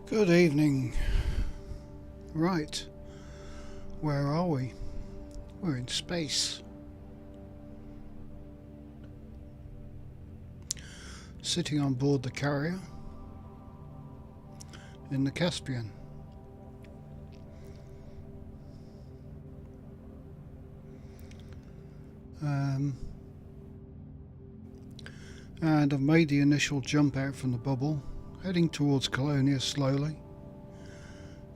Good evening. Right, where are we? We're in space. Sitting on board the carrier in the Caspian. And I've made the initial jump out from the bubble, heading towards Colonia slowly,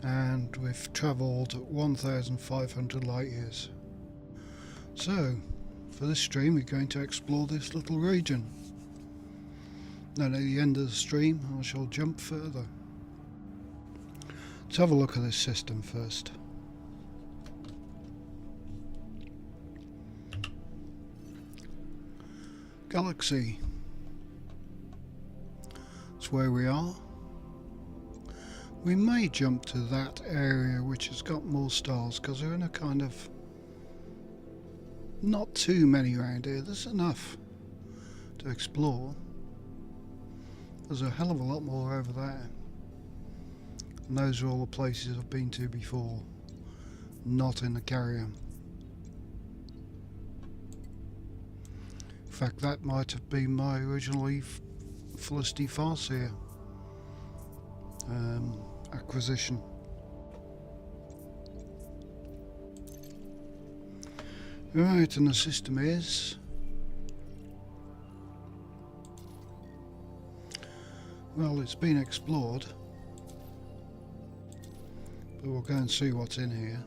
and we've travelled 1,500 light years. So, for this stream we're going to explore this little region. Then at the end of the stream I shall jump further. Let's have a look at this system first. Galaxy. That's where we are. We may jump to that area which has got more stars because we're in a kind of not too many around here. There's enough to explore. There's a hell of a lot more over there. And those are all the places I've been to before, not in the carrier. In fact, that might have been my originally Felicity Farseer acquisition. Right, and the system is... well, it's been explored, but we'll go and see what's in here.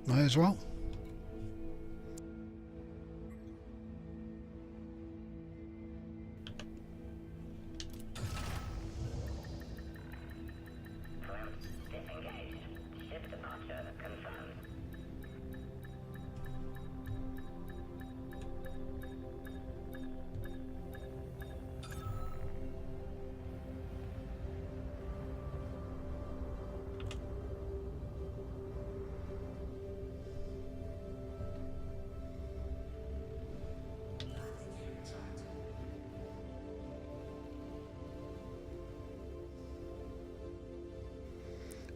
May as well.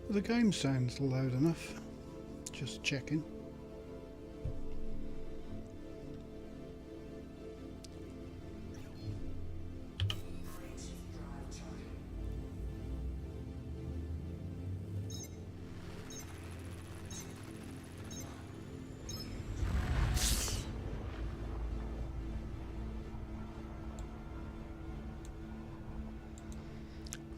The game sounds loud enough. Just checking.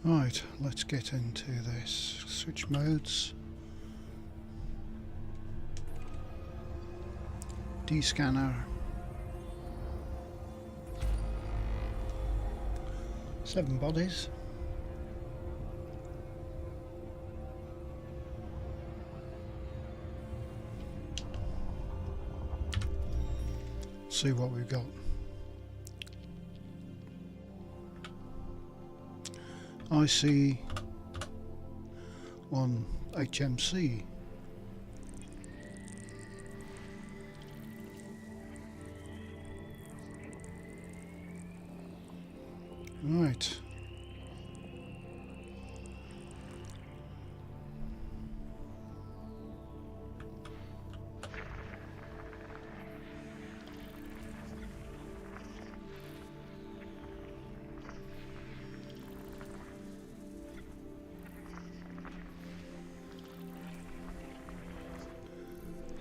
Right, let's get into this. Switch modes. D-scanner. 7 bodies. See what we've got. I see 1 HMC. Right.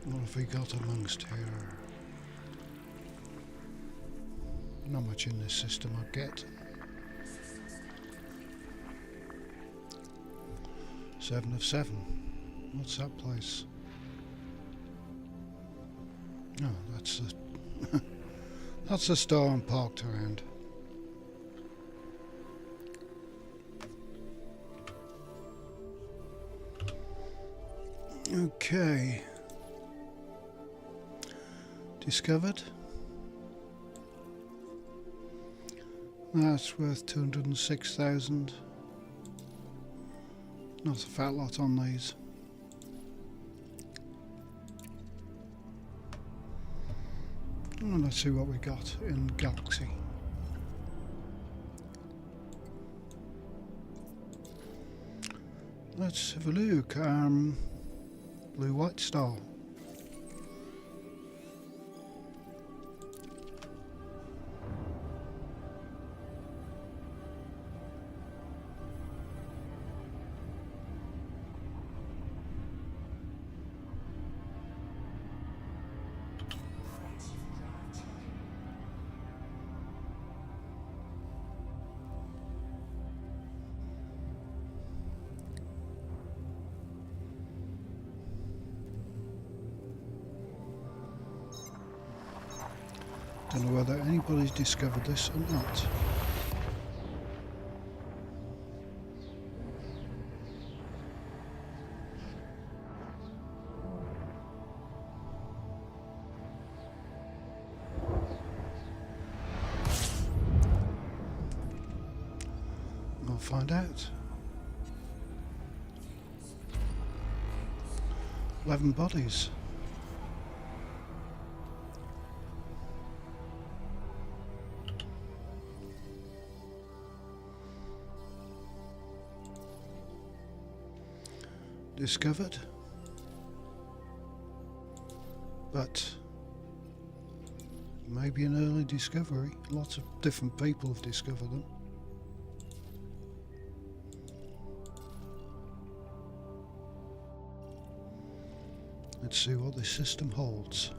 What have we got amongst here? Not much in this system I get. 7 of 7. What's that place? Oh, that's the that's the star I'm parked around. Okay. Discovered. That's worth 206,000. Not a fat lot on these. Let's see what we got in Galaxy. Let's have a look. Blue white star. Don't know whether anybody's discovered this or not. We'll find out. 11 bodies. Discovered, but maybe an early discovery. Lots of different people have discovered them. Let's see what this system holds.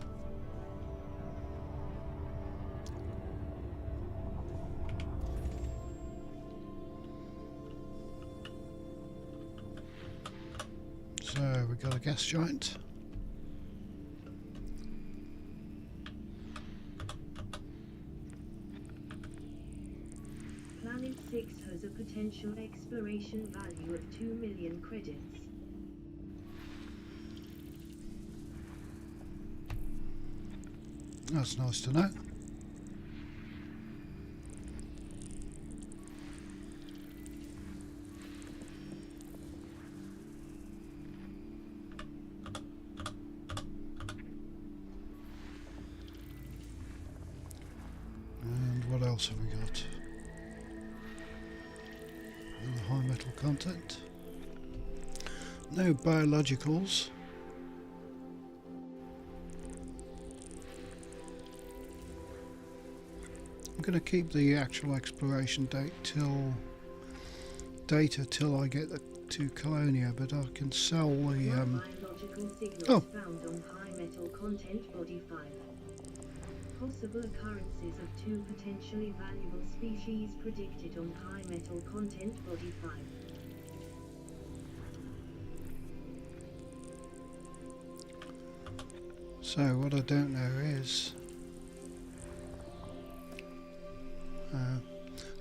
So we've got a gas giant. Planet 6 has a potential exploration value of 2 million credits. That's nice to know. And what else have we got? Another high metal content. No biologicals. I'm going to keep the actual exploration data till I get to Colonia, but I can sell the Biological signals found on high metal content body 5. Possible occurrences of 2 potentially valuable species predicted on high metal content body 5. So what I don't know is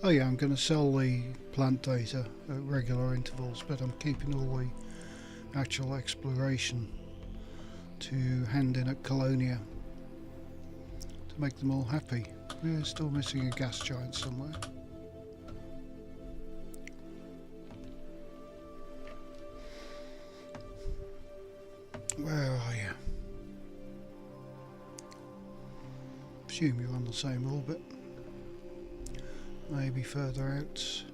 oh yeah, I'm going to sell the plant data at regular intervals, but I'm keeping all the actual exploration to hand in at Colonia to make them all happy. We're still missing a gas giant somewhere. Where are you? Assume you're on the same orbit. Maybe further out.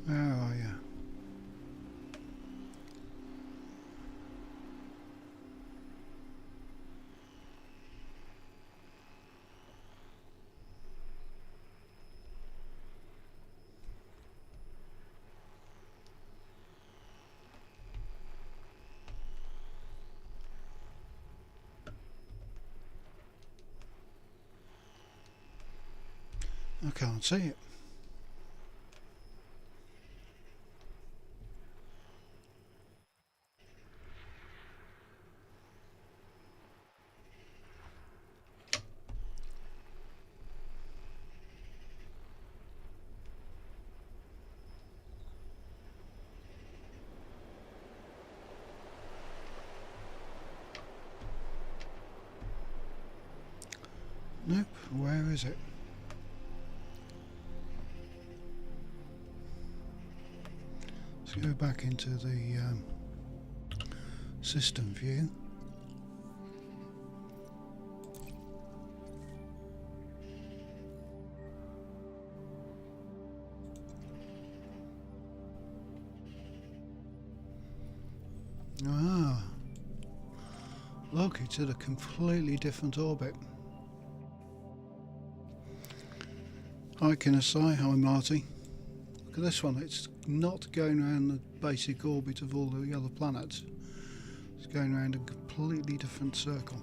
Where are you? I can't see it. Nope, where is it? Go back into the system view. Ah, look, it's at a completely different orbit. Hi Kinesi, hi Marty. Look at this one, it's not going around the basic orbit of all the other planets. It's going around a completely different circle.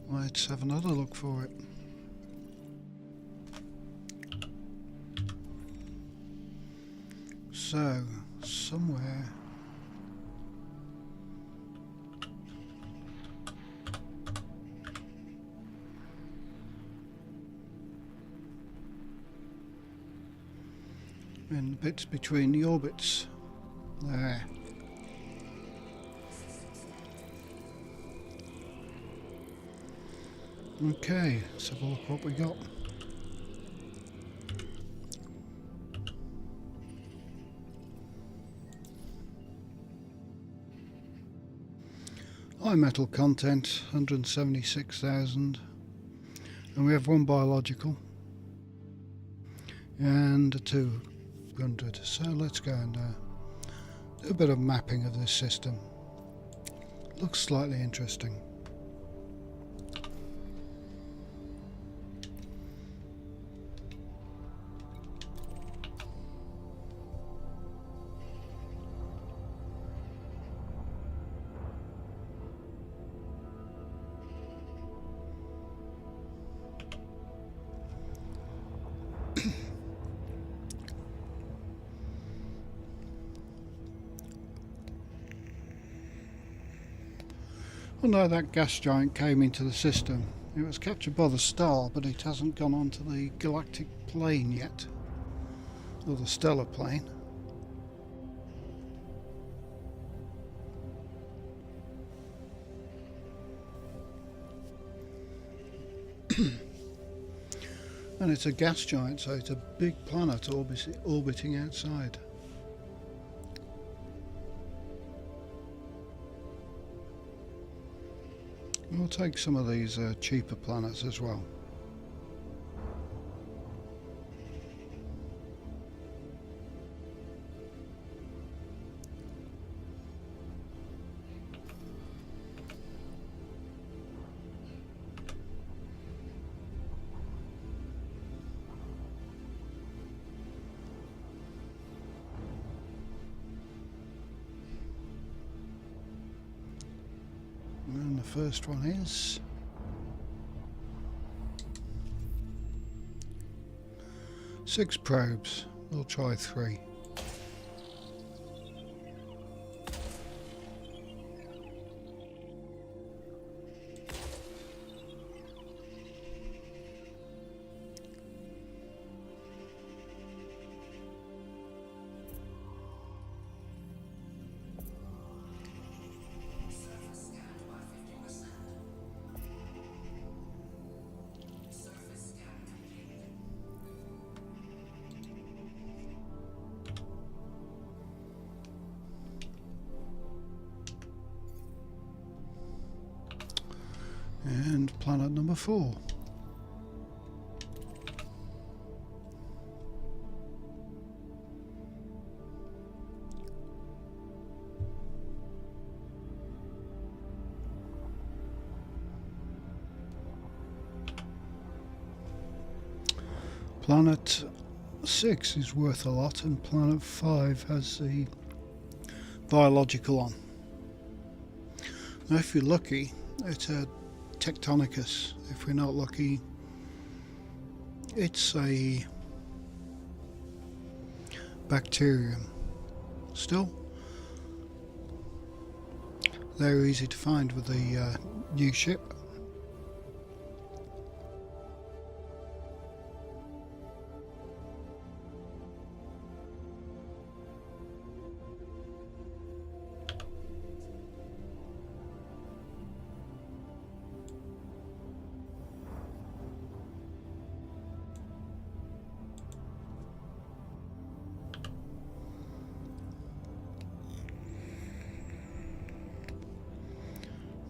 Let's have another look for it. So, somewhere in the bits between the orbits. There. Okay, let's have a look what we got. High metal content, 176,000. And we have one biological. And a 200. So let's go and do a bit of mapping of this system. Looks slightly interesting. Although that gas giant came into the system, it was captured by the star, but it hasn't gone onto the galactic plane yet, or the stellar plane. And it's a gas giant, so it's a big planet orbiting outside. We'll take some of these cheaper planets as well. And the first one is six probes. We'll try 3. And planet number 4. Planet 6 is worth a lot, and planet 5 has the biological on. Now if you're lucky, it's a Tectonicus. If we're not lucky, it's a bacterium. Still, they're easy to find with the new ship.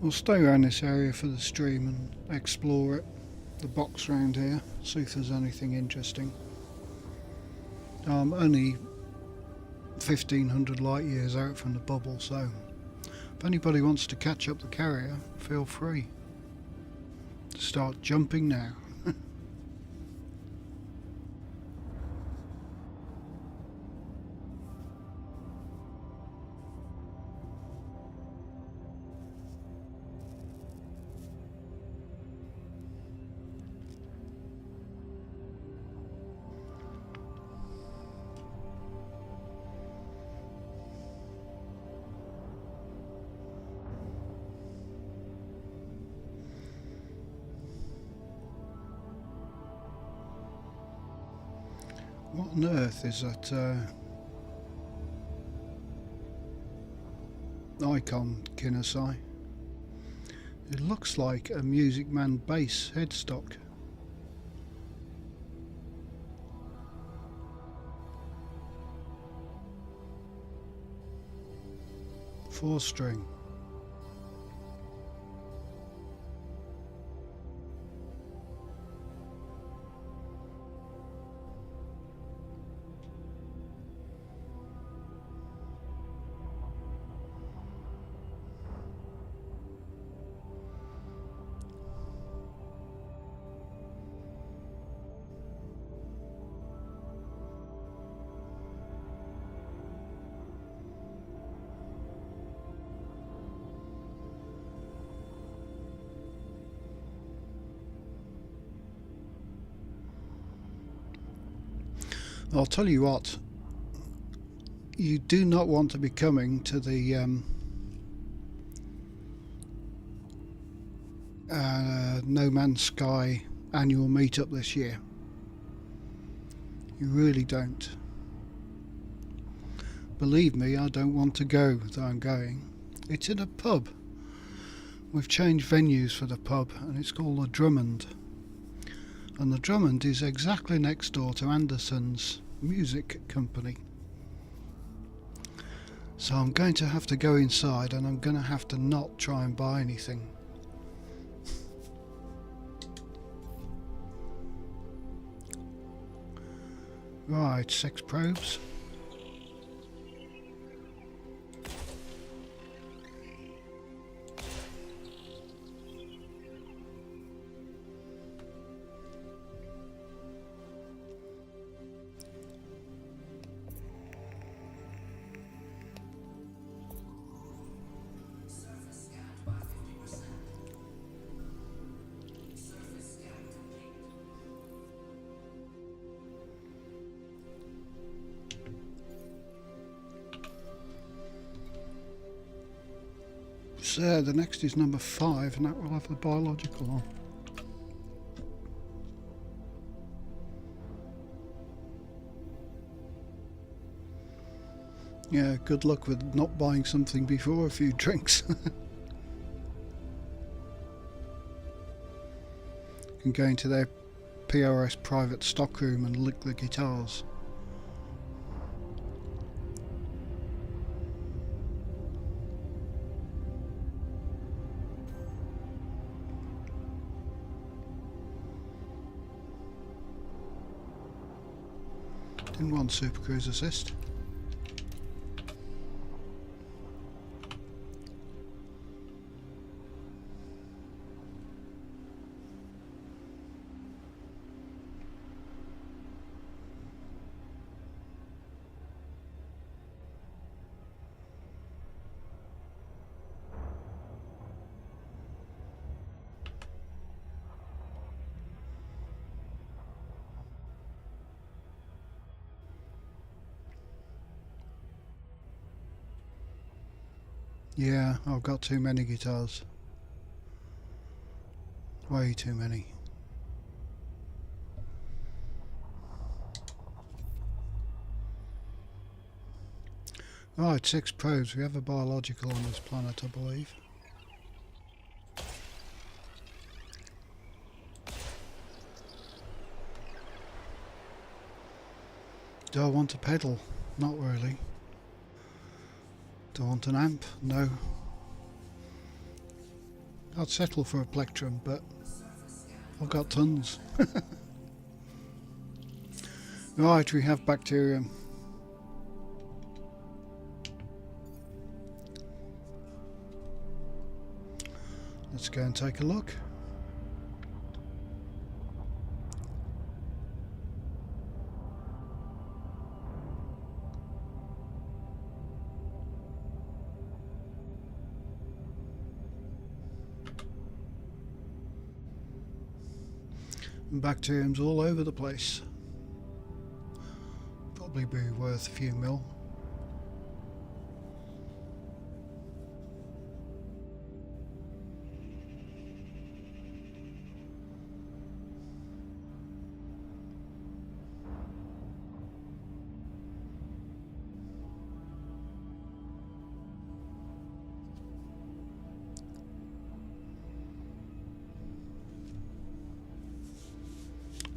We'll stay around this area for the stream and explore it, the box round here, see if there's anything interesting. I'm only 1500 light years out from the bubble, so if anybody wants to catch up the carrier, feel free to start jumping now. What on earth is that icon, Kinesi? It looks like a Music Man bass headstock. Four string. I'll tell you what, you do not want to be coming to the No Man's Sky annual meetup this year. You really don't. Believe me, I don't want to go, though I'm going. It's in a pub. We've changed venues for the pub, and it's called the Drummond. And the Drummond is exactly next door to Anderson's music company. So I'm going to have to go inside, and I'm going to have to not try and buy anything. Right, 6 probes. So the next is number 5, and that will have the biological on. Yeah, good luck with not buying something before a few drinks. You can go into their PRS private stockroom and lick the guitars. Didn't want Super Cruise assist. Yeah, I've got too many guitars. Way too many. Right, 6 probes. We have a biological on this planet, I believe. Do I want a pedal? Not really. Do I want an amp? No. I'd settle for a plectrum, but I've got tons. Right, we have bacterium. Let's go and take a look. And bacterium's all over the place. Probably be worth a few mil.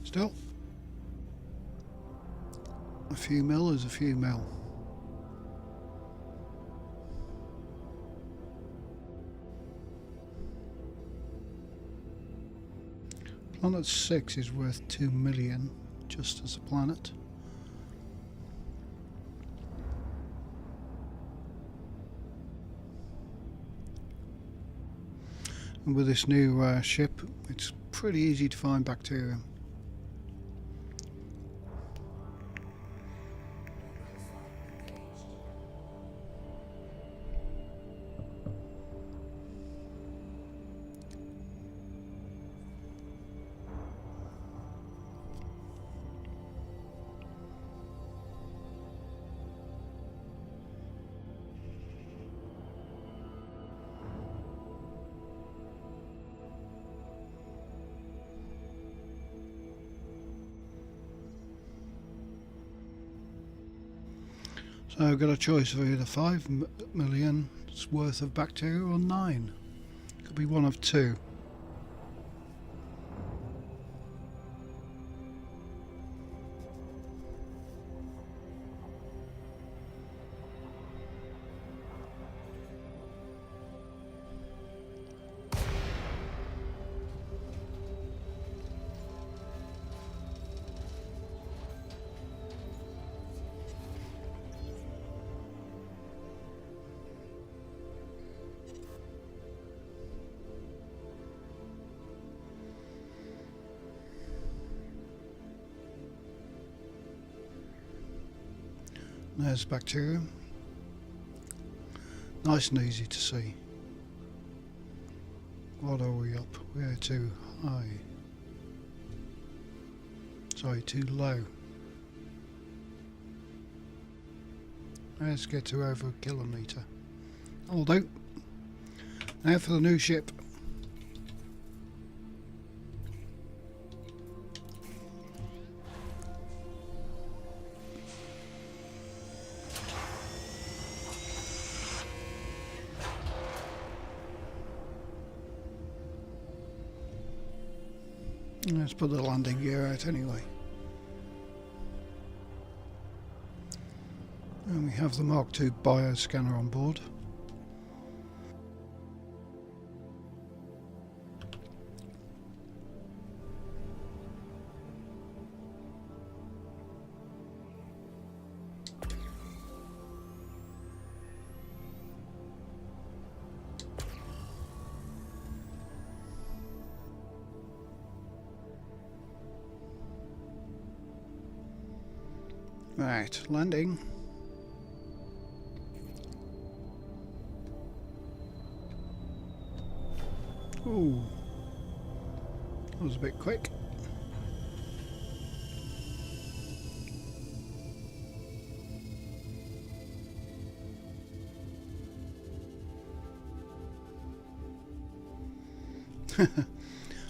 Still, a few mil is a few mil. Planet 6 is worth 2 million just as a planet. And with this new ship, it's pretty easy to find bacterium. So I've got a choice of either 5 million worth of bacteria or 9. Could be one of two. There's bacterium. Nice and easy to see. What are we up? We're too high. Sorry, too low. Let's get to over a kilometre. That'll do. Now for the new ship. Let's put the landing gear out anyway. And we have the Mark II bioscanner on board. Right, landing. Ooh, that was a bit quick.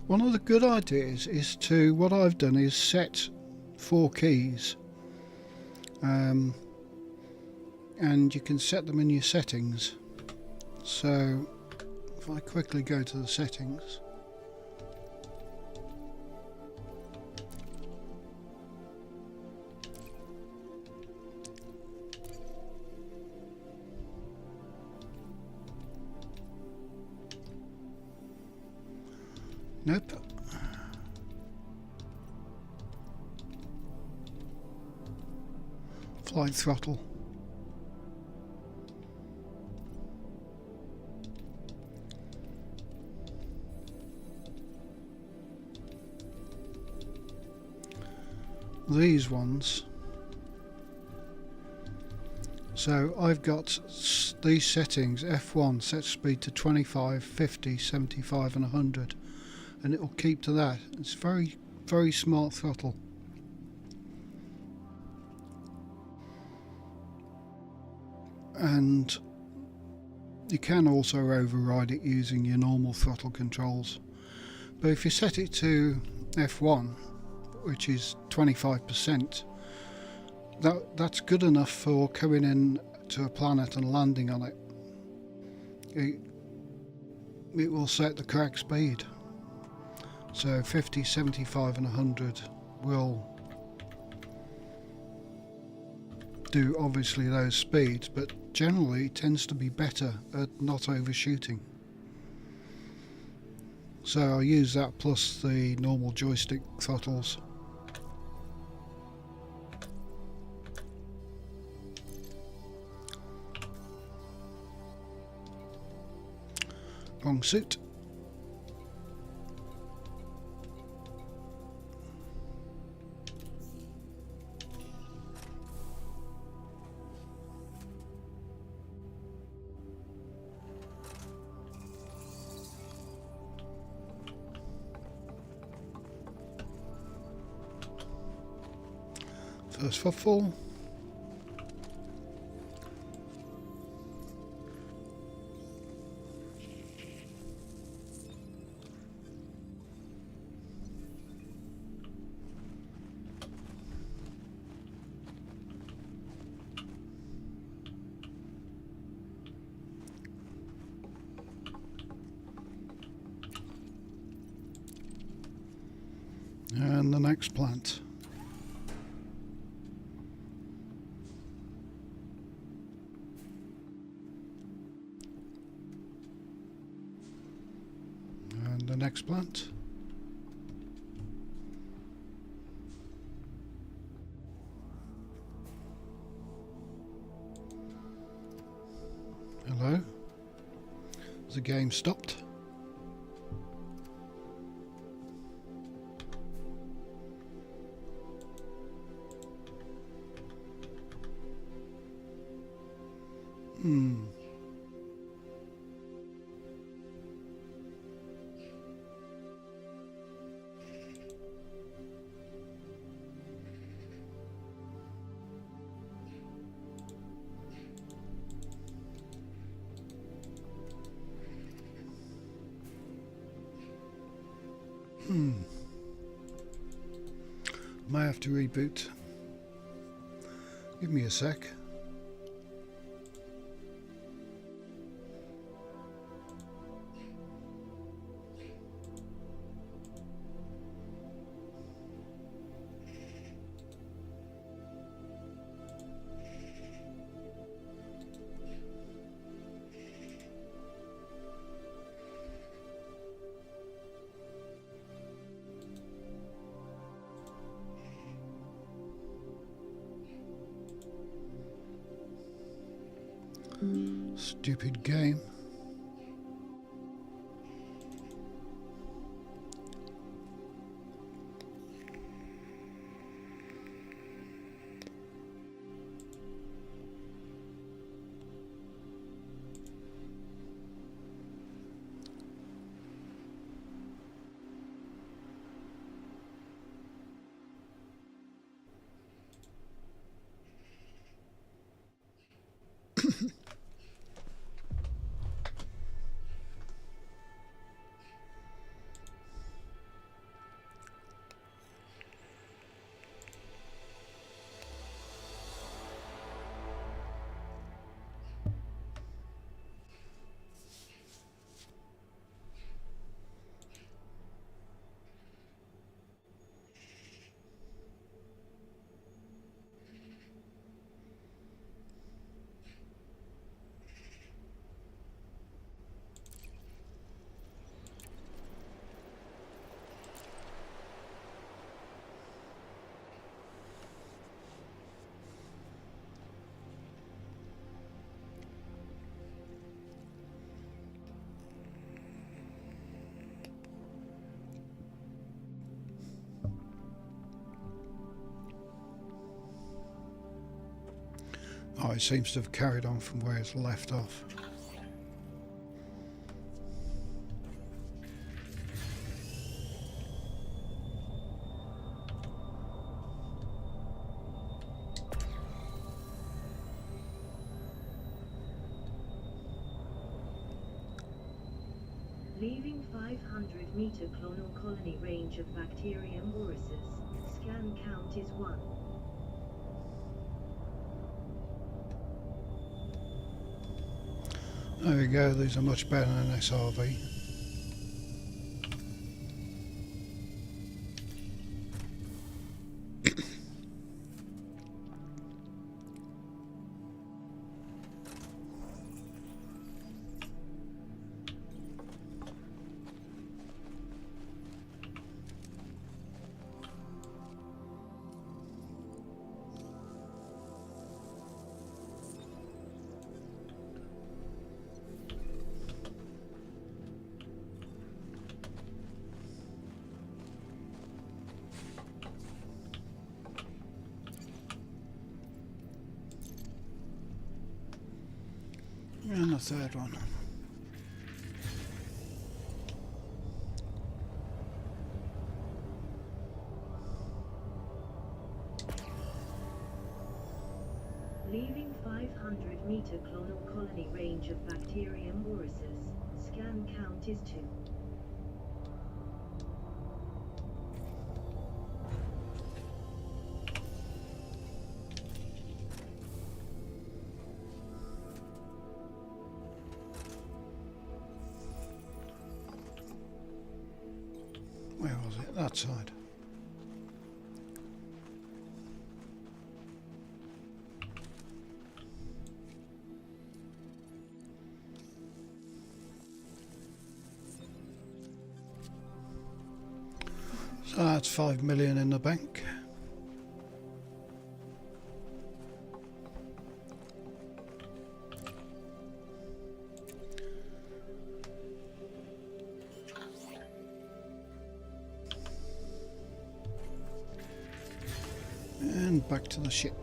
One of the good ideas is to, what I've done is set 4 keys. And you can set them in your settings. So if I quickly go to the settings, Nope. Flight throttle. These ones. So I've got these settings. F1 set speed to 25, 50, 75 and 100, and it will keep to that. It's very, very smart throttle. And you can also override it using your normal throttle controls. But if you set it to F1, which is 25%, that's good enough for coming in to a planet and landing on it. It will set the correct speed. So 50, 75 and 100 will do obviously those speeds, but generally it tends to be better at not overshooting. So I use that plus the normal joystick throttles. Wrong suit. First footfall. And the next plant. And the next plant. Hello? Has the game stopped? Hmm. May have to reboot. Give me a sec. Stupid game. Oh, it seems to have carried on from where it's left off. Leaving 500-meter clonal colony range of bacterium orisus. Scan count is 1. There we go, these are much better than SRV. And the third one. Leaving 500-meter clonal colony range of bacterium orisus. Scan count is 2. Where was it? That side. So that's 5 million in the bank. And back to the ship.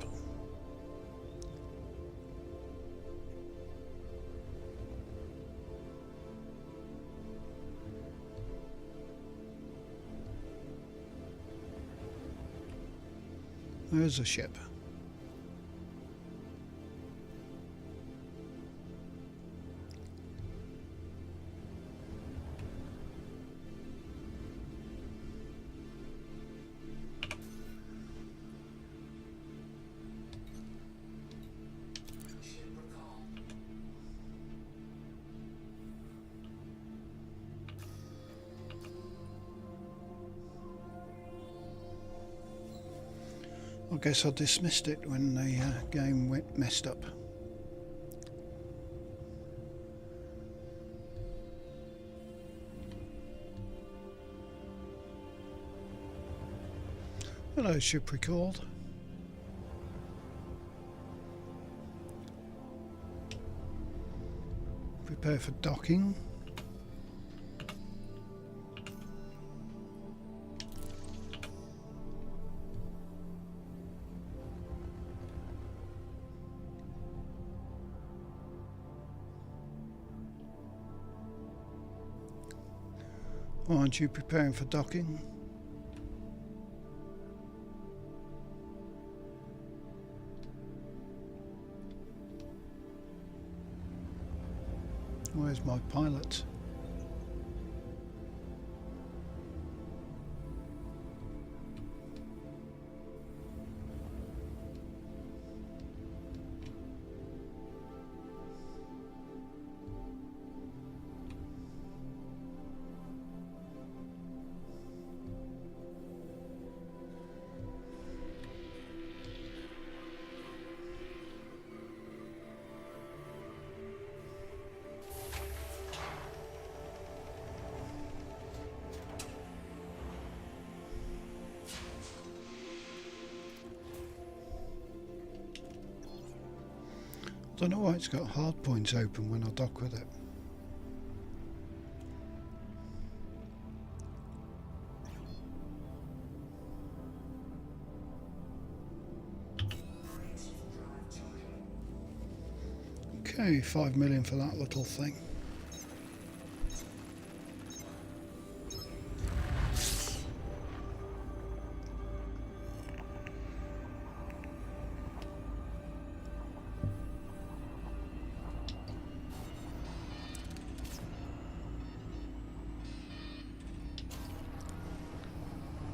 There's a ship. I guess I dismissed it when the game went messed up. Hello, ship recalled. Prepare for docking. Aren't you preparing for docking? Where's my pilot? Don't know why it's got hard points open when I dock with it. Okay, 5 million for that little thing.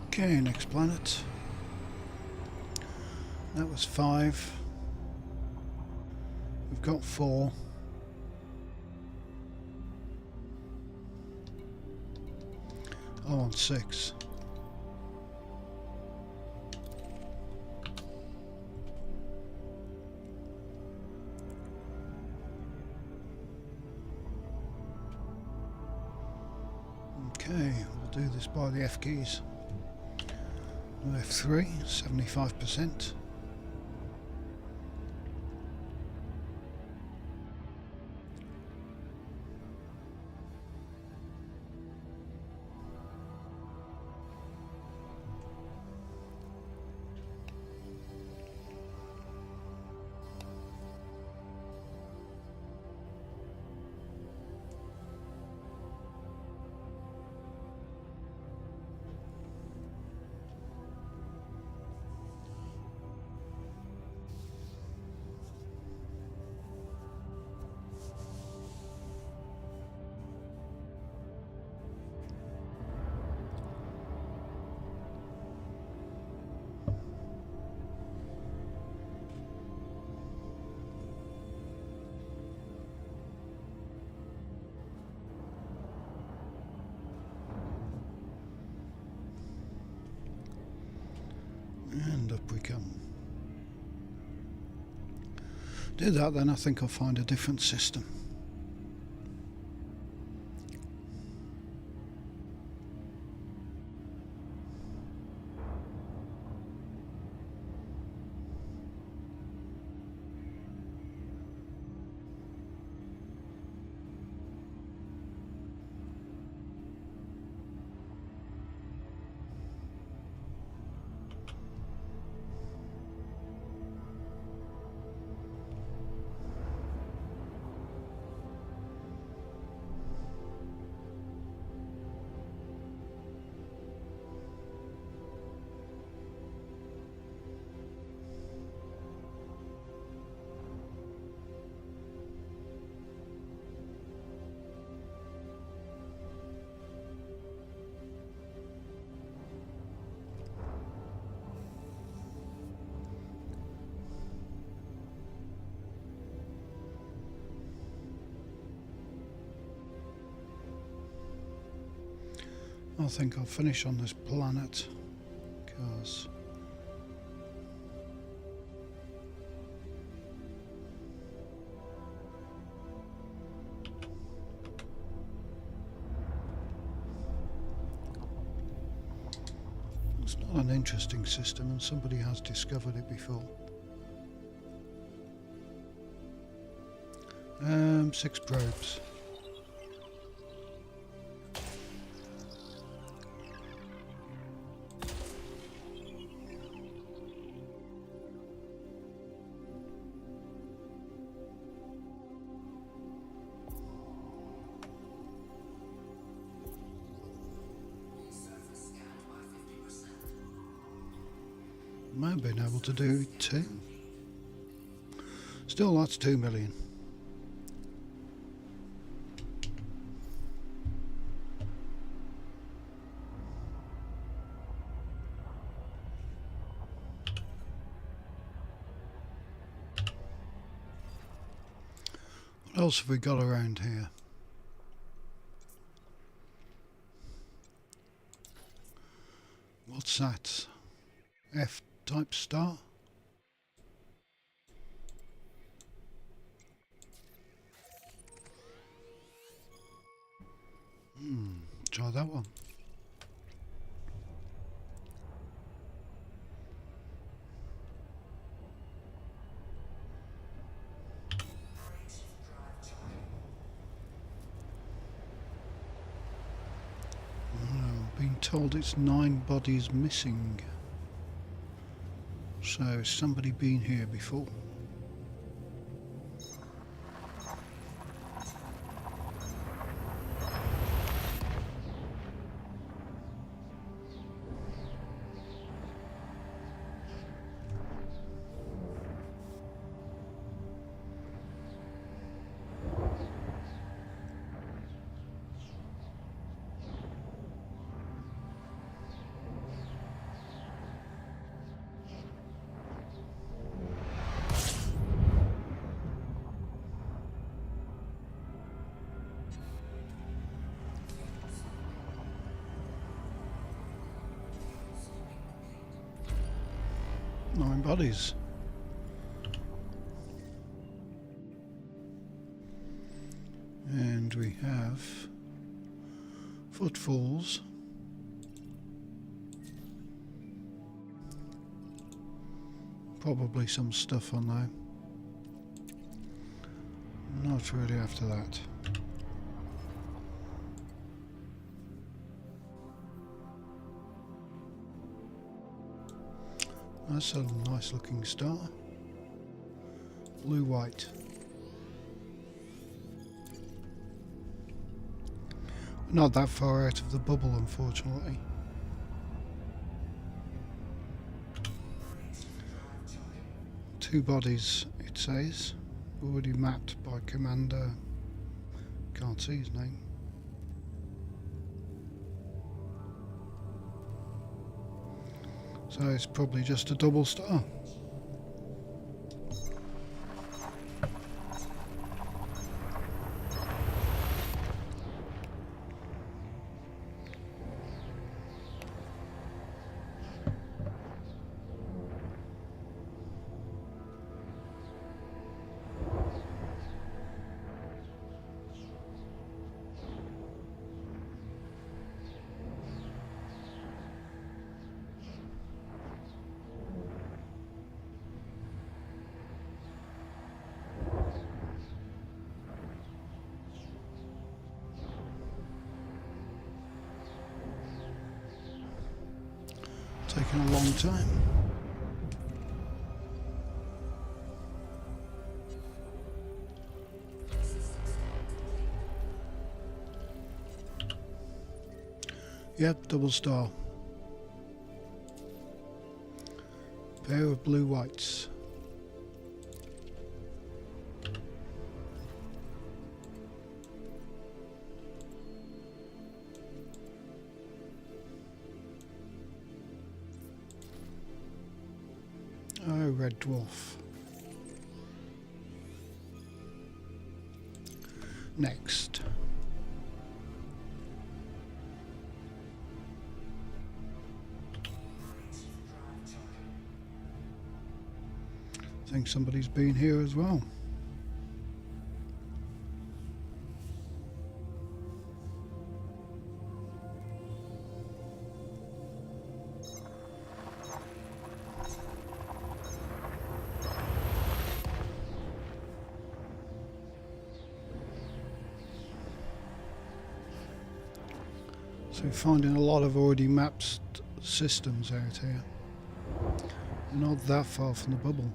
Okay, next planet. That was 5. We've got 4. I want 6. Okay, we'll do this by the F keys. F3, 75%. And up we come. Do that, then I think I'll find a different system. I think I'll finish on this planet because it's not an interesting system and somebody has discovered it before. 6 probes. Might have been able to do 2. Still, that's 2 million. What else have we got around here? What's that? F-type star? Try that one. Being told it's 9 bodies missing. So somebody been here before. 9 bodies. And we have footfalls. Probably some stuff on there. Not really after that. That's a nice looking star. Blue-white. Not that far out of the bubble, unfortunately. Two bodies, it says. Already mapped by Commander. Can't see his name. So it's probably just a double star. Taking a long time. Yep, double star. Pair of blue whites. Oh, red dwarf. Next. I think somebody's been here as well. So finding a lot of already mapped systems out here. They're not that far from the bubble.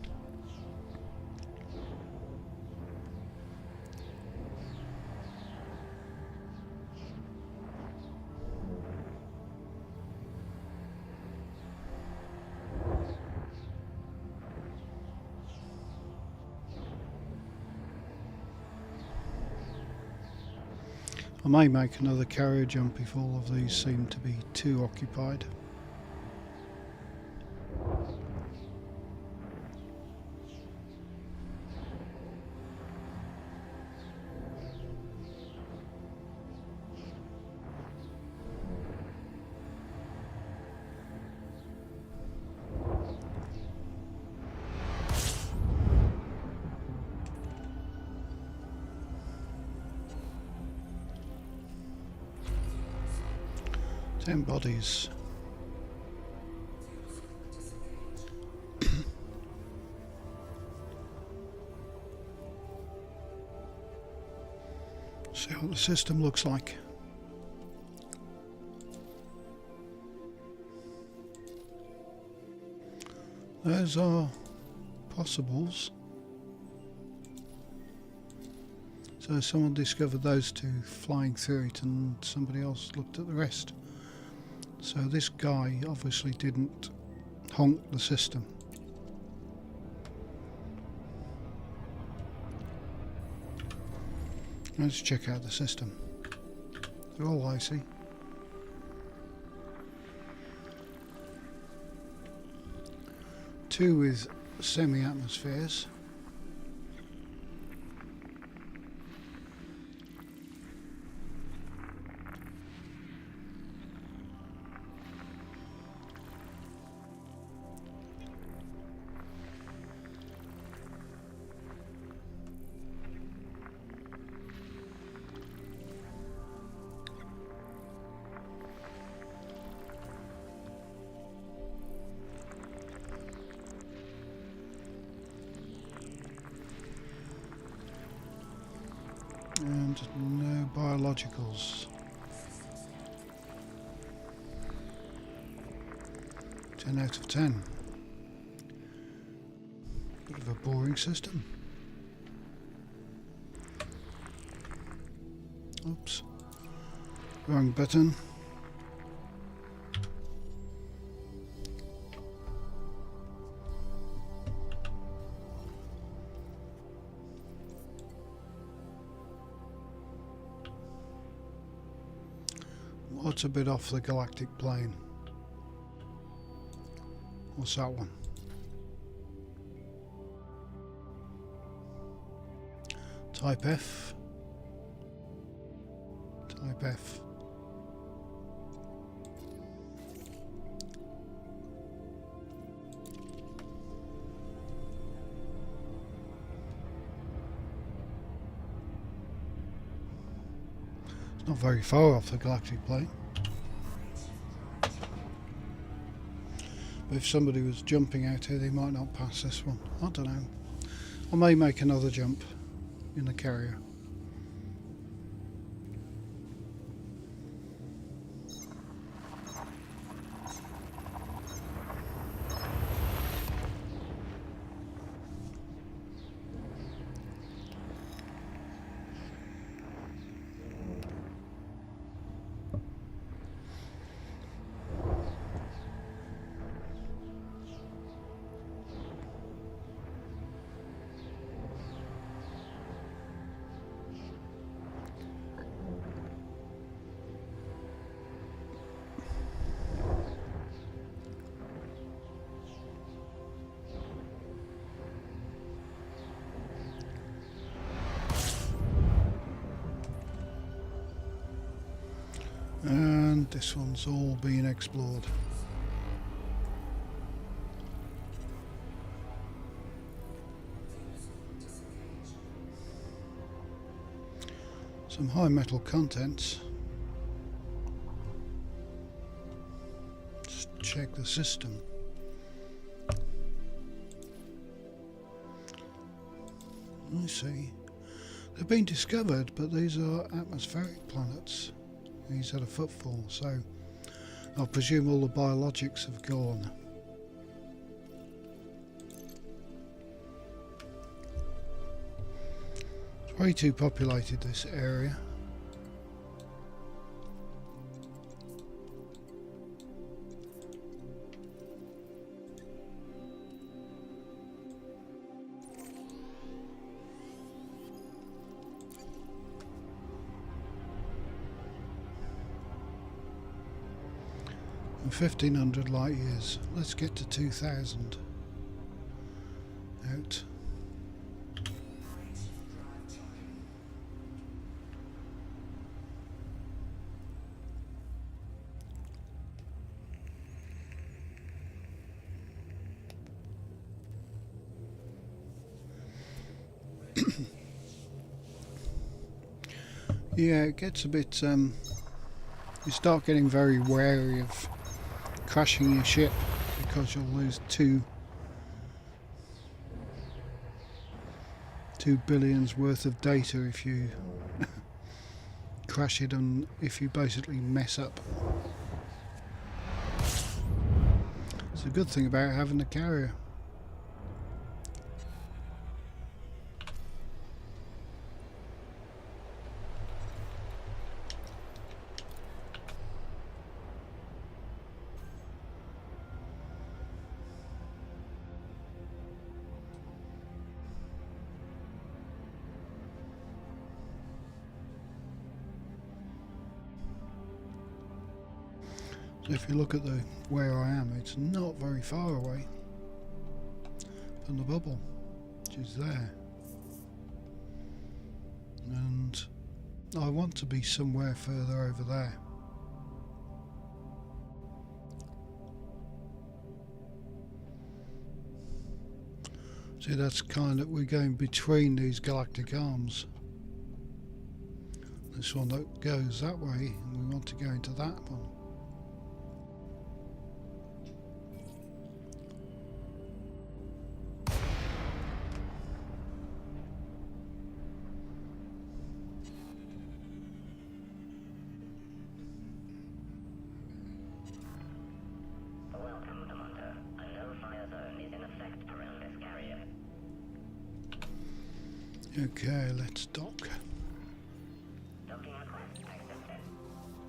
I may make another carrier jump if all of these seem to be too occupied. Ten bodies. See what the system looks like. Those are possibles. So someone discovered those two flying through it and somebody else looked at the rest. So this guy obviously didn't honk the system. Let's check out the system. They're all icy. Two with semi-atmospheres. And no biologicals. 10 out of 10. Bit of a boring system. Oops. Wrong button. What's a bit off the galactic plane? What's that one? Type F. Type F. It's not very far off the galactic plane. But if somebody was jumping out here, they might not pass this one. I don't know. I may make another jump in the carrier. And this one's all being explored. Some high metal contents. Just check the system. I see. They've been discovered, but these are atmospheric planets. He's had a footfall, so I presume all the biologics have gone. It's way too populated, this area. And 1500 light years. Let's get to 2000. Out. Yeah, it gets a bit, you start getting very wary of crashing your ship because you'll lose 2 billions worth of data if you crash it and if you basically mess up. It's a good thing about having the carrier. So if you look at where I am, it's not very far away from the bubble, which is there. And I want to be somewhere further over there. See, that's kind of, we're going between these galactic arms. This one that goes that way, and we want to go into that one. Okay, let's dock. Docking request accepted.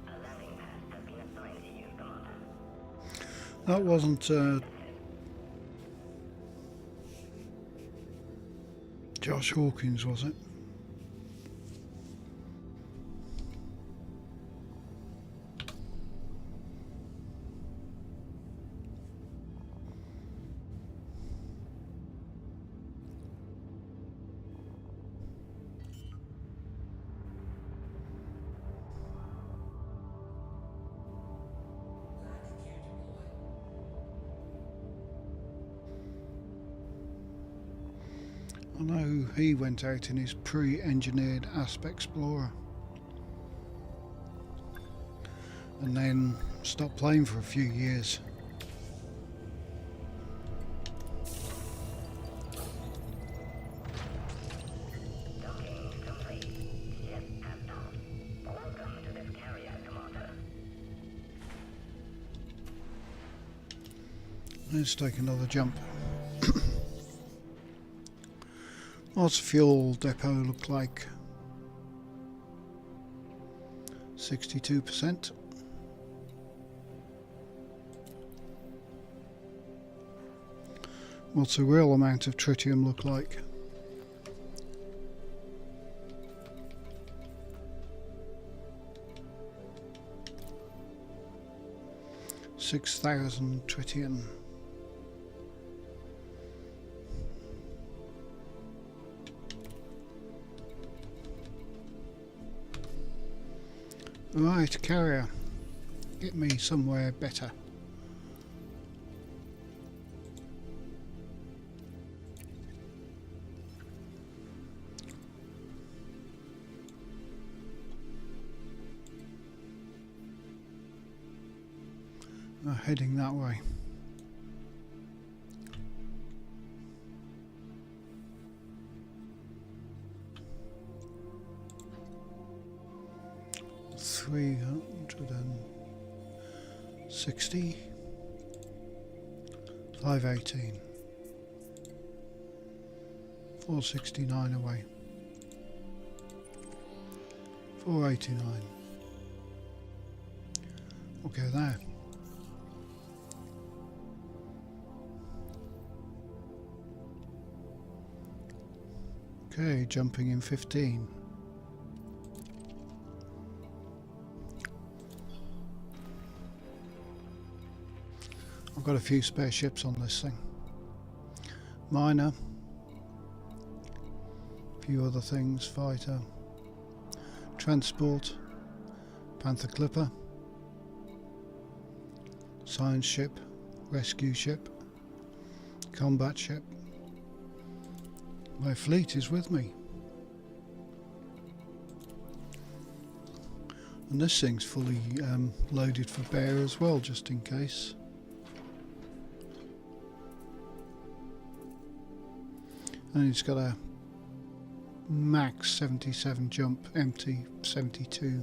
A landing pad has been assigned to you, Commander. That wasn't Josh Hawkins, was it? I know he went out in his pre-engineered Asp Explorer and then stopped playing for a few years. Docking complete. Ship has docked. Welcome to this carrier, Commander. Let's take another jump. What's the fuel depot look like? 62%. What's the real amount of tritium look like? $6,000 tritium. Right, carrier, get me somewhere better. Heading that way. $360, 518, 469 away, 489. We'll go there. Okay, jumping in 15. I've got a few spare ships on this thing. Miner, a few other things, fighter, transport, Panther Clipper, science ship, rescue ship, combat ship. My fleet is with me. And this thing's fully loaded for bear as well, just in case. And it's got a max 77 jump, empty 72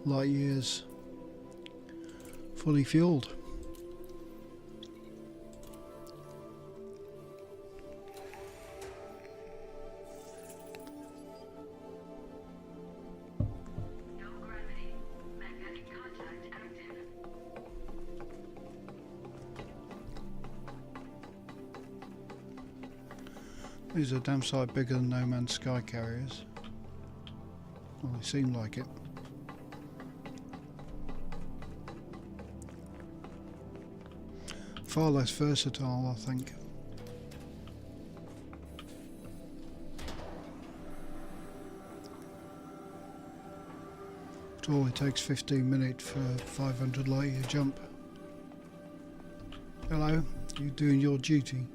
light years, fully fueled. No gravity. Magnetic contact active. These are damn sight bigger than No Man's Sky carriers. Well, they seem like it. Far less versatile, I think. It only takes 15 minutes for a 500 light year jump. Hello, you doing your duty?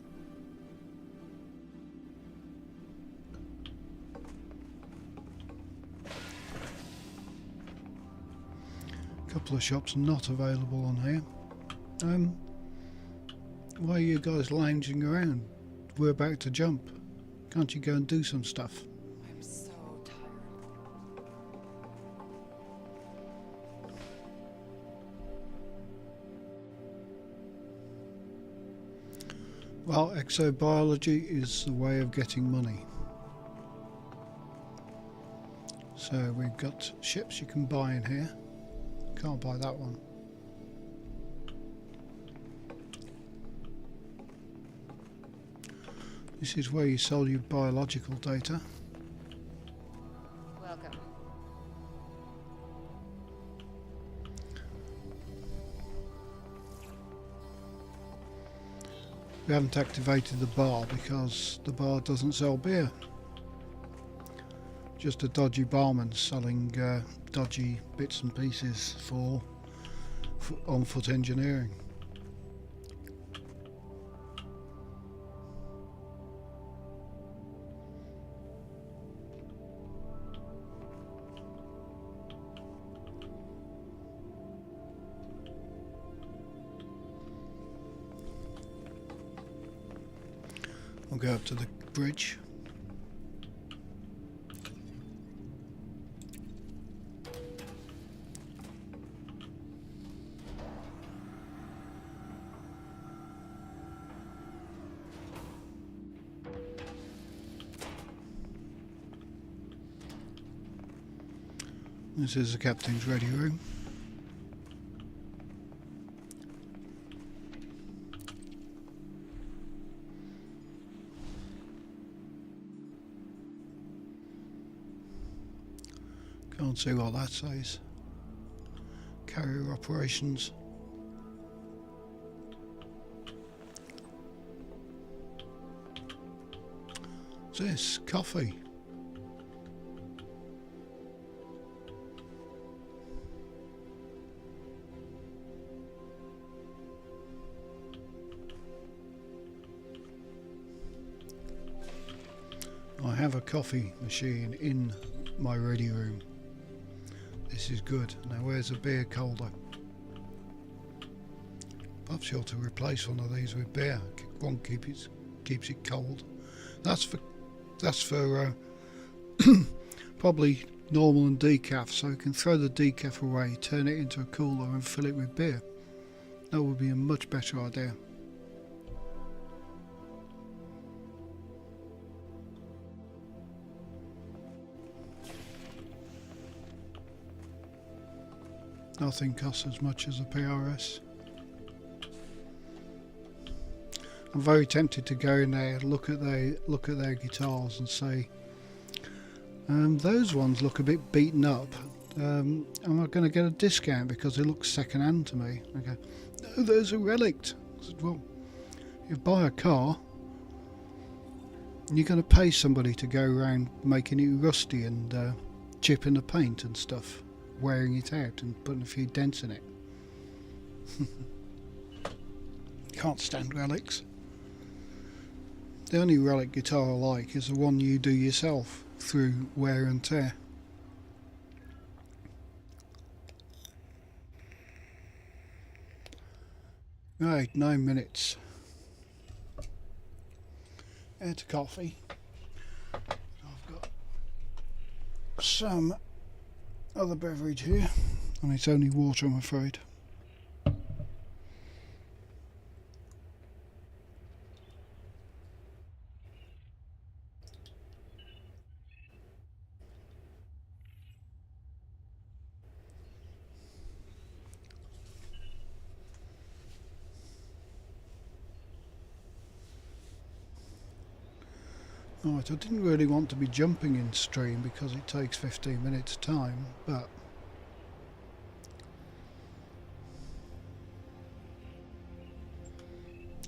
Couple of shops not available on here. Why are you guys lounging around? We're about to jump. Can't you go and do some stuff? I'm so tired. Well, exobiology is the way of getting money. So we've got ships you can buy in here. Can't buy that one. This is where you sell your biological data. Welcome. We haven't activated the bar because the bar doesn't sell beer. Just a dodgy barman selling dodgy bits and pieces for on-foot engineering. I'll go up to the bridge. This is the captain's ready room. Can't see what that says. Carrier operations. What's this? Coffee. I have a coffee machine in my ready room. This is good. Now where's a beer colder? Perhaps you ought to replace one of these with beer. One keeps it cold. That's for probably normal and decaf, so you can throw the decaf away, turn it into a cooler and fill it with beer. That would be a much better idea. Nothing costs as much as a PRS. I'm very tempted to go in there, look at their guitars and say, those ones look a bit beaten up. Am I going to get a discount because they look second hand to me? I go, no, those are relict. I said, well, you buy a car, you're going to pay somebody to go around making it rusty and chipping the paint and stuff, wearing it out and putting a few dents in it. Can't stand relics. The only relic guitar I like is the one you do yourself through wear and tear. Right, 9 minutes. Add coffee. I've got some other beverage here, and it's only water, I'm afraid. Right, I didn't really want to be jumping in stream because it takes 15 minutes time, but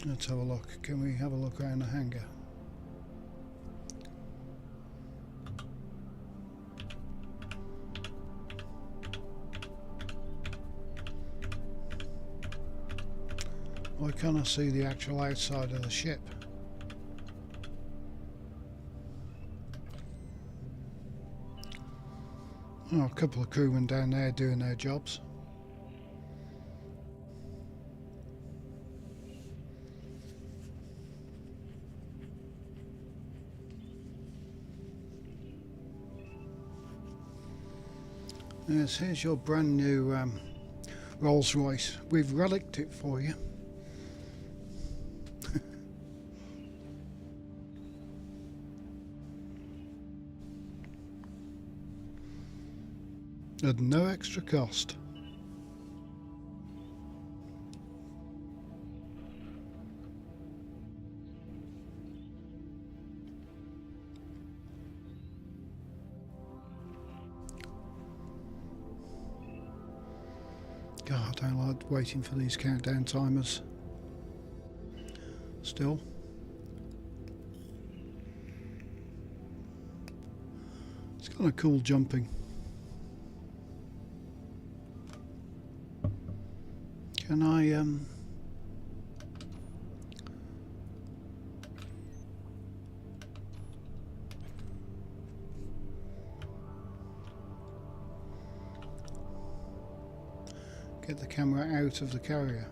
let's have a look. Can we have a look around the hangar? Why can't I see the actual outside of the ship? Oh, a couple of crewmen down there doing their jobs. Yes, here's your brand new Rolls Royce. We've relicked it for you. at no extra cost. God, I don't like waiting for these countdown timers. Still. It's kind of cool jumping. Can I get the camera out of the carrier?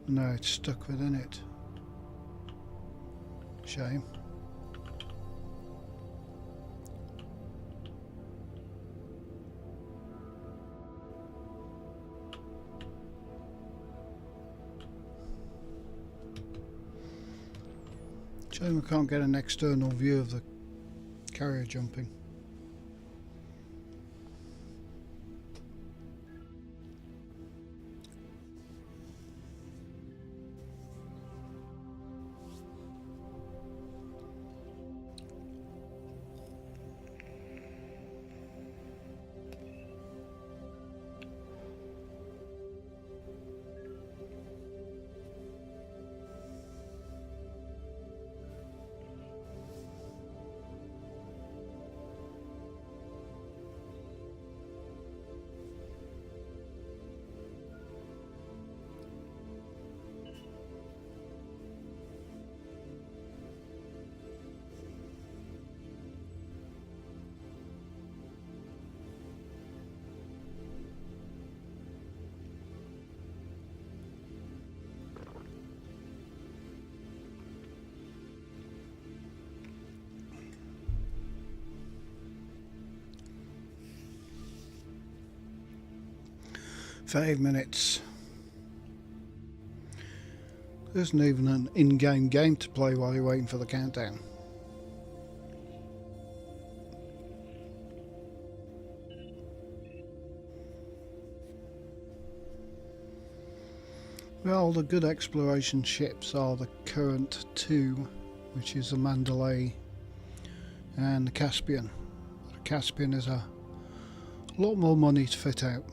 No, it's stuck within it. Shame. Shame I can't get an external view of the carrier jumping. Five minutes. There isn't even an in-game game to play while you're waiting for the countdown. Well, the good exploration ships are the current two, which is the Mandalay and the Caspian. The Caspian is a lot more money to fit out,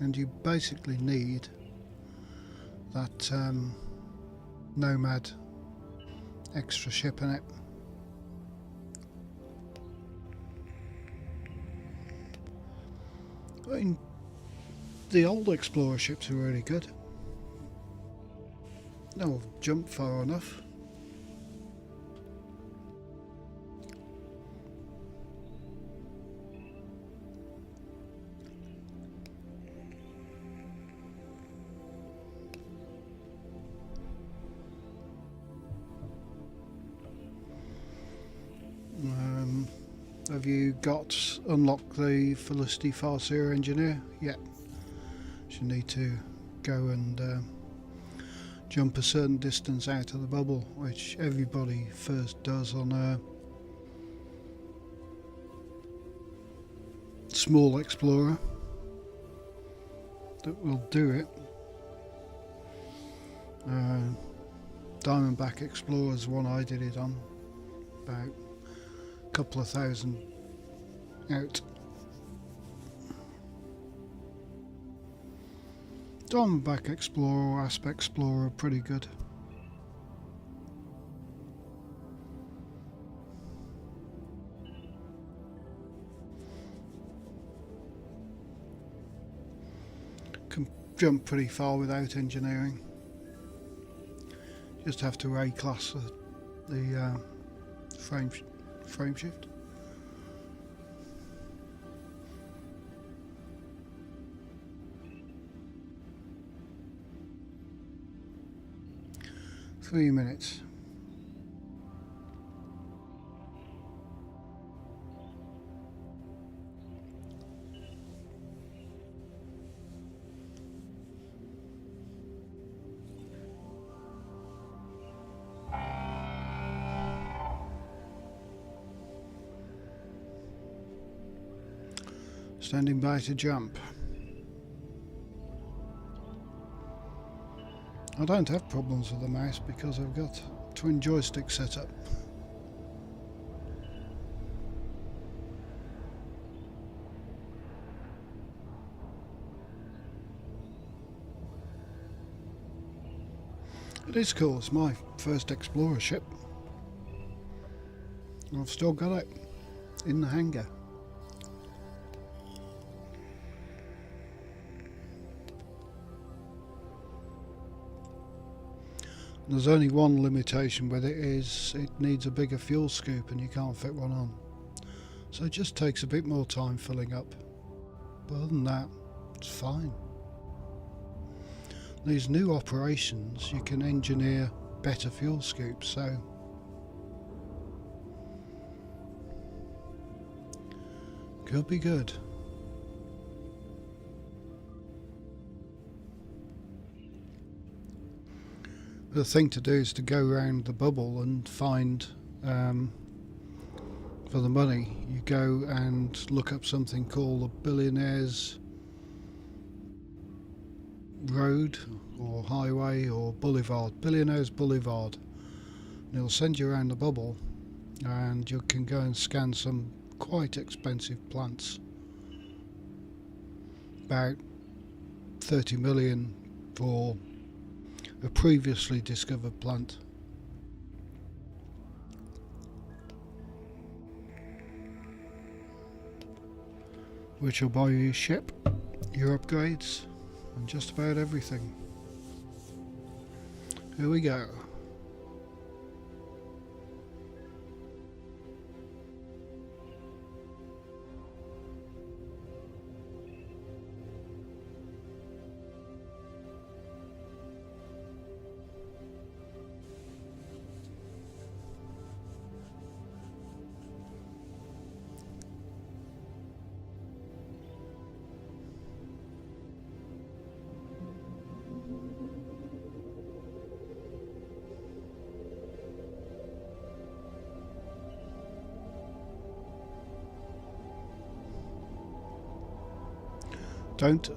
and you basically need that Nomad extra ship in it. I mean, the old Explorer ships are really good. They'll jump far enough. Have you unlocked the Felicity Farseer engineer? Yeah. You need to go and jump a certain distance out of the bubble, which everybody first does on a small Explorer. That will do it. Diamondback Explorer is one I did it on, about a couple of thousand out. Diamondback Explorer or Asp Explorer are pretty good. Can jump pretty far without engineering. Just have to A-class the frame shift. Three minutes. Standing by to jump. I don't have problems with the mouse because I've got twin joysticks set up. It is cool, it's my first Explorer ship. I've still got it in the hangar. There's only one limitation with it, is it needs a bigger fuel scoop and you can't fit one on. So it just takes a bit more time filling up. But other than that, it's fine. These new operations, you can engineer better fuel scoops, so could be good. The thing to do is to go around the bubble and find, for the money, you go and look up something called the Billionaires Road or Highway or Boulevard, Billionaires Boulevard. And it'll send you around the bubble and you can go and scan some quite expensive plants. About 30 million for a previously discovered plant. Which will buy you your ship, your upgrades, and just about everything. Here we go. Don't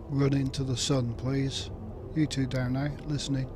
run into the sun, please. You two down there, listening.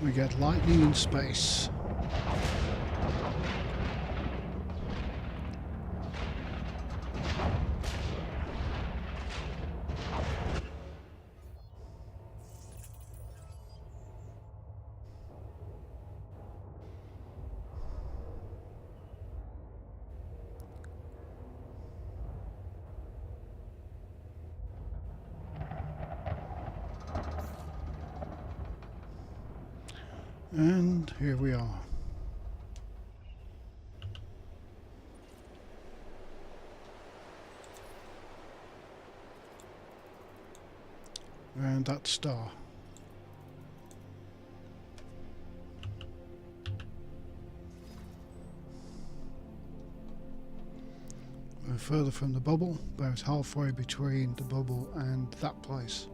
We get lightning in space. And here we are. And that star. We're further from the bubble, about halfway between the bubble and that place.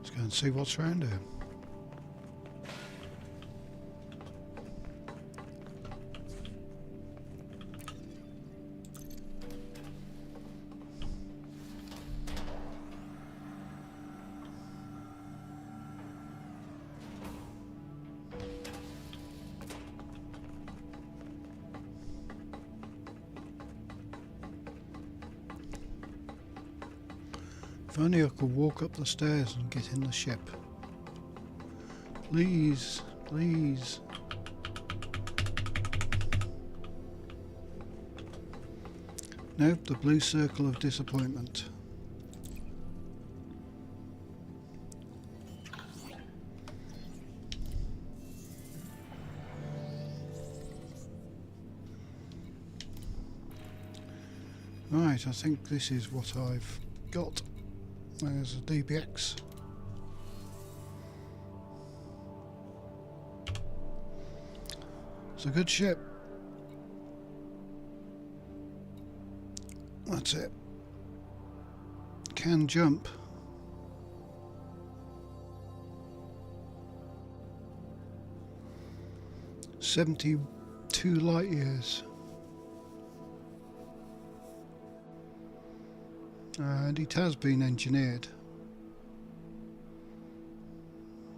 Let's go and see what's around here. If only I could walk up the stairs and get in the ship. Please, please. Nope, the blue circle of disappointment. Right, I think this is what I've got. There's a DBX. It's a good ship. That's it. Can jump. .72 light years. And it has been engineered.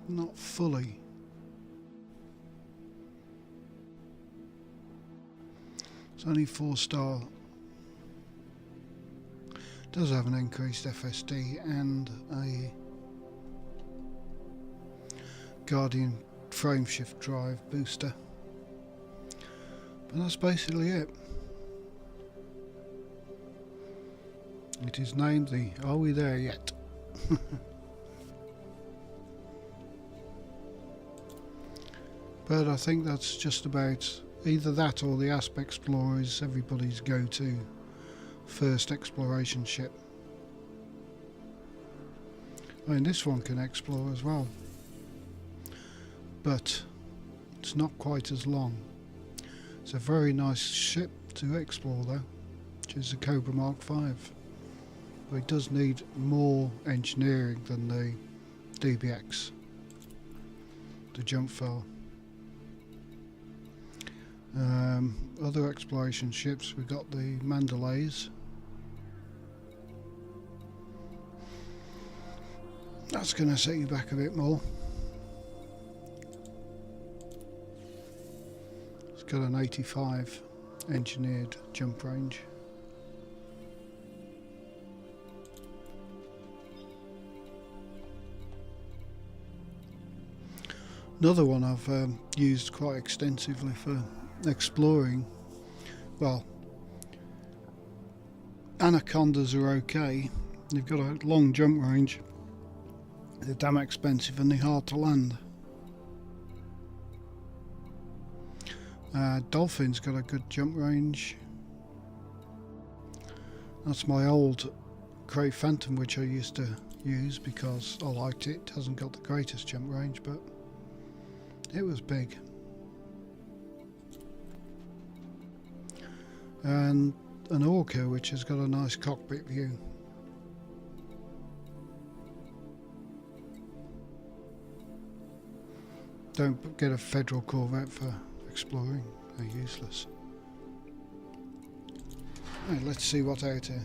Not fully. It's only 4-star. Does have an increased FSD and a Guardian frameshift drive booster. But that's basically it. It is named the Are We There Yet? But I think that's just about either that or the Asp Explorer is everybody's go-to first exploration ship. I mean, this one can explore as well, but it's not quite as long. It's a very nice ship to explore though, which is the Cobra Mark V. But it does need more engineering than the DBX to jump far. Other exploration ships, we've got the Mandalays. That's going to set you back a bit more. It's got an 85 engineered jump range. Another one I've used quite extensively for exploring. Well, Anacondas are okay. They've got a long jump range. They're damn expensive and they're hard to land. Dolphin's got a good jump range. That's my old Great Phantom, which I used to use because I liked it. It hasn't got the greatest jump range, but it was big. And an Orca, which has got a nice cockpit view. Don't get a Federal Corvette for exploring, they're useless. Right, let's see what's out here.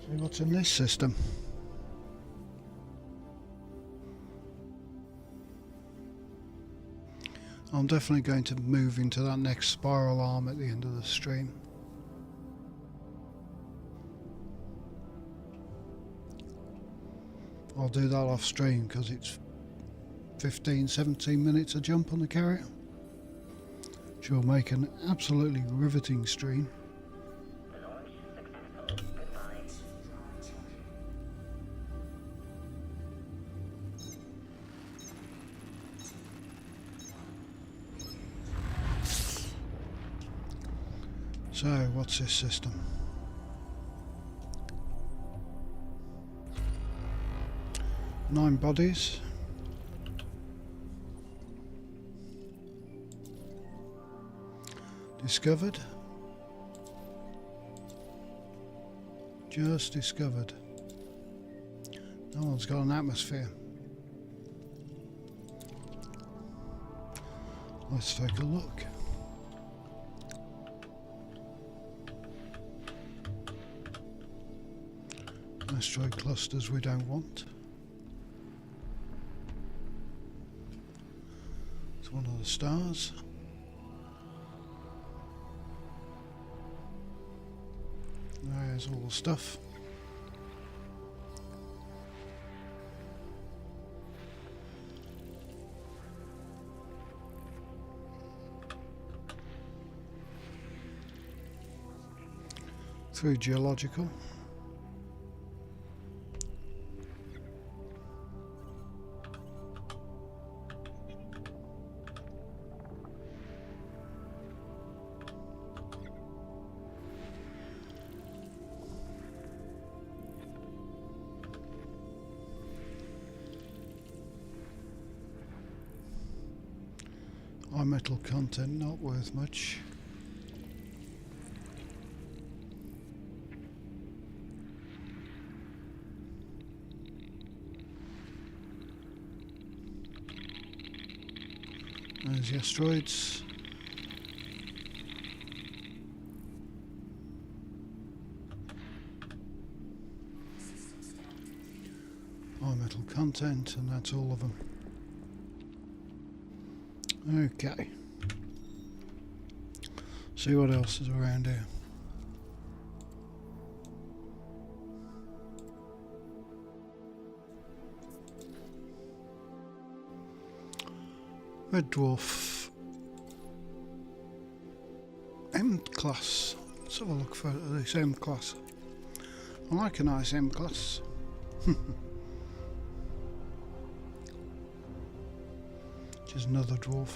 See what's in this system. I'm definitely going to move into that next spiral arm at the end of the stream. I'll do that off stream because it's 15-17 minutes a jump on the carrier, which will make an absolutely riveting stream. So, what's this system? Nine bodies. Discovered. Just discovered. No one's got an atmosphere. Let's take a look. Asteroid clusters we don't want. It's one of the stars. There's all the stuff. Through geological. High metal content not worth much. There's the asteroids. High metal content, and that's all of them. Okay. See what else is around here. Red dwarf. M class. Let's have a look for this M class. I like a nice M class. Just another dwarf.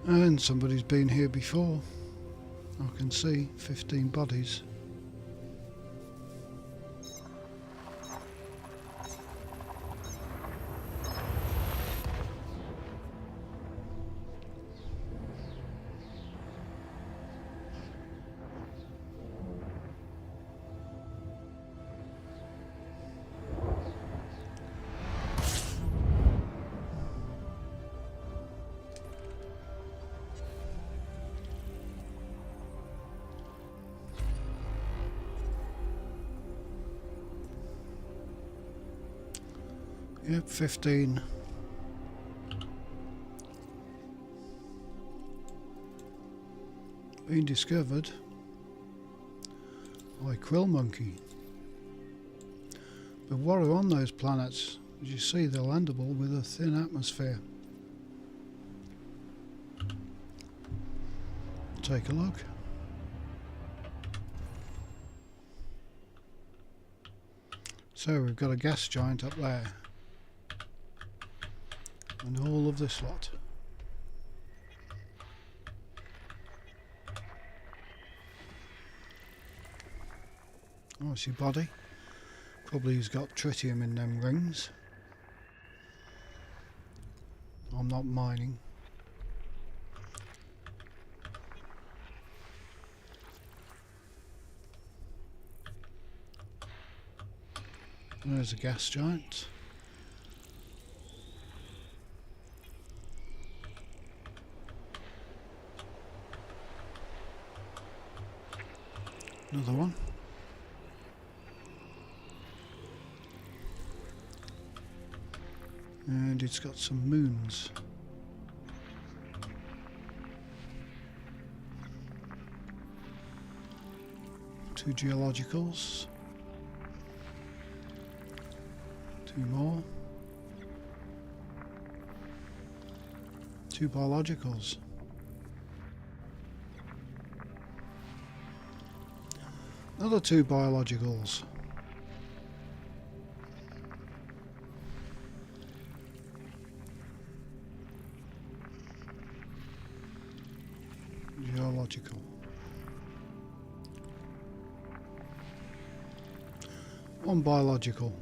And somebody's been here before. I can see 15 bodies. Yep, 15. Been discovered by Krill Monkey. But what are on those planets? As you see, they're landable with a thin atmosphere. Take a look. So we've got a gas giant up there. And all of this lot. Oh, it's your body. Probably he's got tritium in them rings. I'm not mining. There's a gas giant. Another one. And it's got some moons. Two geologicals. Two more. Two biologicals. Another two biologicals. Geological. One biological.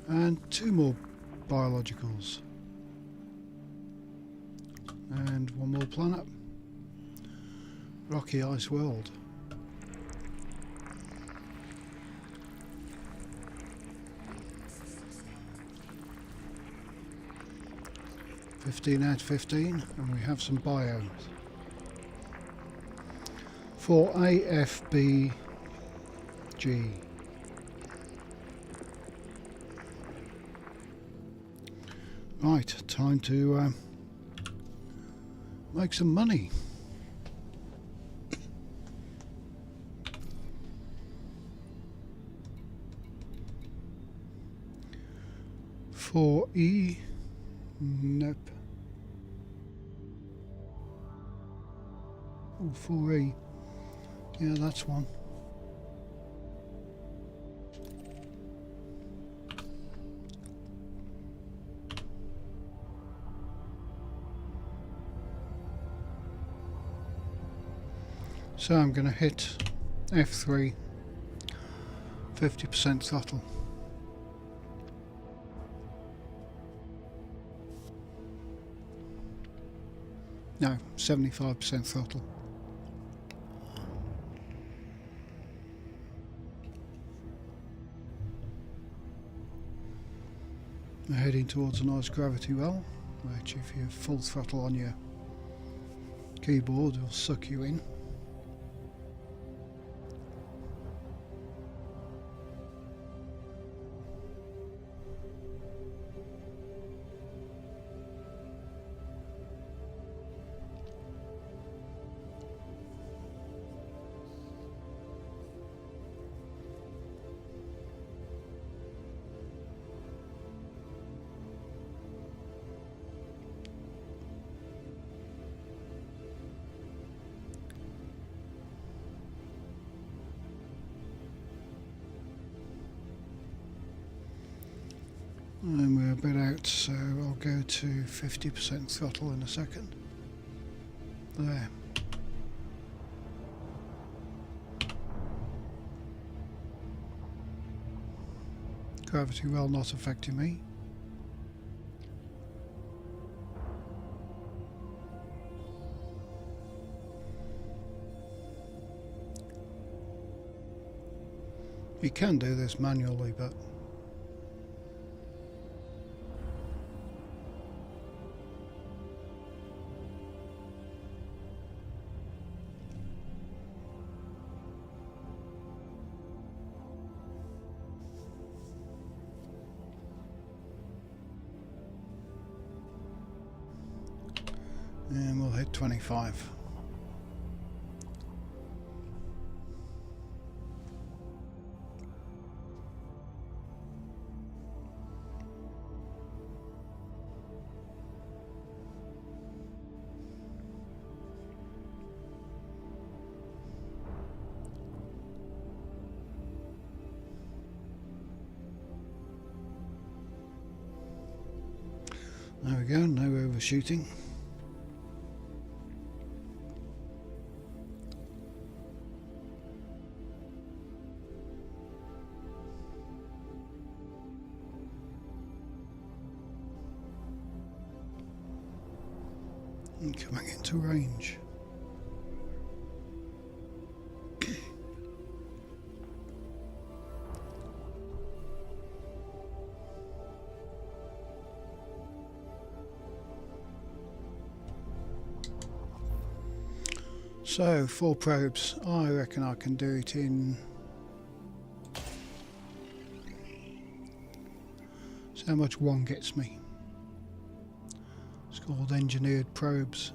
And two more biologicals. And one more planet. Rocky ice world. 15 out of 15, and we have some bios. For AFBG. Right, time to make some money. For E, nope. Oh, 4E. Yeah, that's one. So I'm going to hit F3, 50% throttle. No, 75% throttle. We're heading towards a nice gravity well, which if you full throttle on your keyboard will suck you in. And we're a bit out, so I'll go to 50% throttle in a second. There. Gravity well not affecting me. You can do this manually, but and we'll hit 25. There we go, no overshooting. And coming into range. So 4 probes, I reckon I can do it in, so how much one gets me. It's called engineered probes.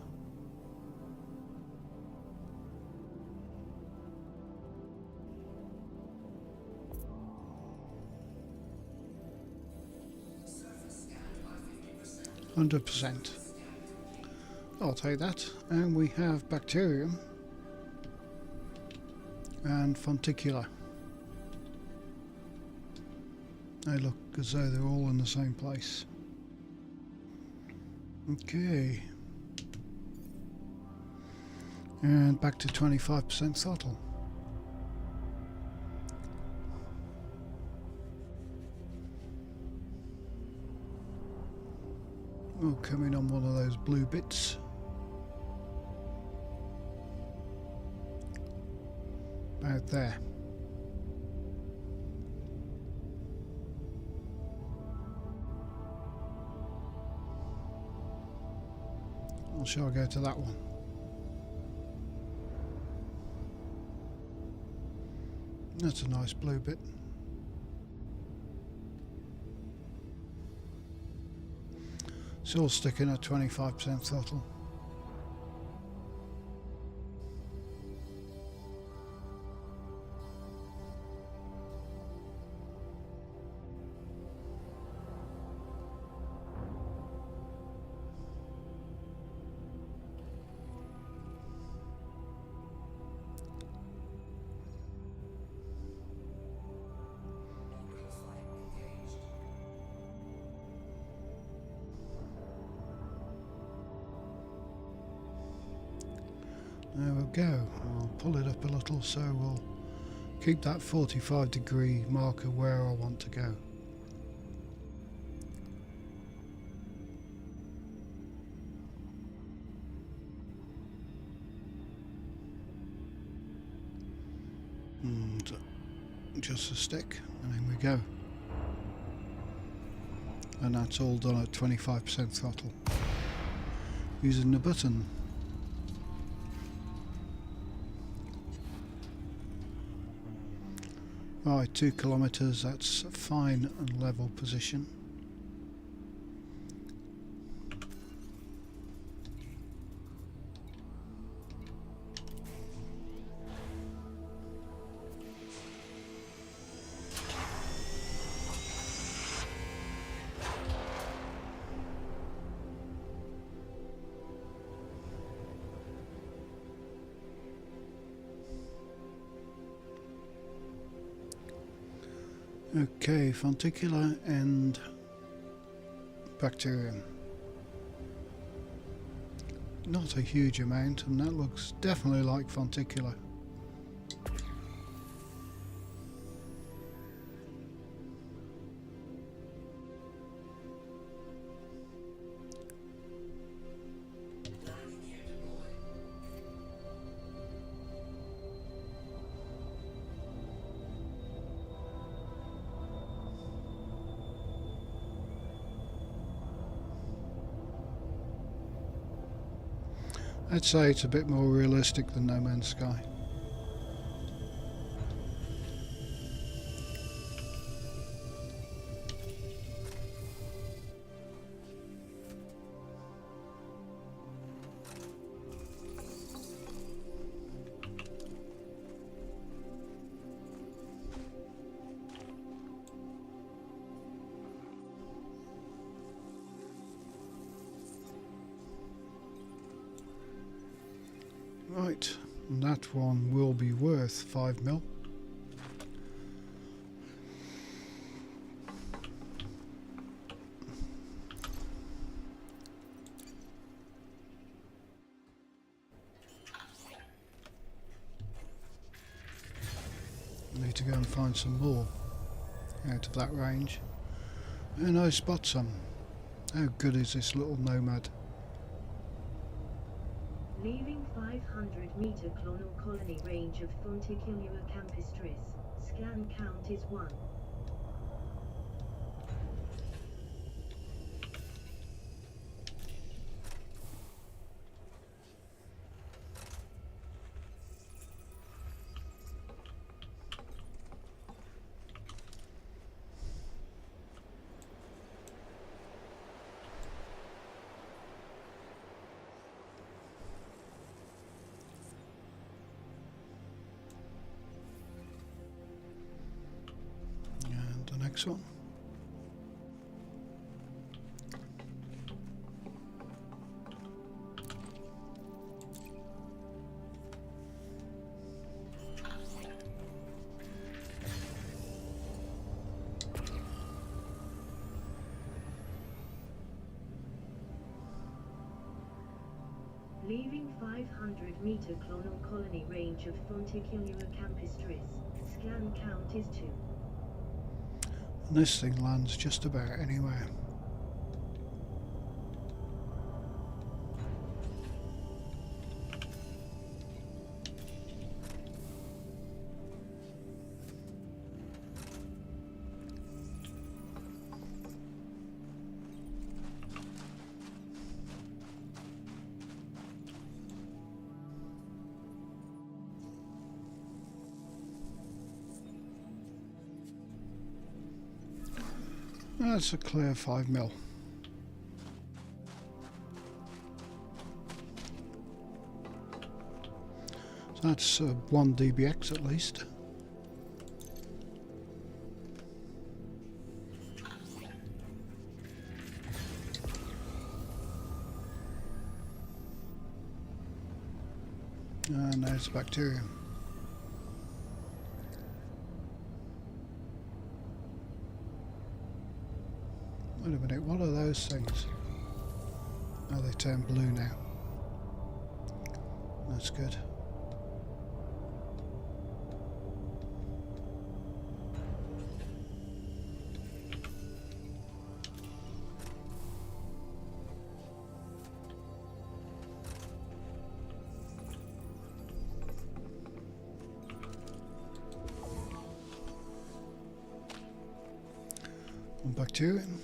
%. I'll take that. And we have bacterium and fonticula. They look as though they're all in the same place. Okay. And back to 25% throttle. We'll come in on one of those blue bits. About there. Or shall I go to that one? That's a nice blue bit. It's all sticking at 25% throttle. There we go. I'll pull it up a little so we'll keep that 45-degree marker where I want to go. And just a stick, and in we go. And that's all done at 25% throttle using the button. Right, 2 kilometers, that's a fine and level position. Okay, Fonticula and bacterium. Not a huge amount, and that looks definitely like Fonticula. I'd say it's a bit more realistic than No Man's Sky. Right, and that one will be worth 5 mil. Need to go and find some more out of that range. And I spot some. How good is this little Nomad? Leaving 500-meter clonal colony range of Fonticulua campestris. Scan count is 1. Next one. Leaving 500-meter clonal colony range of Fonticulua campestris. Scan count is 2. And this thing lands just about anywhere. That's a clear 5 mil. So that's 1 dBx at least. And there's the bacterium. Wait a minute, what are those things? Oh, they turn blue now. That's good. One bacterium.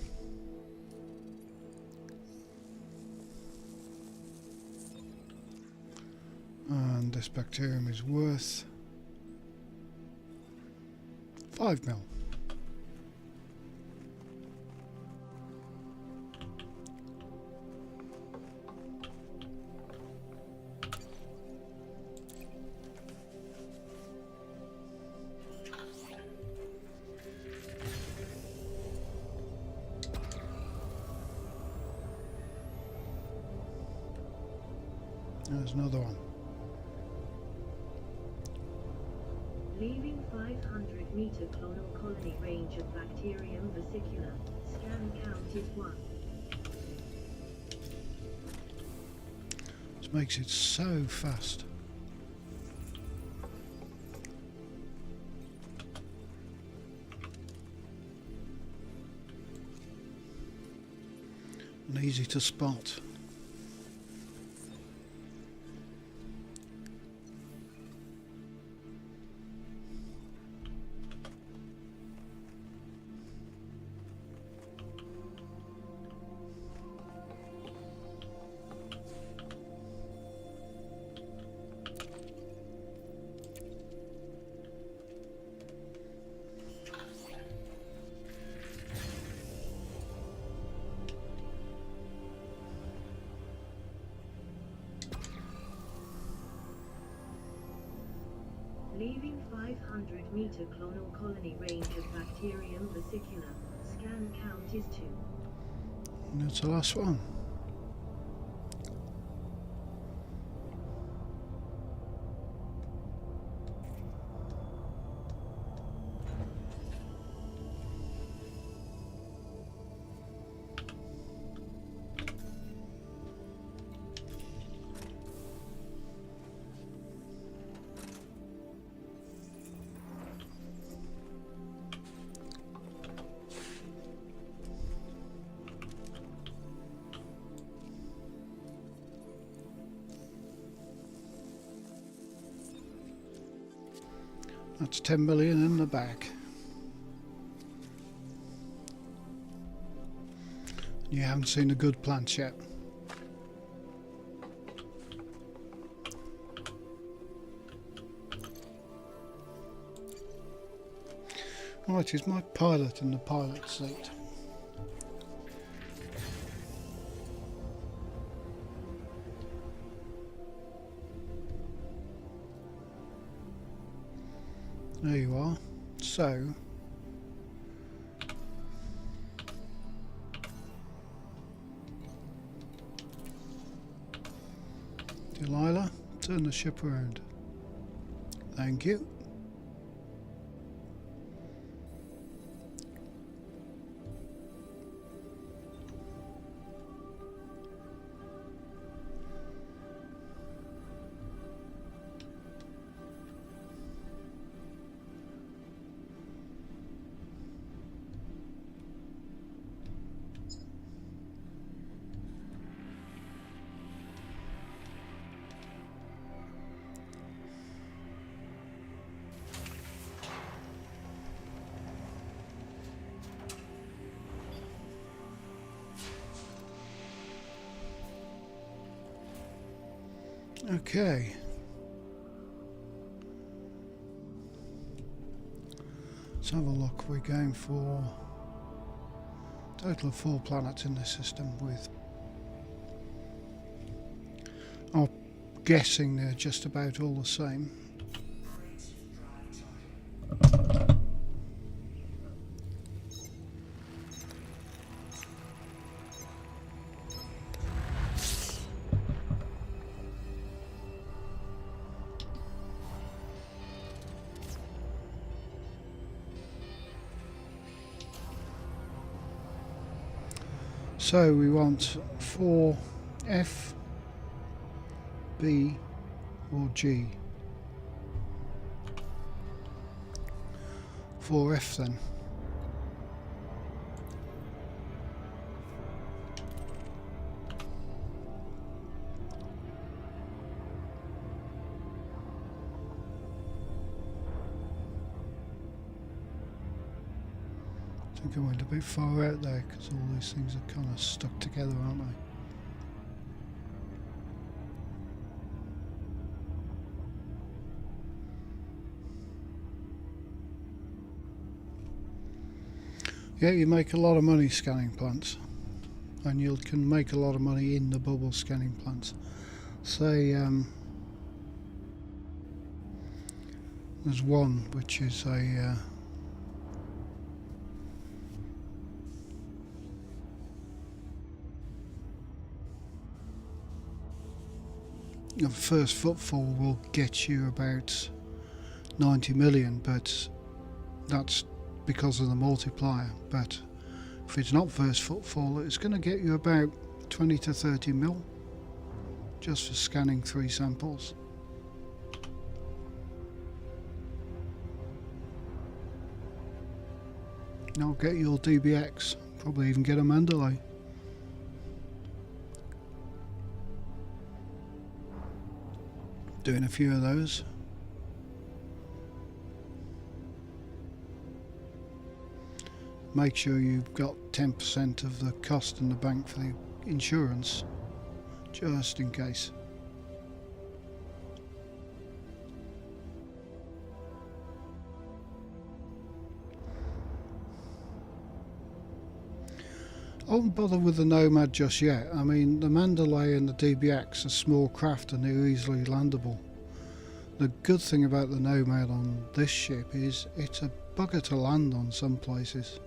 And this bacterium is worth 5 mil. There's another one. Leaving 500 meter clonal colony range of bacterium vesicular. Scan count is 1. This makes it so fast. And easy to spot. Leaving 500 meter clonal colony range of bacterium vesicular. Scan count is 2. And that's the last one. That's 10 million in the bag. You haven't seen the good plants yet. Right, is my pilot in the pilot seat? There you are. So, Delilah, turn the ship around. Thank you. Okay. Let's have a look. We're going for Total of 4 planets in this system with... I'm guessing they're just about all the same. So we want 4 F, B or G. 4 F then. I think I went a bit far out there because all these things are kind of stuck together, aren't they? Yeah, you make a lot of money scanning plants, and you can make a lot of money in the bubble scanning plants. Say there's one which is a the first footfall will get you about 90 million, but that's because of the multiplier. But if it's not first footfall, it's going to get you about 20 to 30 mil just for scanning 3 samples. And I'll get your DBX, probably even get a Mandalay. Doing a few of those. Make sure you've got 10% of the cost in the bank for the insurance, just in case. I won't bother with the Nomad just yet. I mean, the Mandalay and the DBX are small craft and they're easily landable. The good thing about the Nomad on this ship is it's a bugger to land on some places.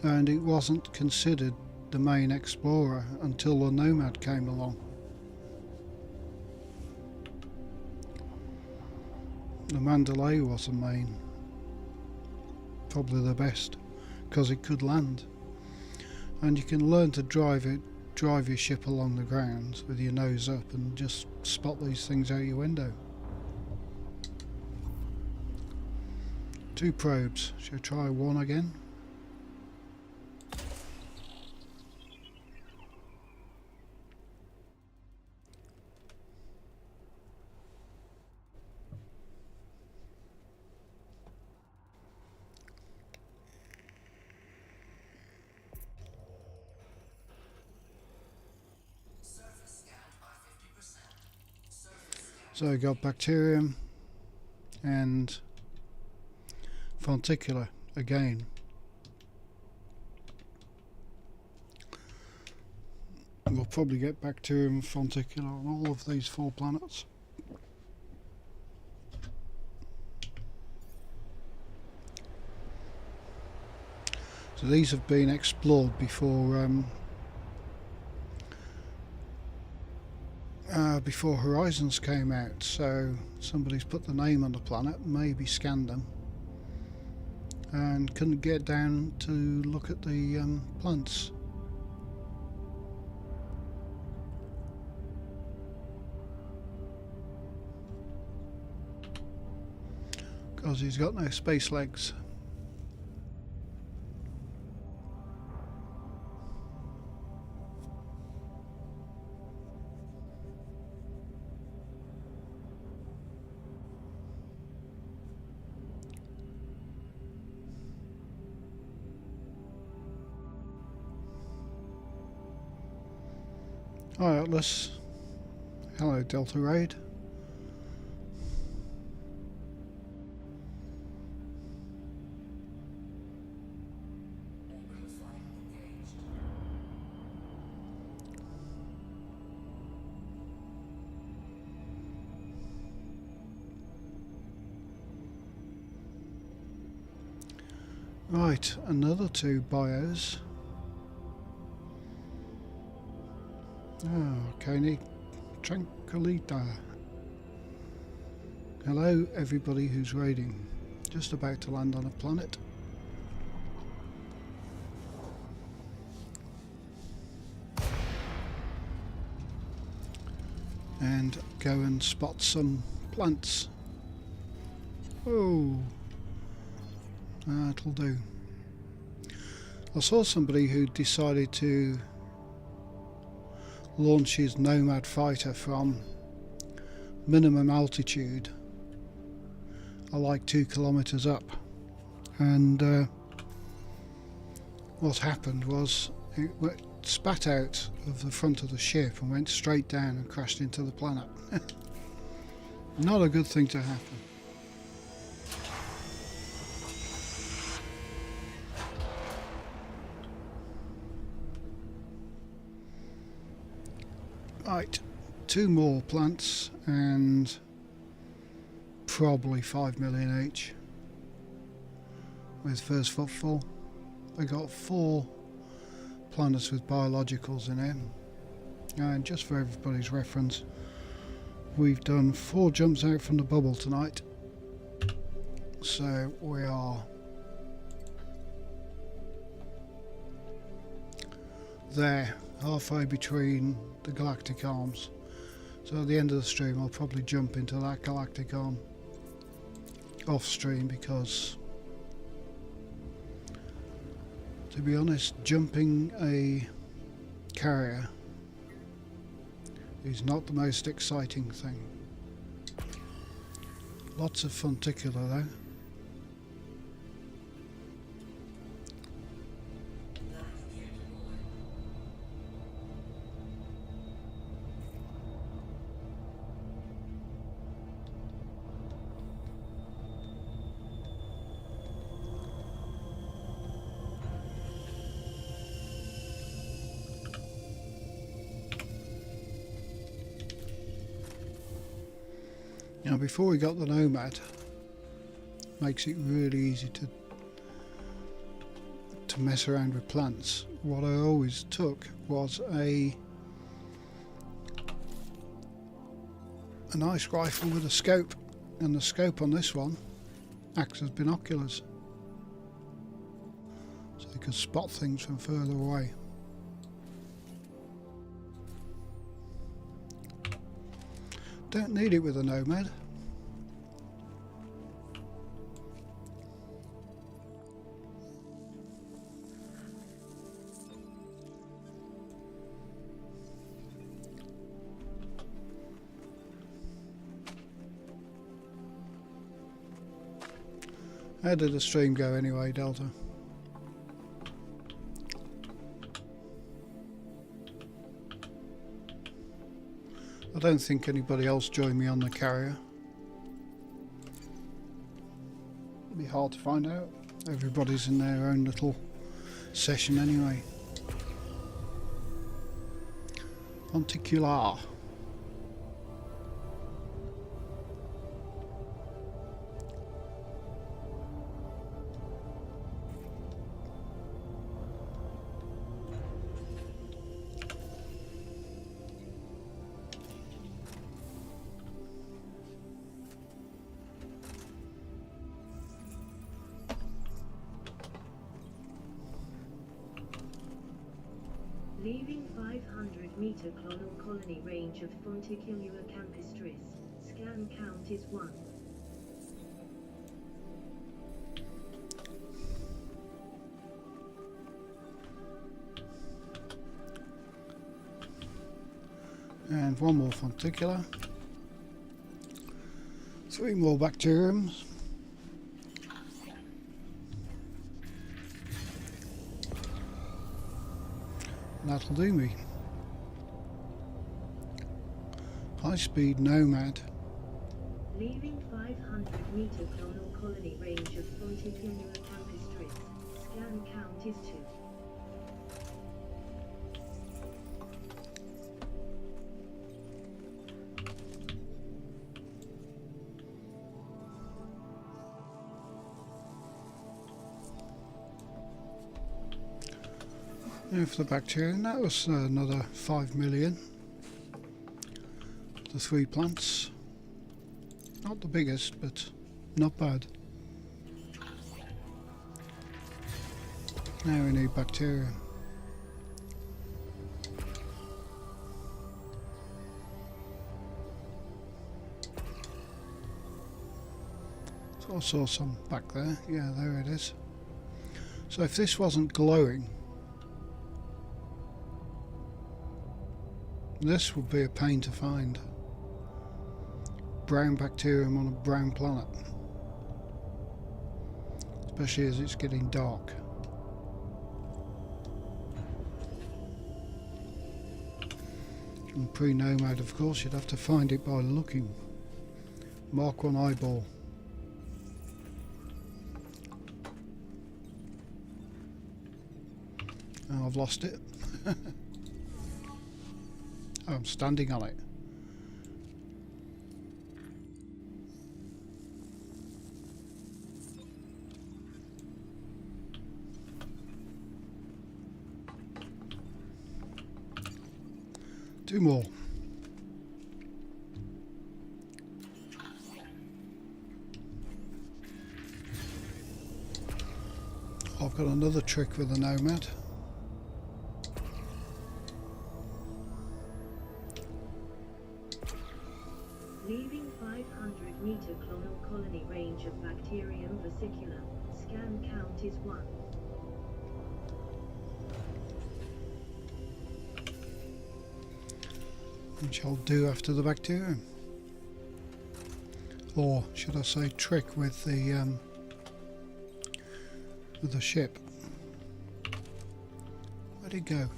And it wasn't considered the main explorer until the Nomad came along. The Mandalay was the main, probably the best, because it could land. And you can learn to drive your ship along the ground with your nose up and just spot these things out your window. 2 probes. Shall I try 1 again? So we got bacterium and fonticular again. We'll probably get bacterium and fonticular on all of these 4 planets. So these have been explored before Horizons came out, so somebody's put the name on the planet, maybe scanned them, and couldn't get down to look at the plants. Because he's got no space legs. Hi Atlas. Hello Delta Raid. Right, another 2 bios. Coni Tranquilita. Hello everybody who's raiding. Just about to land on a planet. And go and spot some plants. Oh, that'll do. I saw somebody who decided to launch his Nomad fighter from minimum altitude, like 2 kilometers up, and what happened was it spat out of the front of the ship and went straight down and crashed into the planet. Not a good thing to happen. Right, 2 more plants and probably 5 million each with first footfall. I got 4 planets with biologicals in it, and just for everybody's reference, we've done 4 jumps out from the bubble tonight, so we are there, halfway between the galactic arms. So at the end of the stream I'll probably jump into that galactic arm off stream, because to be honest, jumping a carrier is not the most exciting thing. Lots of funticular though. Now before we got the Nomad, makes it really easy to mess around with plants. What I always took was a nice rifle with a scope, and the scope on this one acts as binoculars, so you can spot things from further away. Don't need it with a Nomad. How did the stream go anyway, Delta? I don't think anybody else joined me on the carrier. It'd be hard to find out. Everybody's in their own little session anyway. Fonticular. Leaving 500-meter clonal colony range of Fonticular campestris. Scan count is 1. And 1 more Fonticular. 3 more bacteriums. That'll do me. High speed Nomad. Leaving 500-meter clonal colony range of Fonticular campestris. Scan count is 2. Now for the bacterium, that was another 5 million. The 3 plants. Not the biggest, but not bad. Now we need bacterium. So I saw some back there. Yeah, there it is. So if this wasn't glowing, this would be a pain to find. Brown bacterium on a brown planet. Especially as it's getting dark. And pre-nomad, of course, you'd have to find it by looking. Mark 1 eyeball. Oh, I've lost it. Oh, I'm standing on it. Two more. I've got another trick with the nomad. Leaving 500-meter clonal colony range of bacterium vesiculum. Scan count is 1. Which I'll do after the bacterium. Or should I say trick with the ship. Where'd it go?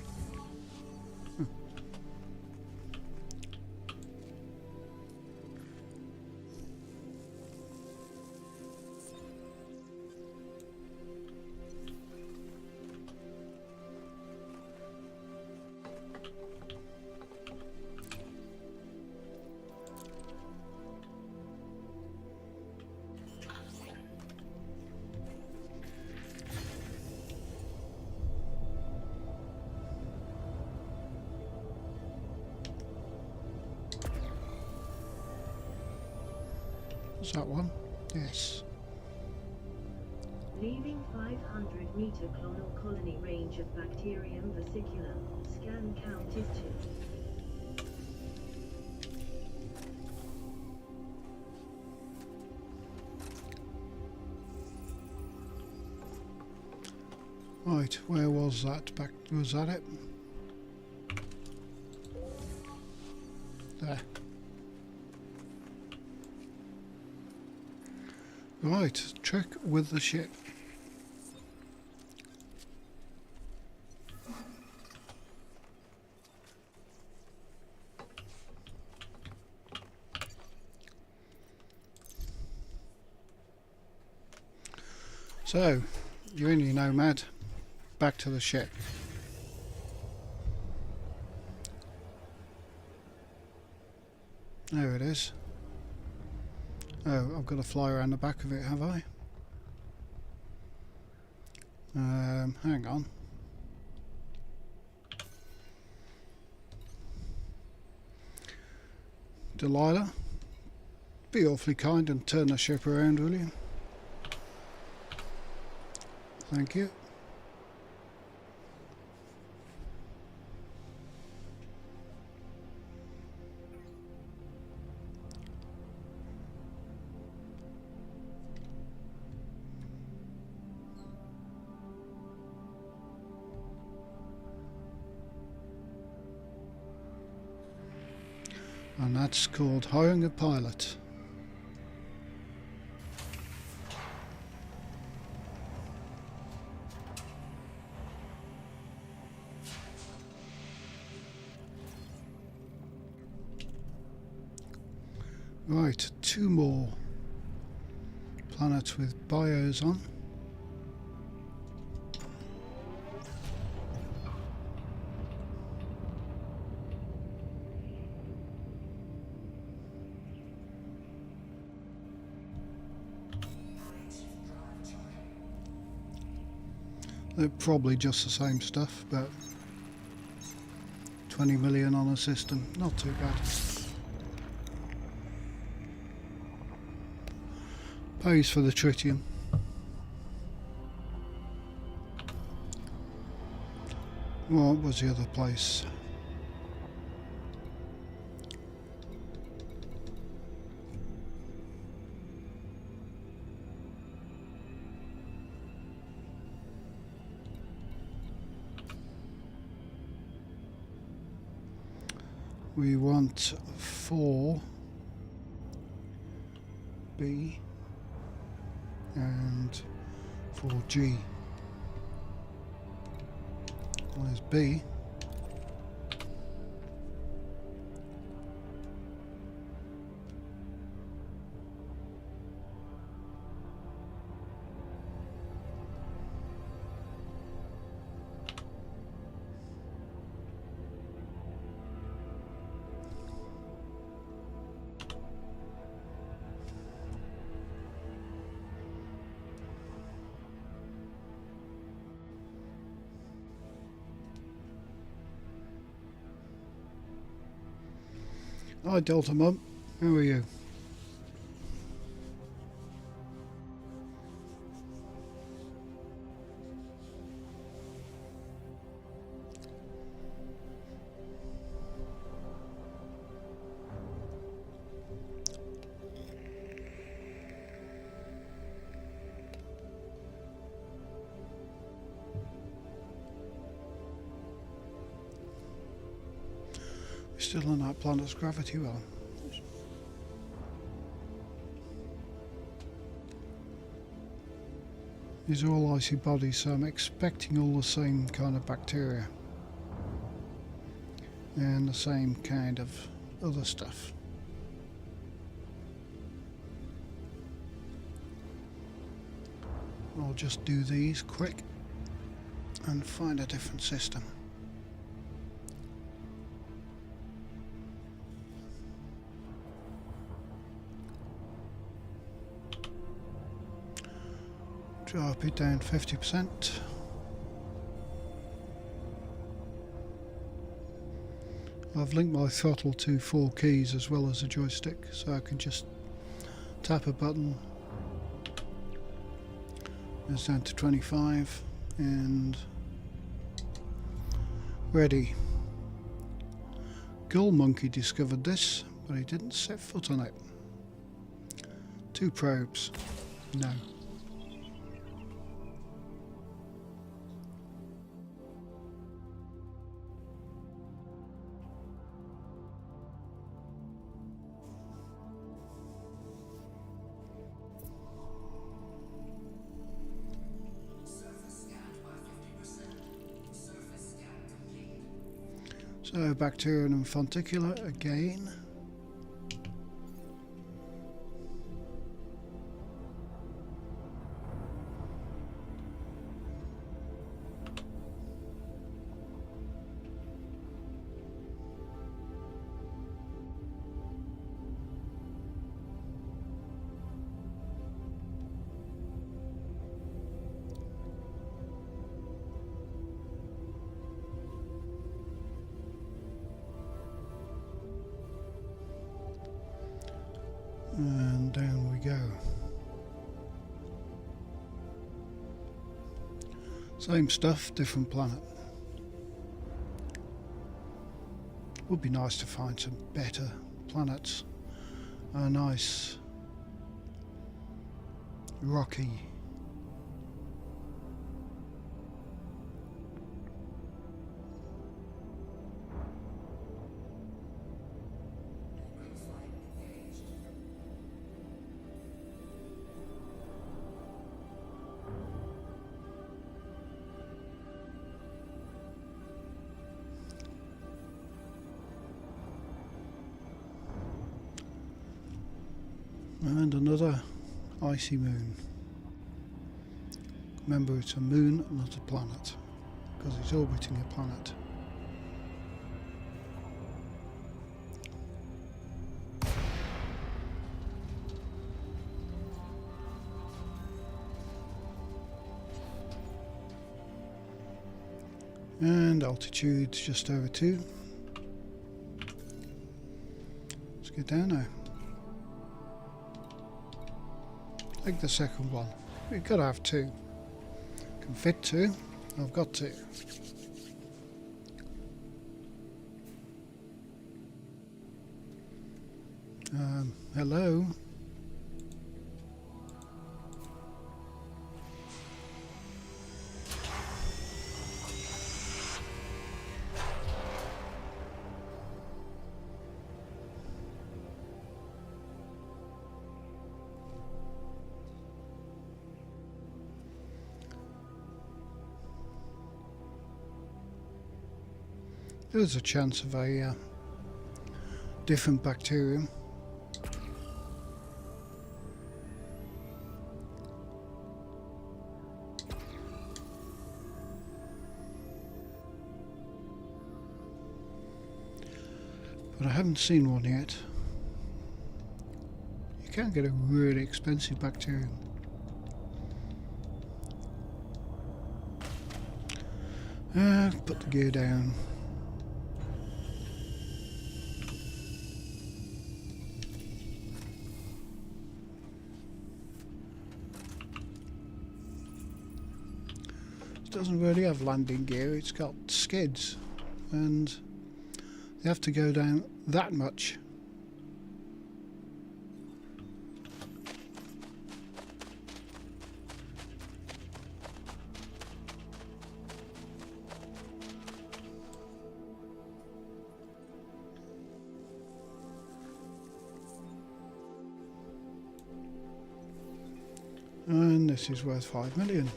Was that one? Yes. Leaving 500-meter clonal colony range of bacterium vesiculum. Scan count is 2. Right, where was that? Back, was that it? There. Right, trick with the ship. So, you're in your nomad, back to the ship. There it is. Oh, I've got to fly around the back of it, have I? Hang on. Delilah, be awfully kind and turn the ship around, will you? Thank you. And that's called hiring a pilot. Right, 2 more planets with bios on. They're probably just the same stuff, but 20 million on a system, not too bad. Pays for the tritium. What was the other place? We want 4B and 4G. Where's B? Hi Delta Mum, how are you? Still on that planet's gravity well. These are all icy bodies, so I'm expecting all the same kind of bacteria and the same kind of other stuff. I'll just do these quick and find a different system. Drop it down 50%. I've linked my throttle to 4 keys as well as a joystick, so I can just tap a button. It's down to 25 and ready. Gull Monkey discovered this, but he didn't set foot on it. 2 probes. No. So Bacterium and Fonticula again. And down we go. Same stuff, different planet. Would be nice to find some better planets. A nice rocky and another icy moon. Remember, it's a moon, not a planet, because it's orbiting a planet. And altitude's just over 2. Let's get down now. Like the second one. We've got to have 2. Can fit 2. I've got 2. Hello? There's a chance of a different bacterium. But I haven't seen one yet. You can get a really expensive bacterium. Put the gear down. It doesn't really have landing gear, it's got skids, and they have to go down that much. And this is worth 5 million.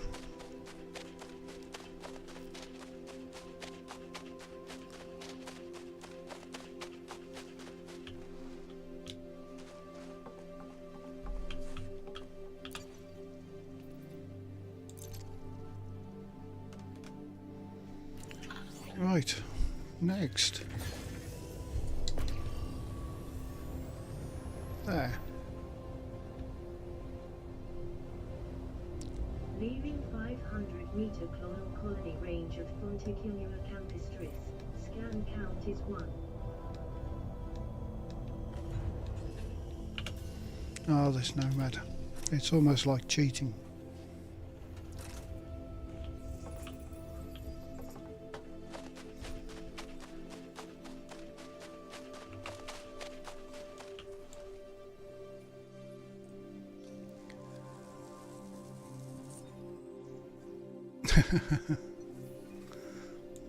Right, next. There. Leaving 500-meter clonal colony range of Fonticulura campestris. Scan count is 1. Oh, this nomad. It's almost like cheating.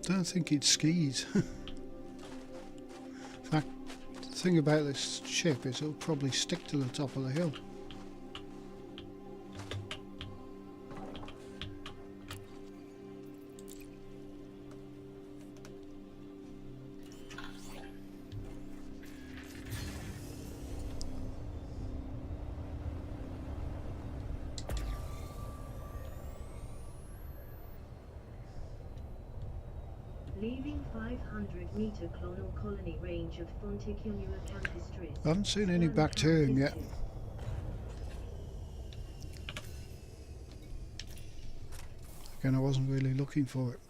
Don't think it skis. In fact, the thing about this ship is it'll probably stick to the top of the hill. Leaving 500-meter clonal colony range of Fonticulura campestris. I haven't seen any bacterium yet. Again, I wasn't really looking for it.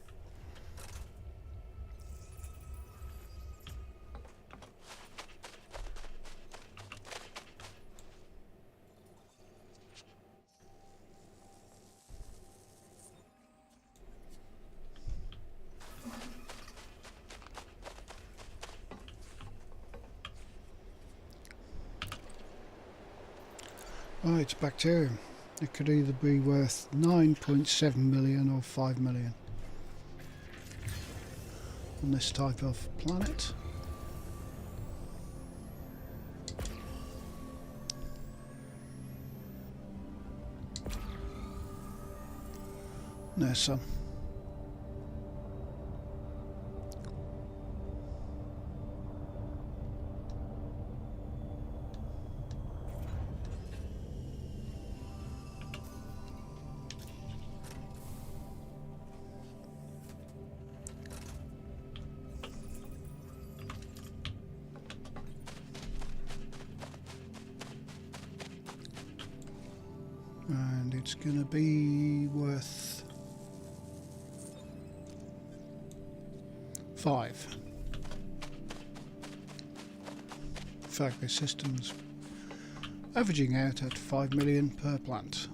Oh, it's bacterium. It could either be worth 9.7 million or 5 million on this type of planet. There's some. And it's going to be worth 5. In fact, this system's averaging out at 5 million per plant.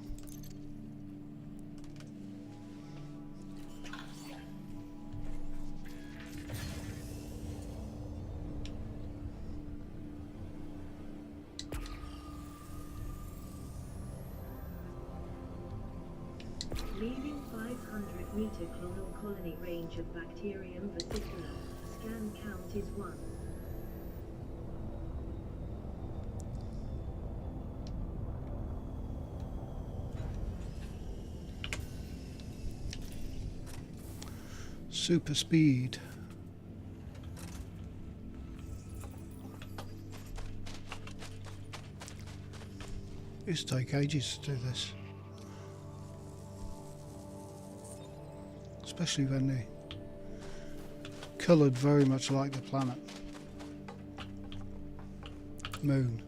Leaving 500-meter clonal colony range of bacterium versicolor. Scan count is 1. Super speed. It's take ages to do this. Especially when they're coloured very much like the planet. Moon.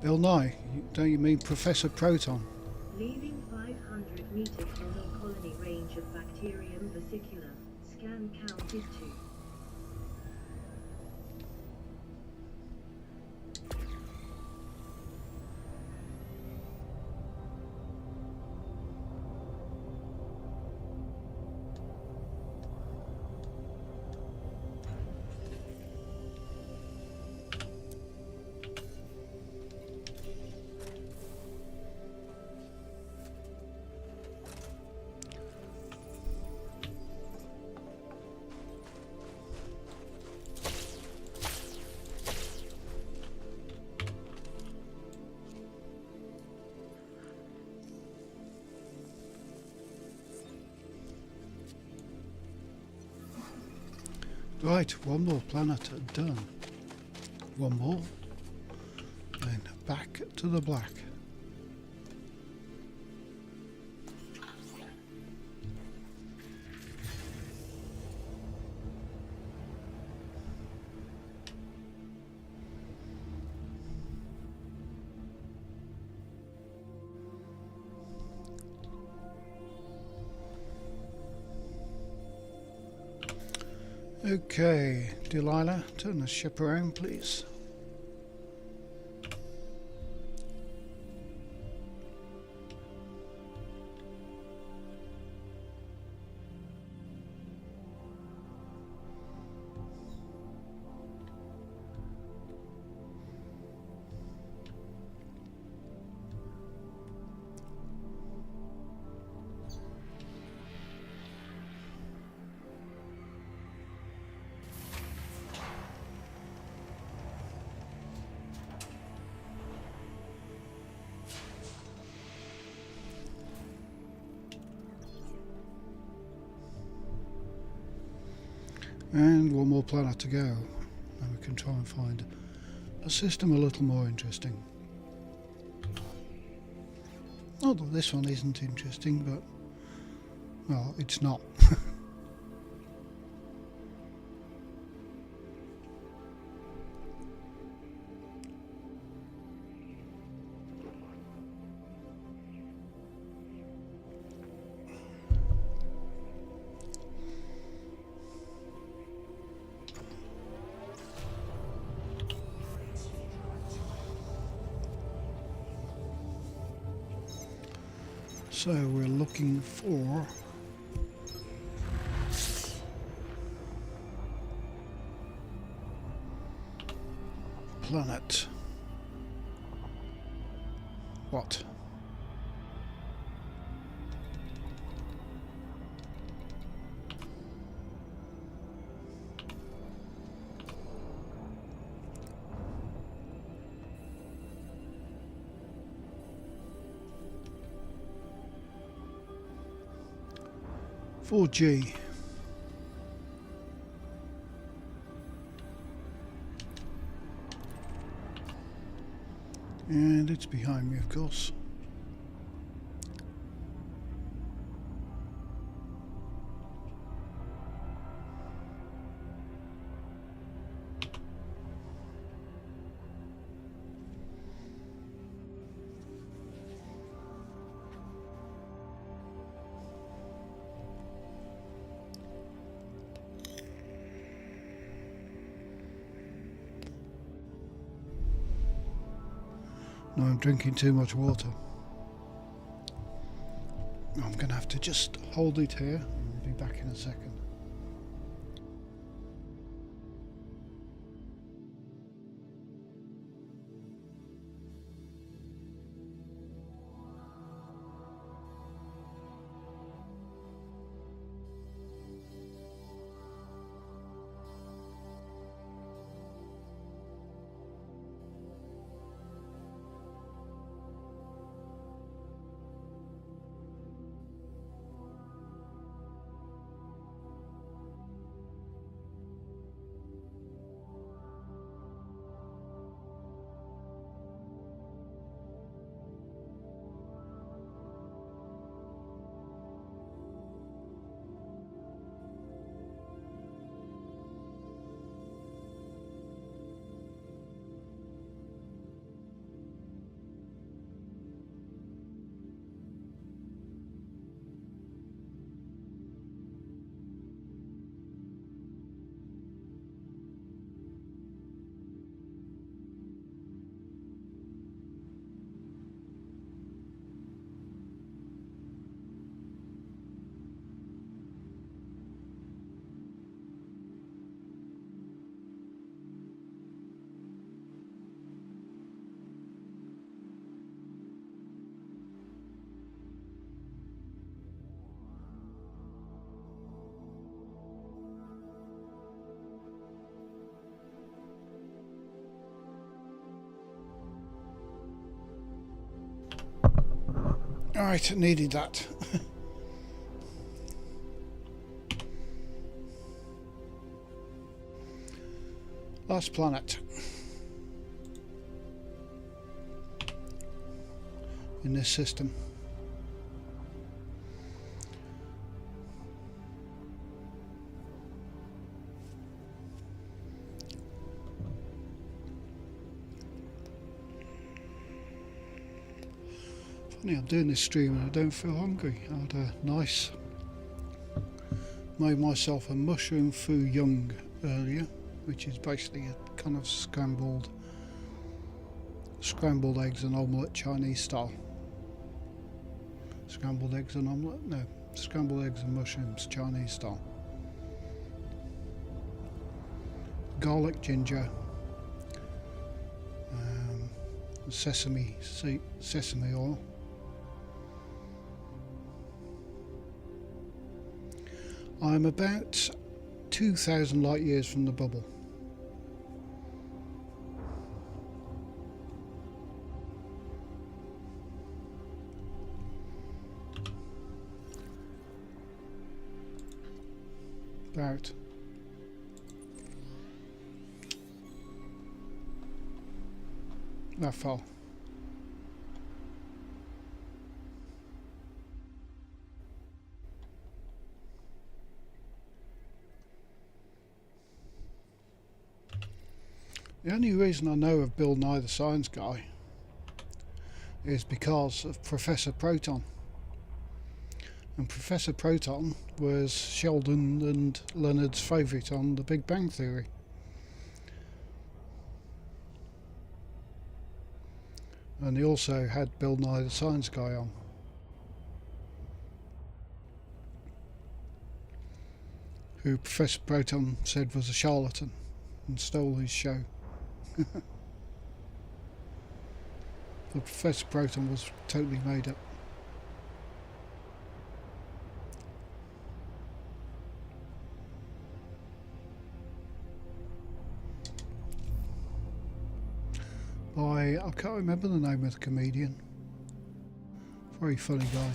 Bill Nye, don't you mean Professor Proton? Leaving 500-meter clonal colony range of bacterium versicolor. Scan count is 2. Right, one more planet done. One more. Then back to the black. Okay, Delilah, turn the ship around, please. And one more planet to go, and we can try and find a system a little more interesting. Not that this one isn't interesting, but, well, it's not. So we're looking for planet. What? For G. And it's behind me, of course. No, I'm drinking too much water. I'm going to have to just hold it here. I'll be back in a second. Alright, needed that. Last planet in this system. Funny, I'm doing this stream and I don't feel hungry. I had a nice, made myself a mushroom foo young earlier, which is basically a kind of scrambled eggs and omelette Chinese style. Scrambled eggs and omelette? No, scrambled eggs and mushrooms Chinese style. Garlic, ginger, sesame oil. I'm about 2,000 light years from the bubble. About. That far. The only reason I know of Bill Nye the Science Guy is because of Professor Proton. And Professor Proton was Sheldon and Leonard's favourite on The Big Bang Theory. And he also had Bill Nye the Science Guy on. Who Professor Proton said was a charlatan and stole his show. But Professor Proton was totally made up. I can't remember the name of the comedian. Very funny guy.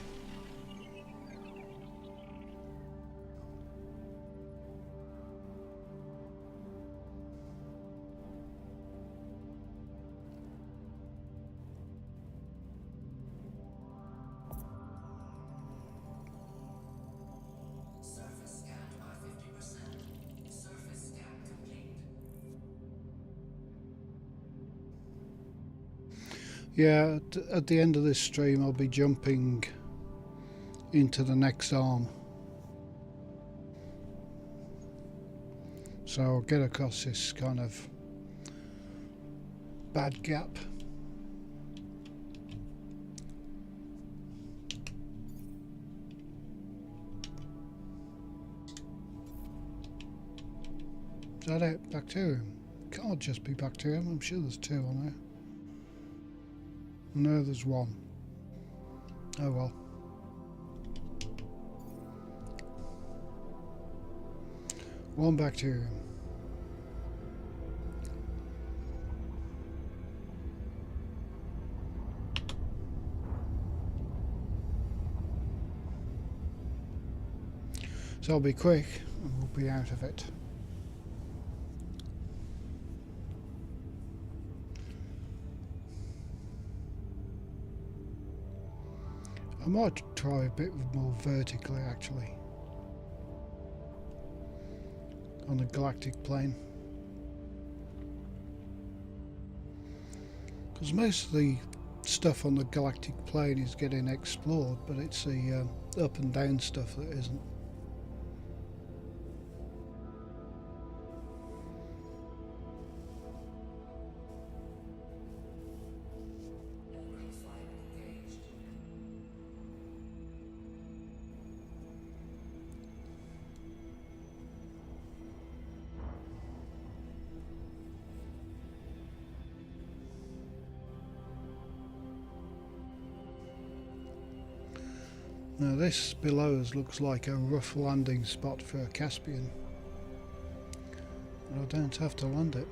Yeah, at the end of this stream I'll be jumping into the next arm. So I'll get across this kind of bad gap Is that it? Bacterium? Can't just be bacterium. I'm sure there's two on there. No, there's one. Oh well. One bacterium. So I'll be quick and we'll be out of it. I might try a bit more vertically actually. On the galactic plane. Because most of the stuff on the galactic plane is getting explored, but it's the up and down stuff that isn't. Now this below us looks like a rough landing spot for a Caspian. But I don't have to land it.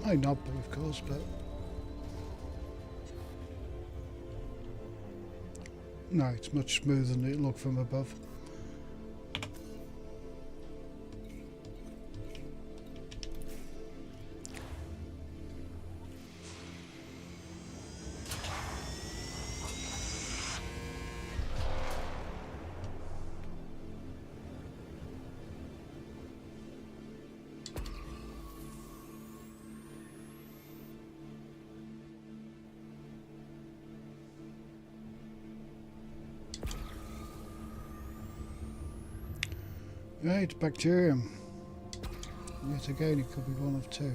Might not be, of course, but... No, it's much smoother than it looked from above. Right, bacterium. Yet again, it could be one of two.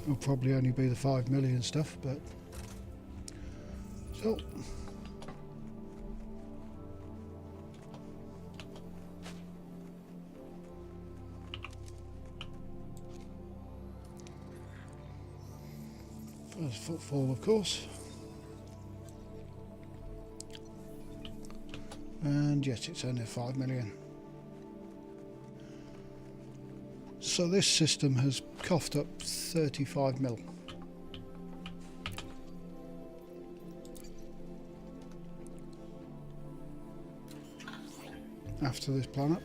It'll probably only be the 5 million stuff, but... So... First footfall, of course. And yes, it's only 5 million. So this system has coughed up 35 mil. After this planet.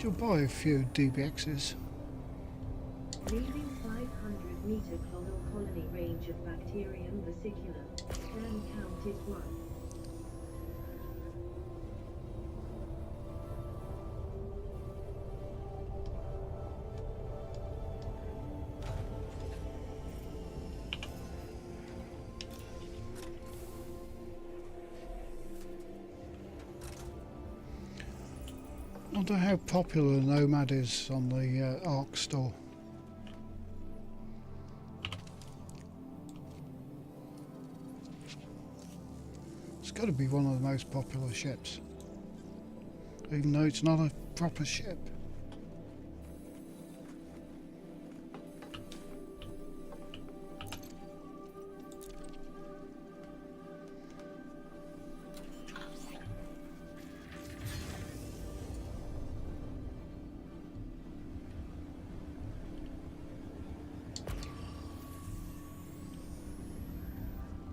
You'll buy a few DBXs. Leaving 500-meter clonal colony range of bacterium vesicular. Scan count is 1. I wonder how popular Nomad is on the Ark store. It's got to be one of the most popular ships, even though it's not a proper ship.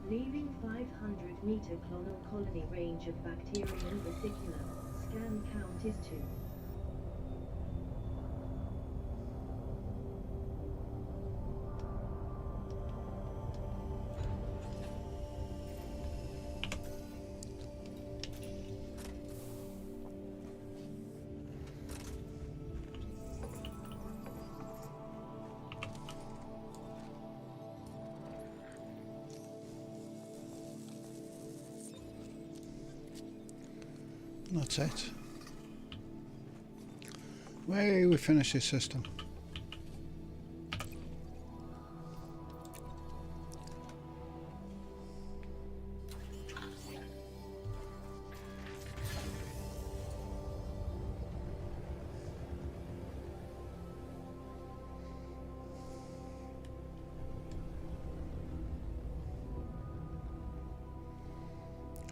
Leaving 500-meter clonal colony range of bacterium vesicular. Scan count is 2. That's it. Way we finish this system.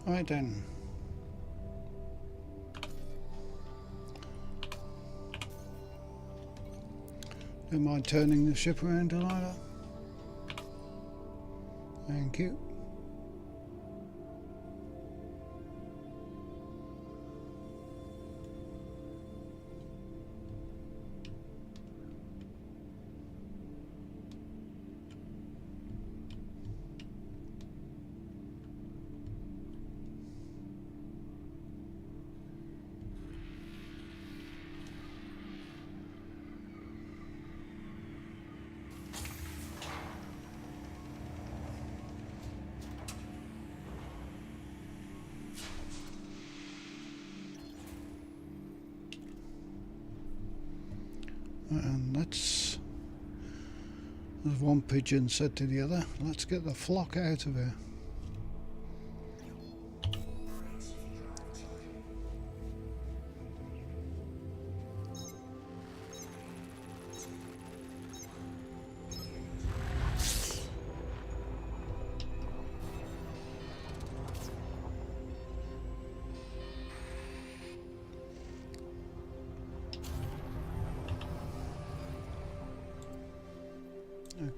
Right then. Don't mind turning the ship around, Delilah. Thank you. And let's, as one pigeon said to the other, let's get the flock out of here.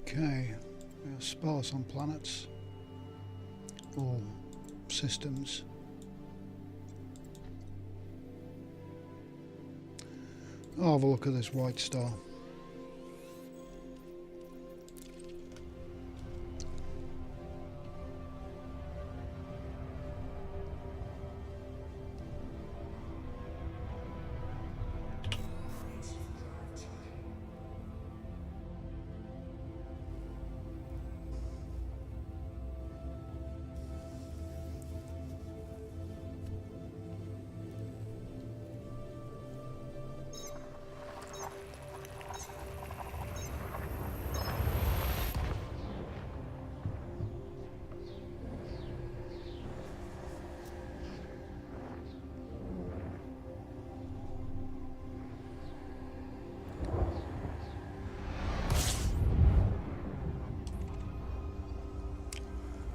Okay, we are sparse on planets or systems. I'll have a look at this white star.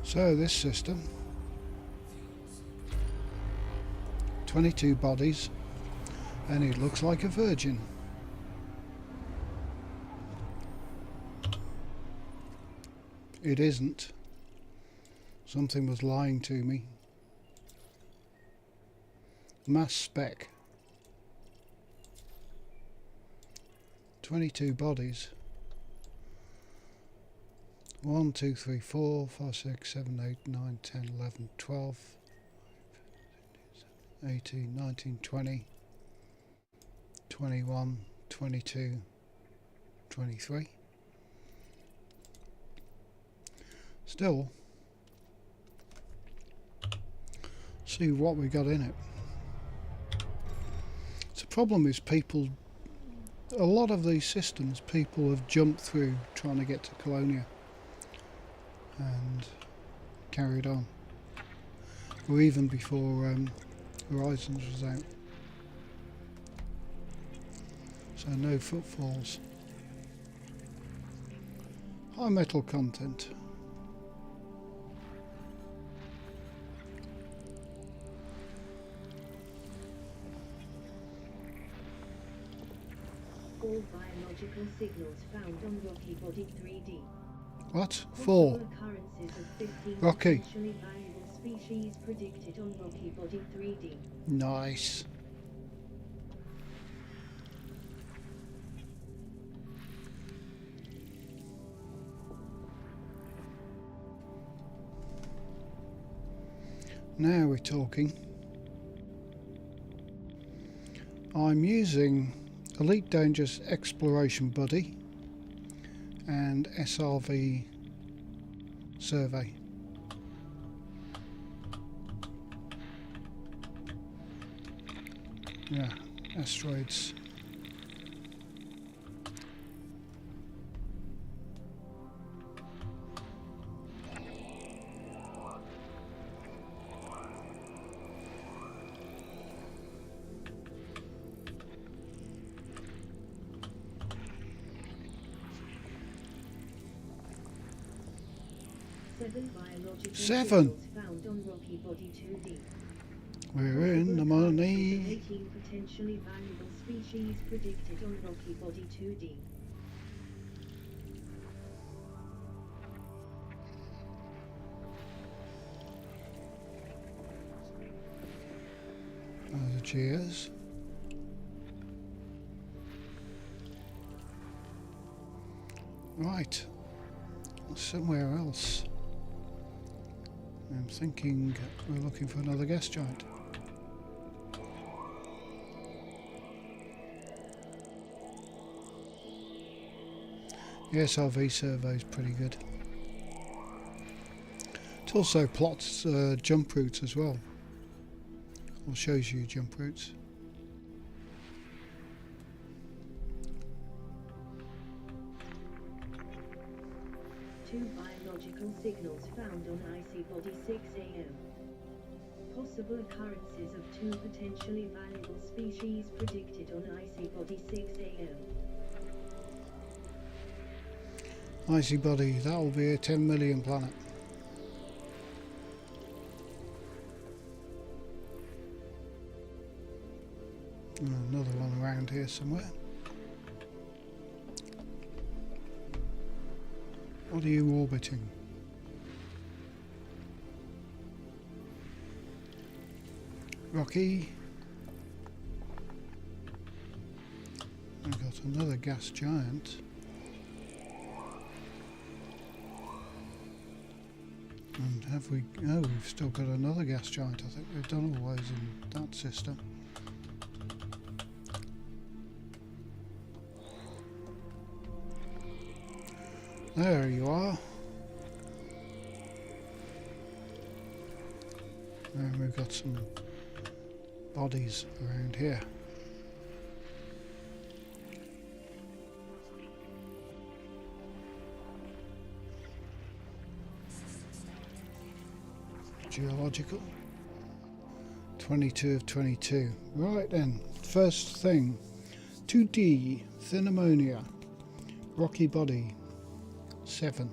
So this system, 22 bodies, and it looks like a virgin. It isn't. Something was lying to me. Mass spec. 22 bodies. 1, 2, 3, 4, 5, 6, 7, 8, 9, 10, 11, 12, 18, 19, 20, 21, 22, 23. Still, see what we got in it. The problem is people, a lot of these systems people have jumped through trying to get to Colonia and carried on, or even before Horizons was out, so no footfalls. High metal content. All biological signals found on Rocky Body 3D. What? 4. Occurrences of 15 Rocky. potentially valuable species predicted on Rocky Body 3D. Nice. Now we're talking. I'm using Elite Dangerous Exploration Buddy and SRV Survey. Yeah, asteroids. Seven biological Seven. signals found on rocky body 2D. We're in the Possible occurrences of money. 18 potentially valuable species predicted on rocky body 2D. Cheers. Right. Somewhere else. I'm thinking we're looking for another gas giant. The SRV survey is pretty good. It also plots jump routes as well, or shows you jump routes. Two biological signals found on icy body 6 AM. Possible occurrences of two potentially valuable species predicted on icy body 6 AM. Icy body, that will be a 10 million planet. And another one around here somewhere. What are you orbiting? Rocky. We've got another gas giant. And have we... Oh, we've still got another gas giant. I think we've done all those in that system. There you are. And we've got some bodies around here. Geological. 22 of 22. Right then, first thing. 2D, thin ammonia. Rocky body. 7.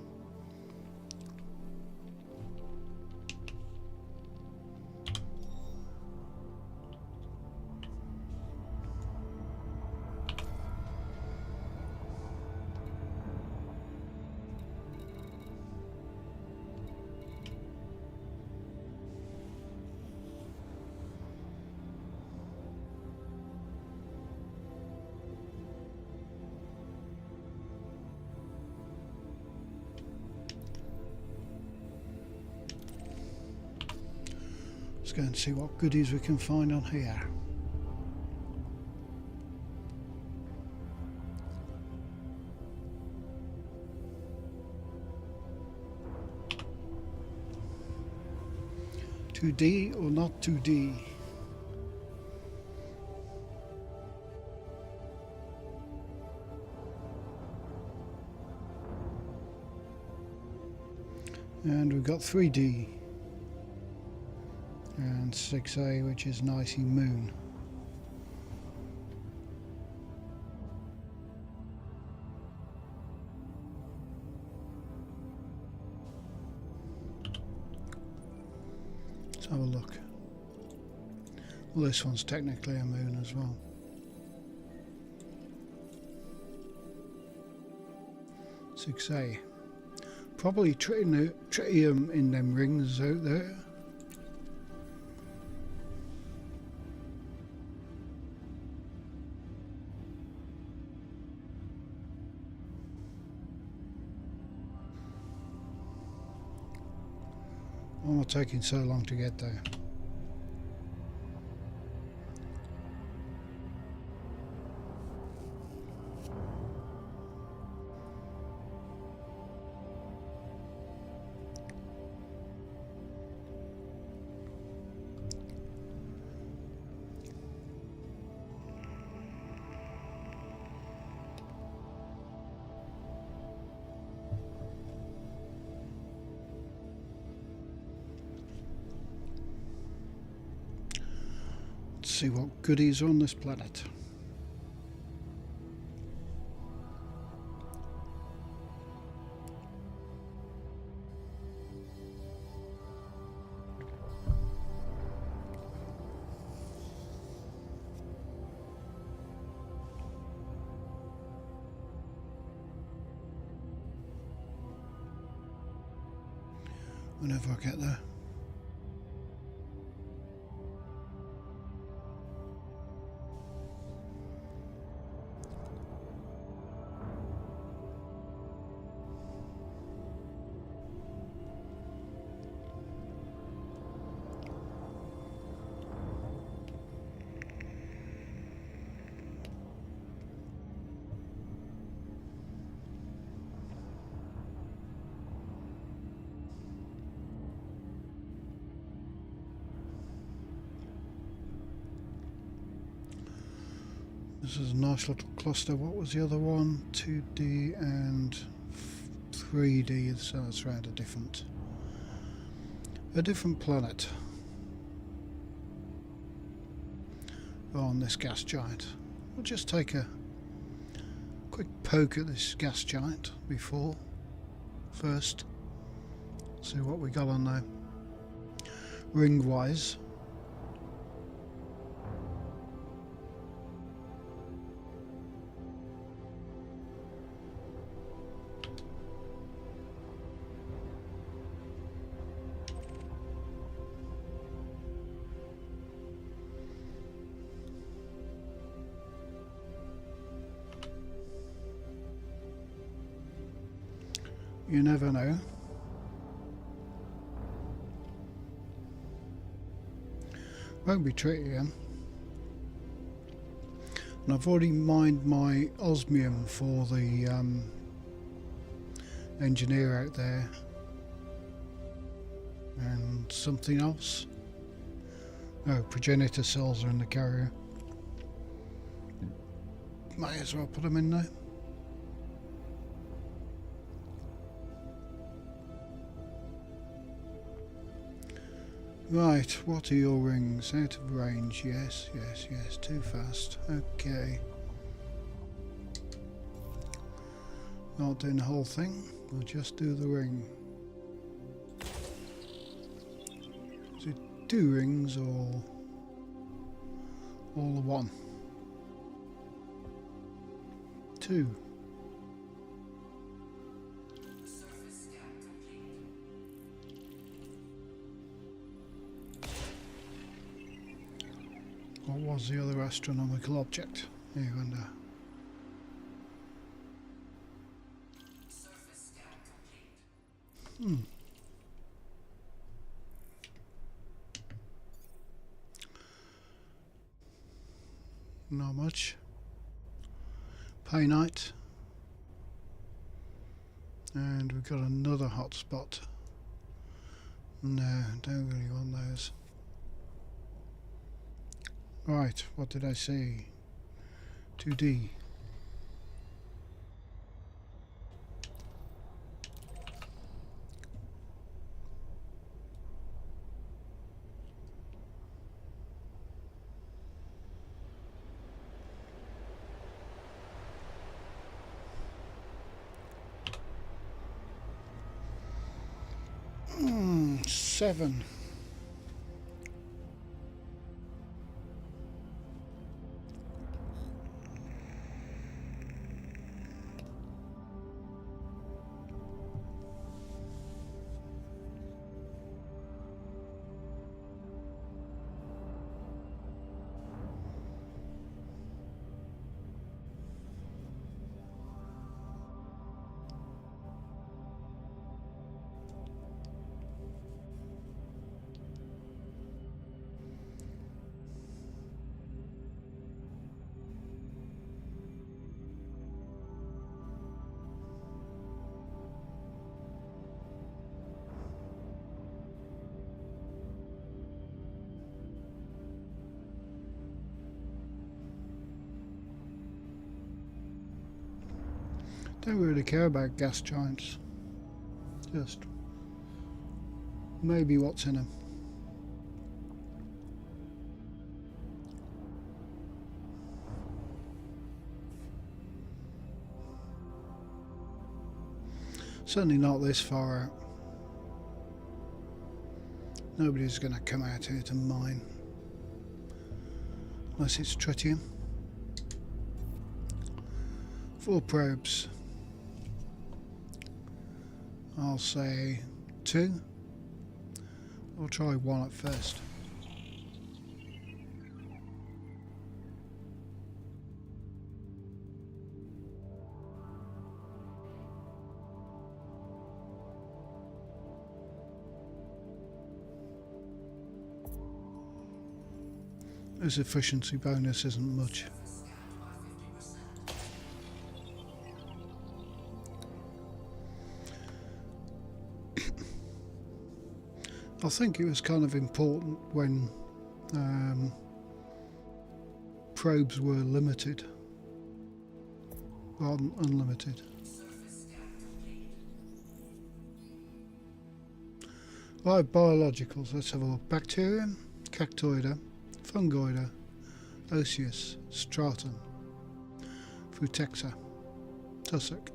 Let's go and see what goodies we can find on here. $2D or not 2D? And we've got 3D. And 6A, which is an icy moon. Let's have a look. Well, this one's technically a moon as well. "6A. Probably tritium in them rings out there. Why am I taking so long to get there? see what goodies are on this planet. Whenever I get there. This is a nice little cluster. What was the other one? 2D and 3D, so it's around a different planet. On this gas giant. We'll just take a quick poke at this gas giant first. See what we got on there. Ring wise. You never know. Won't be tricky again. And I've already mined my osmium for the engineer out there. And something else. Oh, progenitor cells are in the carrier. Might as well put them in there. Right, what are your rings? Out of range, yes, too fast. Okay. Not doing the whole thing, we'll just do the ring. Is it 2 rings or all the one? 2. What was the other astronomical object? Here and there. Surface scan complete. Not much. Painite. And we've got another hotspot. No, don't really want those. Right, what did I say? 2D. Seven. Don't really care about gas giants. Just maybe what's in them. Certainly not this far out. Nobody's going to come out here to mine. Unless it's tritium. 4 probes. I'll say 2. I'll try 1 at first. This efficiency bonus isn't much. I think it was kind of important when probes were limited rather than unlimited. Right, biologicals. Let's have a look. Bacterium, Cactoida, Fungoida, Osseous, Stratum, Frutexa, Tussock.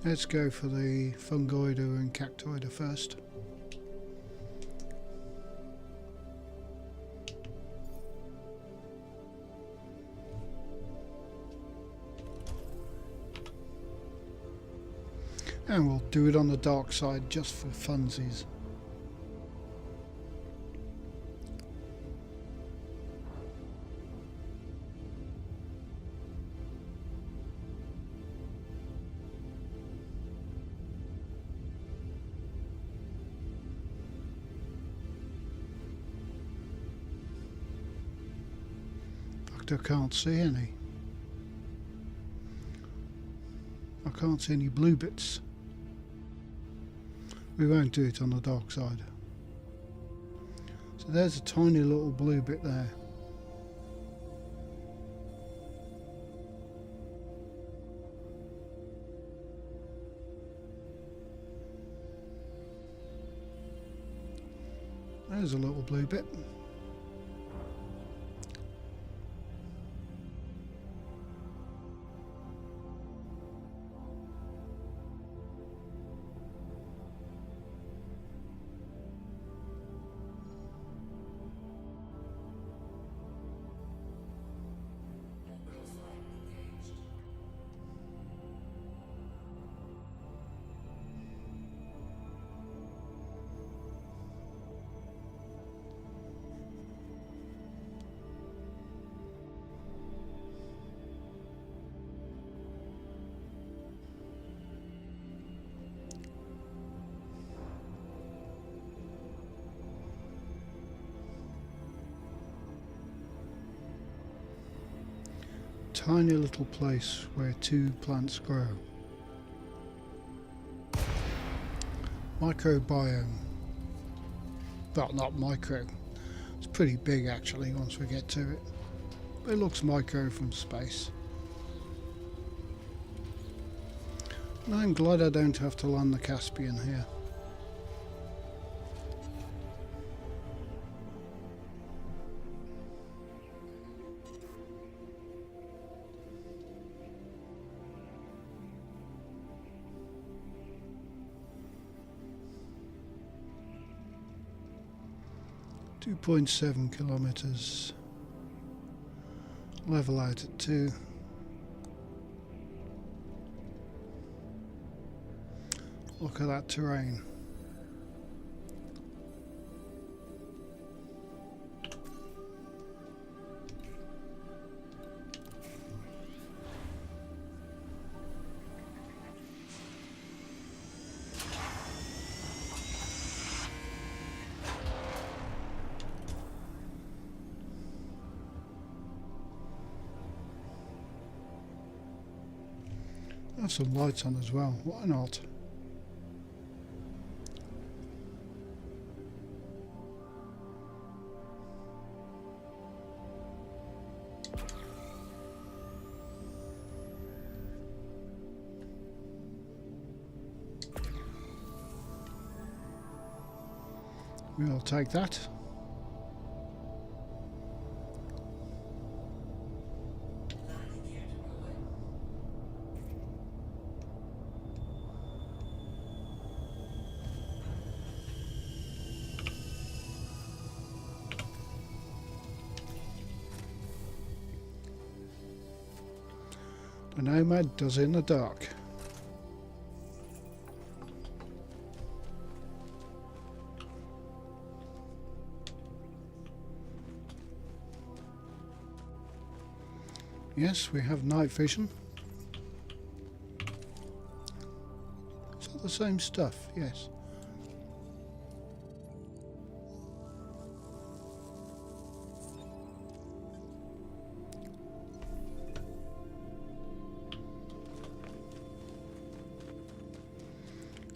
Let's go for the Fungoida and Cactoida first. And we'll do it on the dark side just for funsies. In fact, I can't see any. I can't see any blue bits. We won't do it on the dark side. So there's a tiny little blue bit there. There's a little blue bit. Tiny little place where 2 plants grow. Microbiome. Well, not micro. It's pretty big actually once we get to it. But it looks micro from space. And I'm glad I don't have to land the Caspian here. .7 kilometers. Level out at 2. Look at that terrain. Have some lights on as well, why not? We'll take that. A nomad does in the dark. Yes, we have night vision. Is that the same stuff? Yes.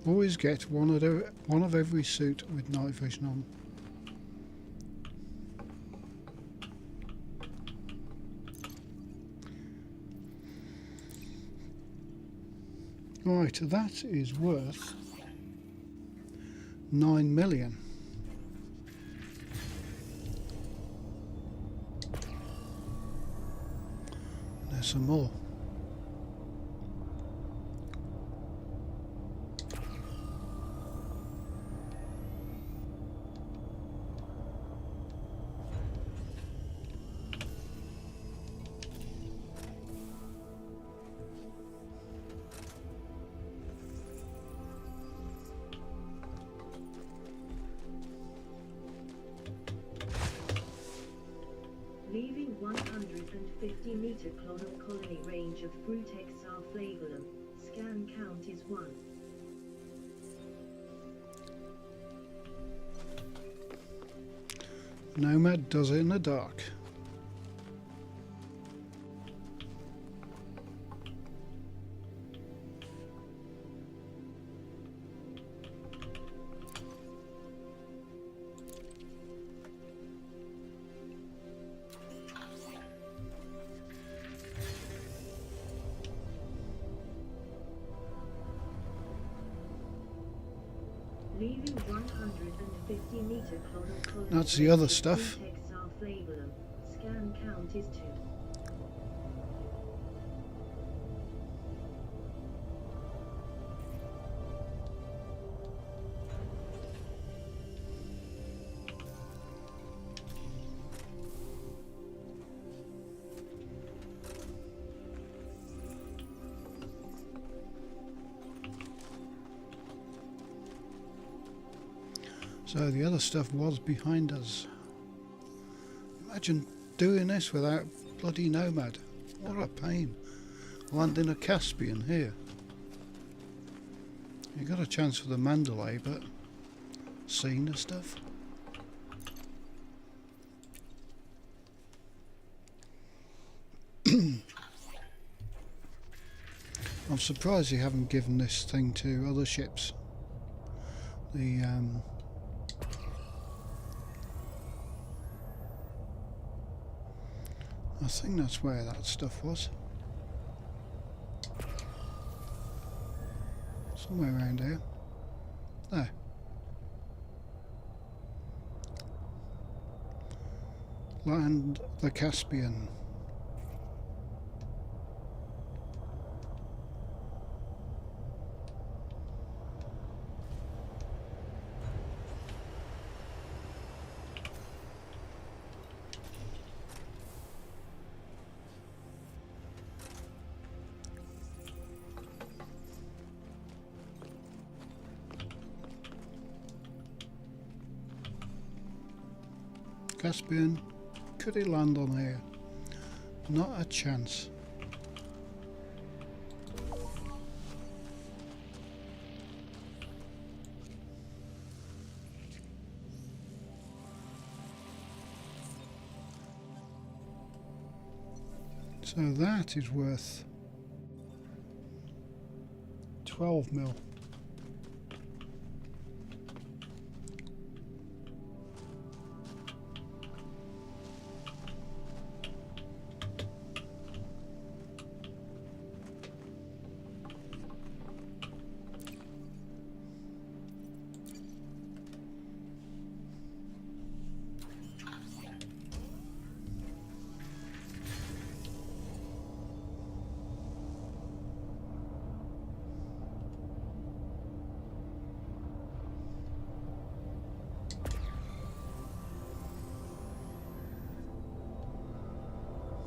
Always get one of every suit with night vision on. Right, that is worth 9 million. There's some more. Leaving 150-meter clonal colony range of Frutex flagellum. Scan count is 1. Nomad does it in the dark. Leaving 150-meter clonal colony. That's the other stuff. Frutex flagellum. Scan count is 2. So the other stuff was behind us. Imagine doing this without bloody Nomad. What a pain. Landing a Caspian here. You got a chance for the Mandalay, but seeing the stuff. I'm surprised you haven't given this thing to other ships. The I think that's where that stuff was. Somewhere around here. There. Land the Caspian. Caspian, could he land on here? Not a chance. So that is worth 12 mil.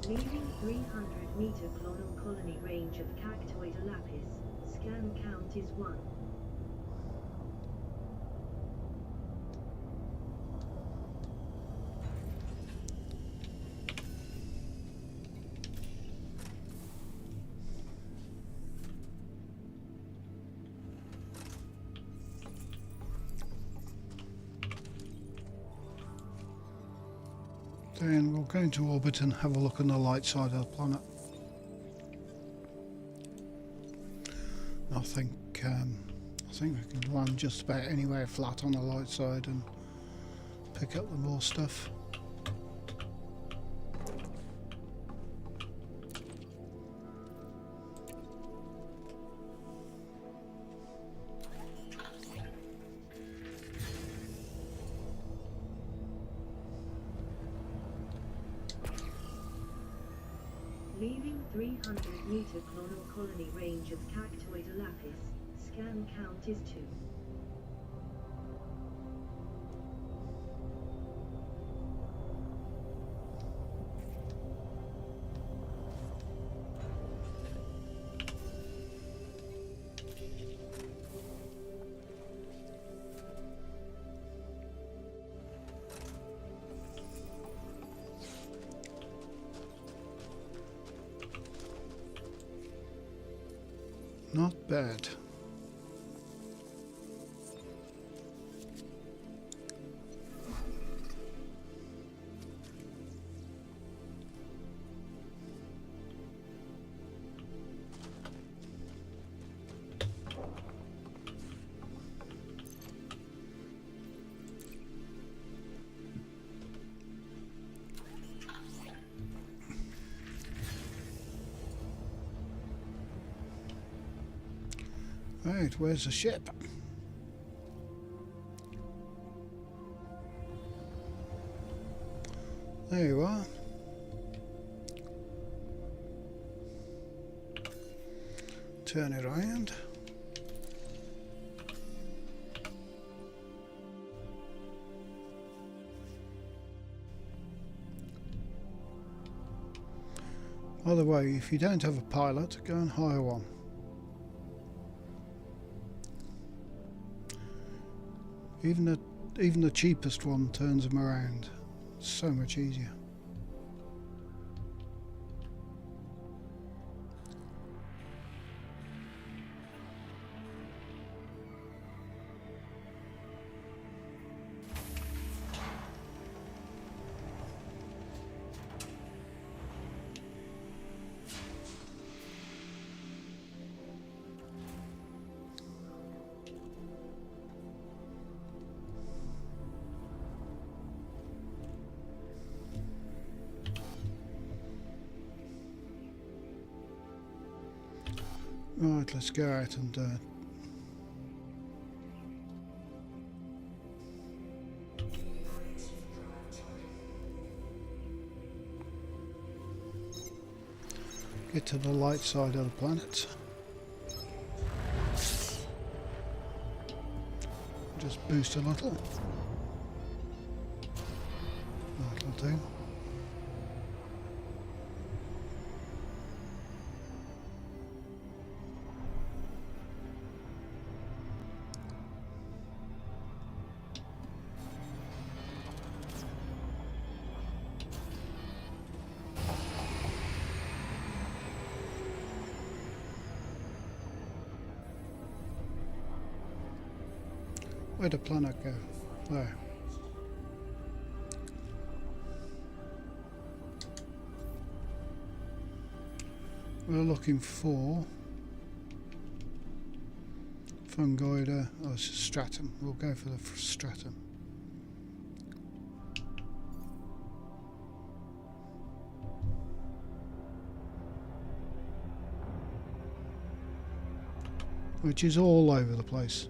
Leaving 300-meter clonal colony range of Cactoida lapis. Scan count is 1. Then we'll go into orbit and have a look on the light side of the planet. I think we can land just about anywhere flat on the light side and pick up the more stuff. Leaving 300-meter clonal colony range of Cactoida lapis. Scan count is 2. Not bad. Right, where's the ship? There you are. Turn it around. By the way, if you don't have a pilot, go and hire one. Even the cheapest one turns them around. It's so much easier. Right, let's go out and get to the light side of the planet. Just boost a little. That'll do. Where'd the planet go? There. We're looking for fungoida. Oh, it's a stratum. We'll go for the stratum. Which is all over the place.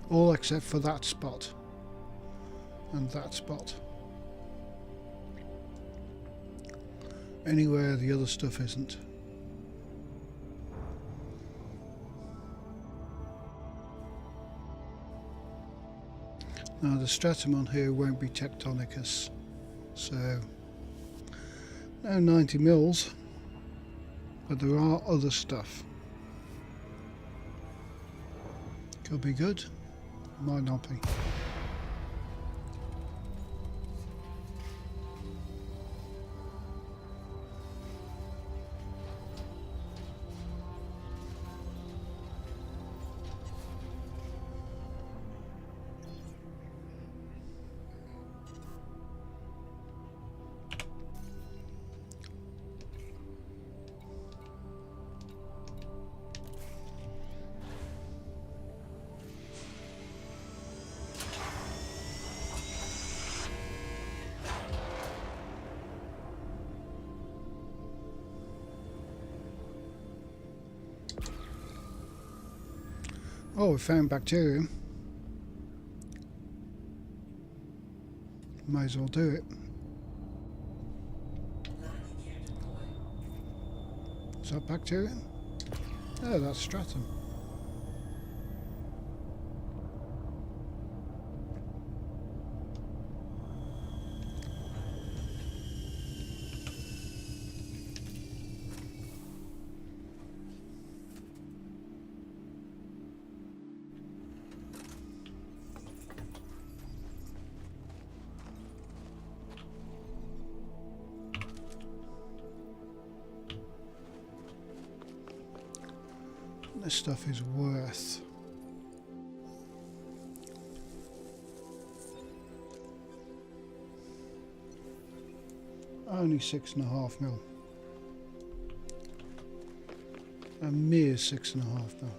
All except for that spot and that spot. Anywhere the other stuff isn't. Now the stratum on here won't be tectonicus, so No 90 mils, but there are other stuff. Could be good, might not be. Oh, we found bacterium. Might as well do it. Is that bacterium? Oh, that's stratum. This stuff is worth. Only 6.5 mil. A mere 6.5 mil.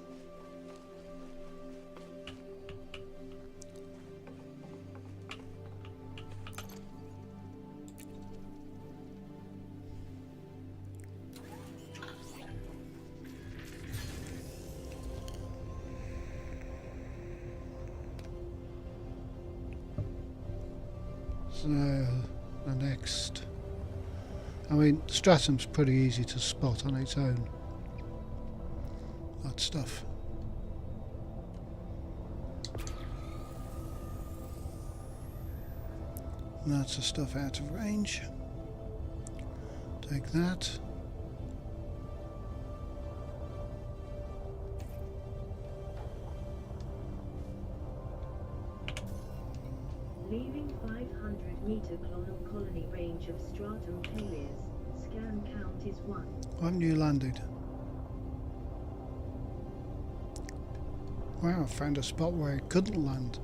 So the next, I mean, stratum's pretty easy to spot on its own. That stuff. That's the stuff out of range. Take that. Leaving 500-meter colony range of stratum failures. Scan count is 1. Haven't you landed? Wow, I found a spot where it couldn't land.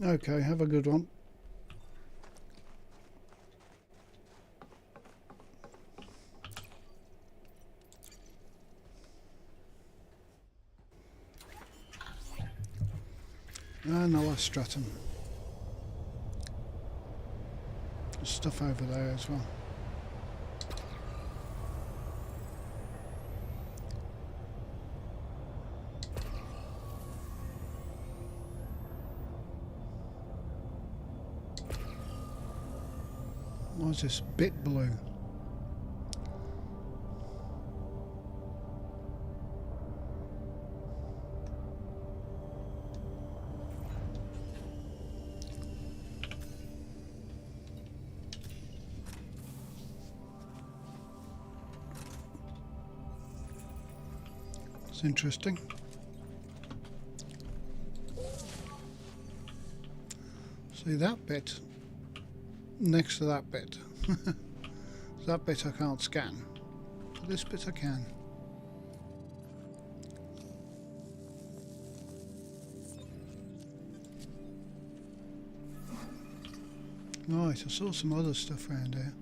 Okay, have a good one. And the last stratum. There's stuff over there as well. What's this bit blue? It's interesting. See that bit next to that bit. That bit I can't scan, but this bit I can. Right, I saw some other stuff around here.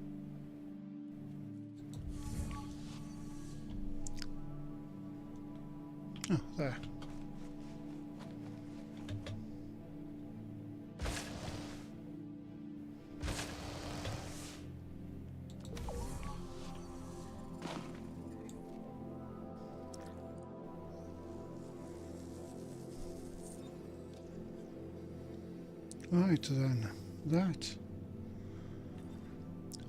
Oh, there. Right then, that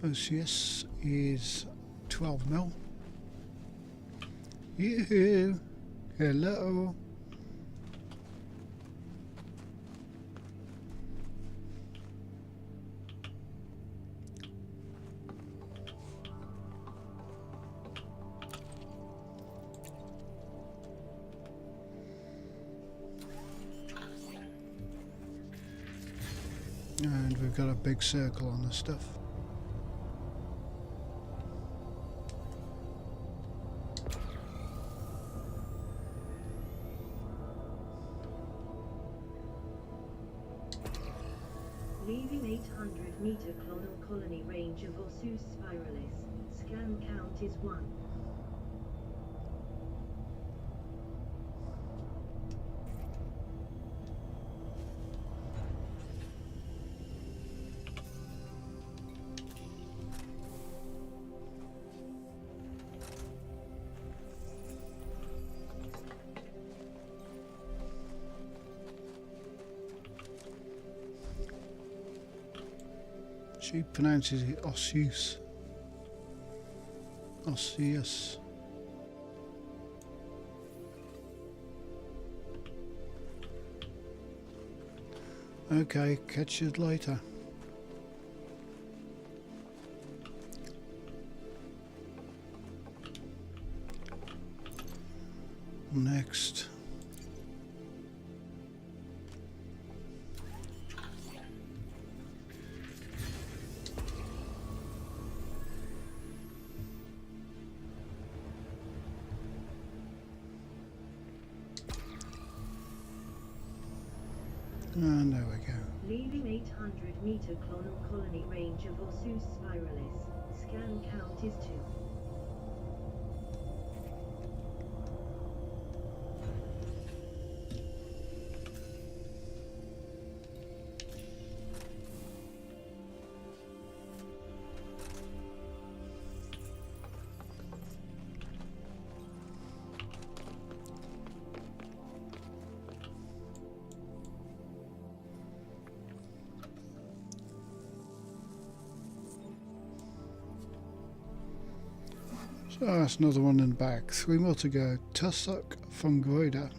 OCS is 12 mil. Yoo-hoo! Hello! And we've got a big circle on this stuff. Leaving 800 meter clonal colony range of Ossus spiralis. Scan count is 1. She pronounces it Ossus. Osseous. Okay, catch you later. Next. And there we go. Leaving 800 meter clonal colony range of Ossus spiralis. Scan count is 2. So that's another one in the back. 3 more to go. Tussock, fungoida,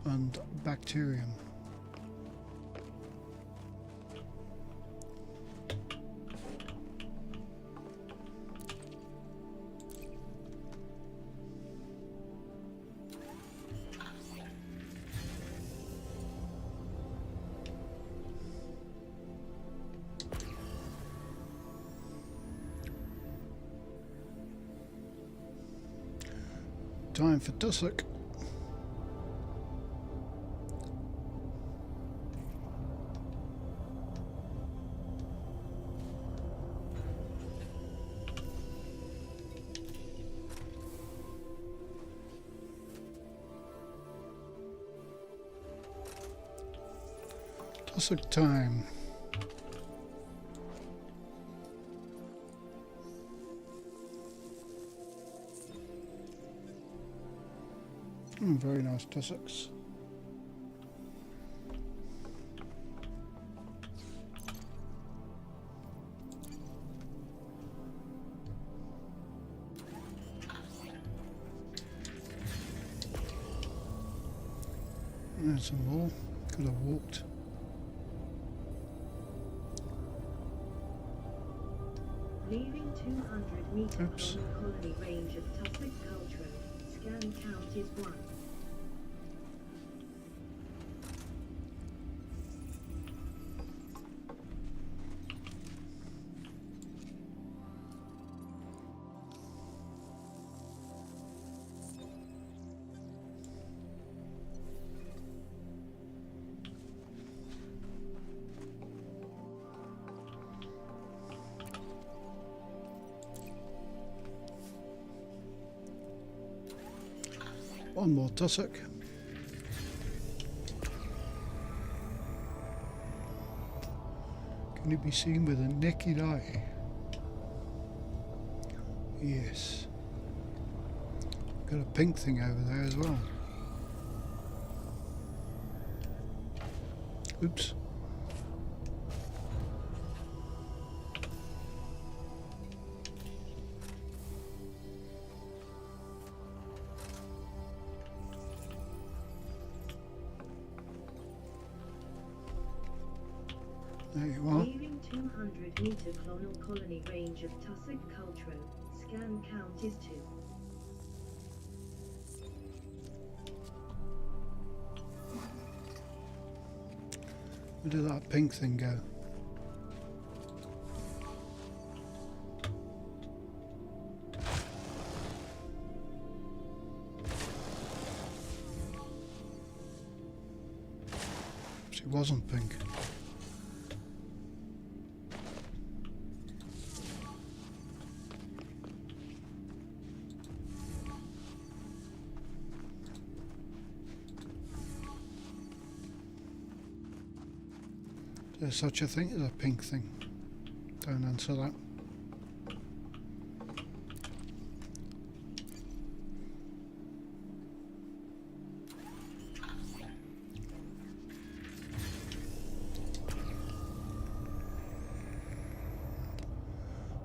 and bacterium. Time for tussock. Tussock time. Very nice tussocks. There's some more. Could have walked. Leaving 200 meter Oops. clonal colony range of tussock culture. Scan count is 1. One more tussock. Can it be seen with a naked eye? Yes. Got a pink thing over there as well. Oops. There you are. Leaving 200-meter clonal colony range of tussock cultro. Scan count is 2. Where did that pink thing go? It wasn't pink. There's such a thing as a pink thing. Don't answer that.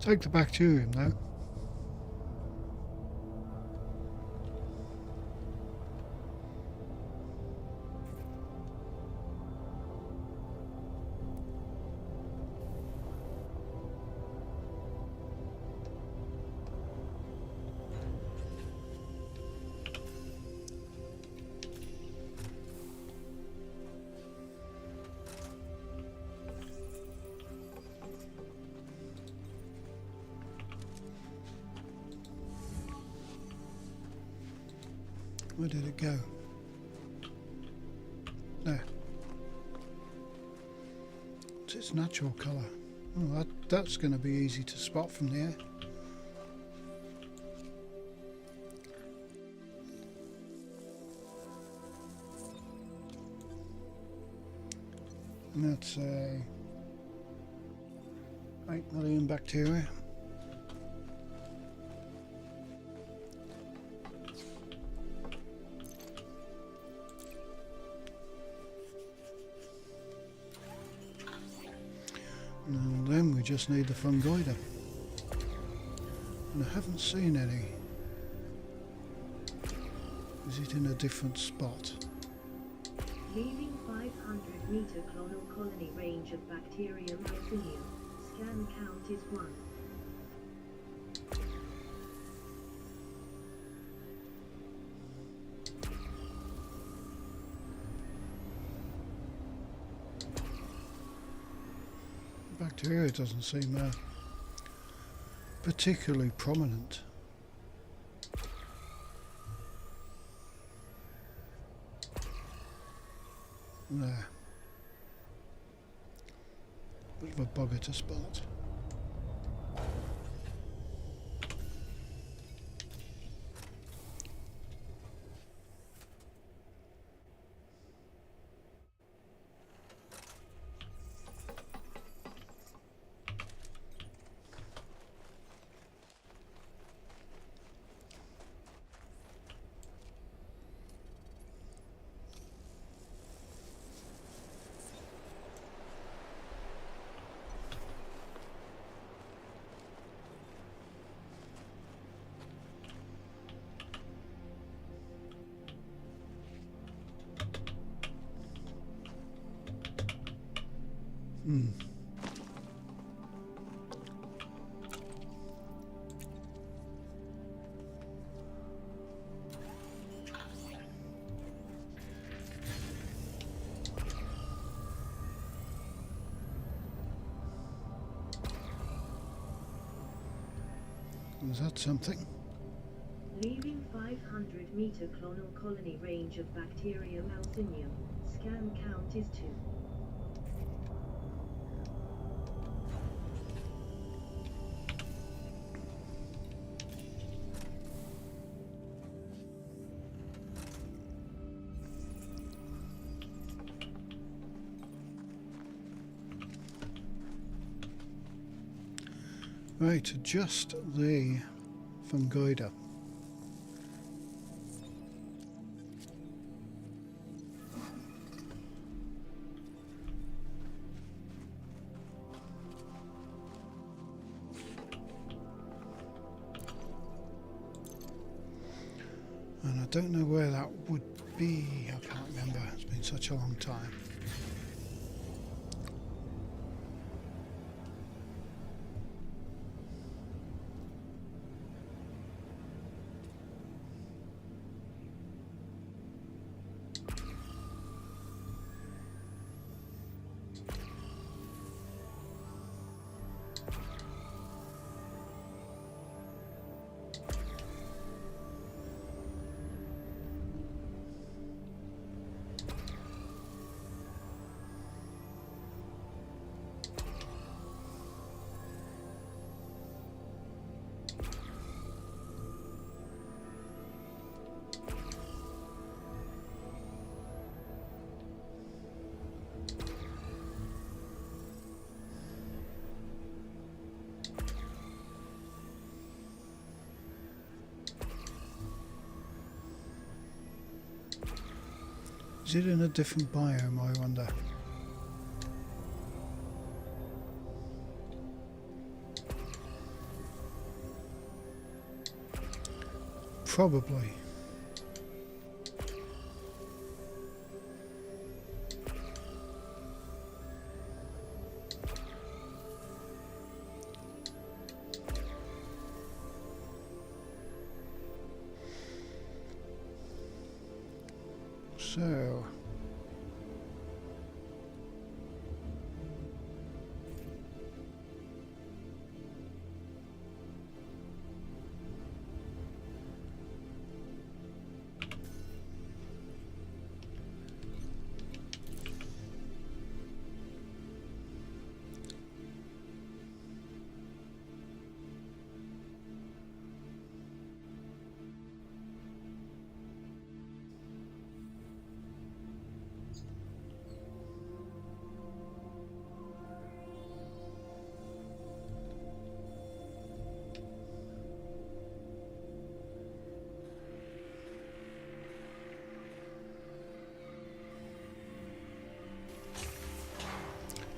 Take the bacterium though. Where did it go? There. It's its natural colour. Oh, that's going to be easy to spot from the air. And that's 8 million bacteria. And then we just need the fungoida. And I haven't seen any. Is it in a different spot? Leaving 500-meter clonal colony range of bacterium Alcinium. Scan count is 1. Bacteria doesn't seem particularly prominent. There. Bit of a bugger to spot. Is that something? Leaving 500-meter clonal colony range of bacterium Alcinium. Scan count is 2. Right, just the fungoida. don't know where that would be. I can't remember. It's been such a long time. Is it in a different biome, I wonder? Probably. So,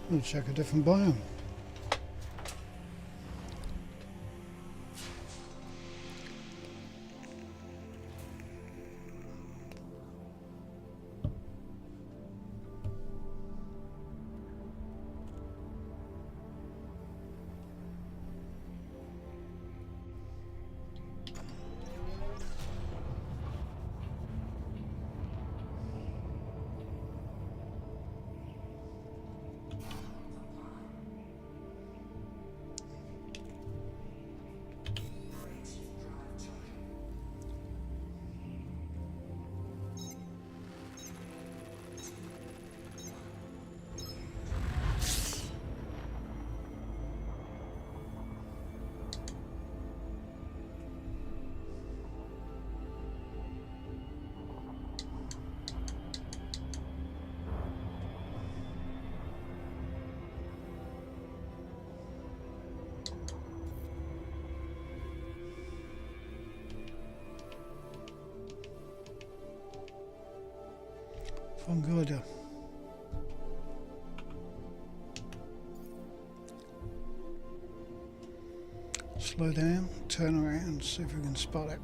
we'll check a different biome. Fungoida. Slow down, turn around, see if we can spot it.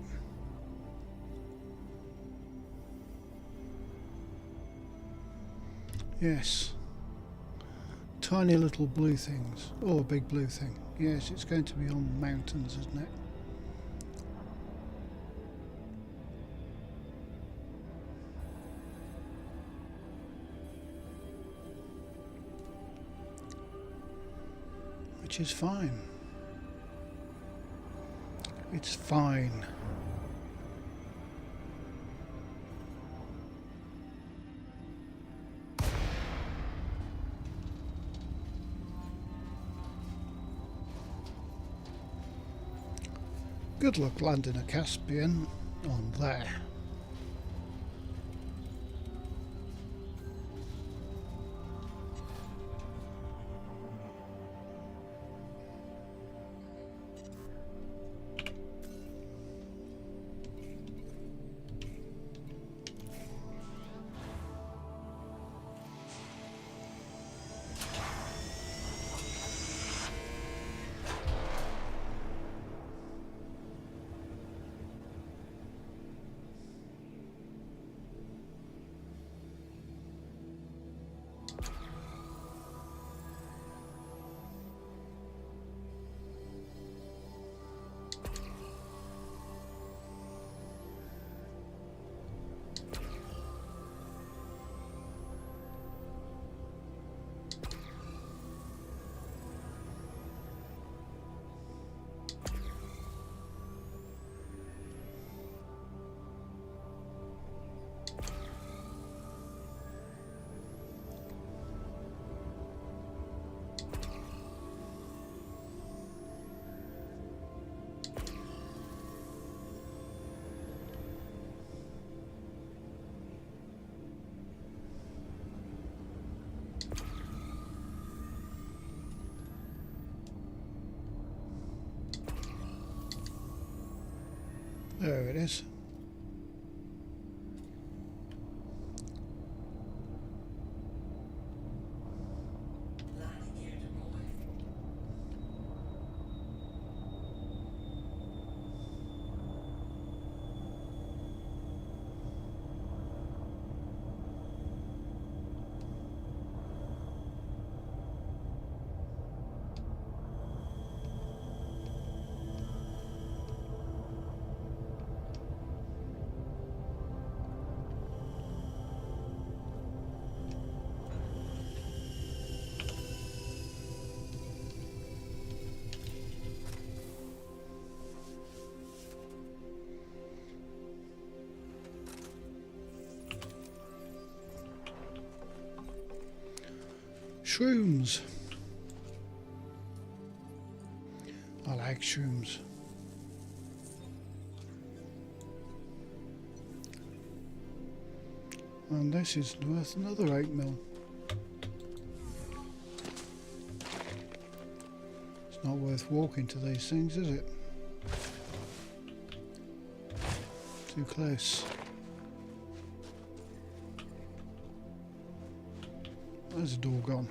Yes. Tiny little blue things. Or a big blue thing. Yes, it's going to be on mountains, isn't it? Which is fine. It's fine. Good luck landing a Caspian on there. There it is. Landing gear deployed. Shrooms. I like shrooms. And this is worth another 8 mil. It's not worth walking to these things, is it? Too close. There's a door gone.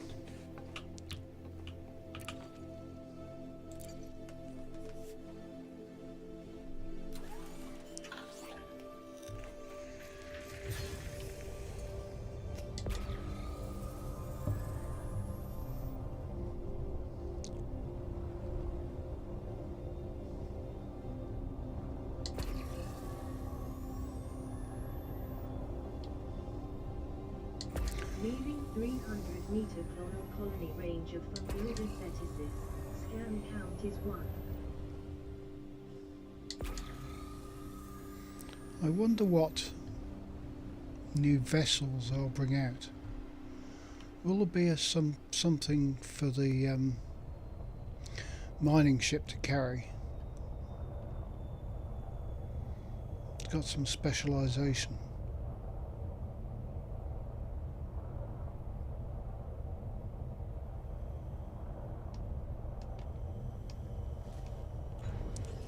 Leaving 300-meter colony range of fungal asceticis. Scan count is 1. I wonder what new vessels I'll bring out. Will there be something for the mining ship to carry? It's got some specialisation.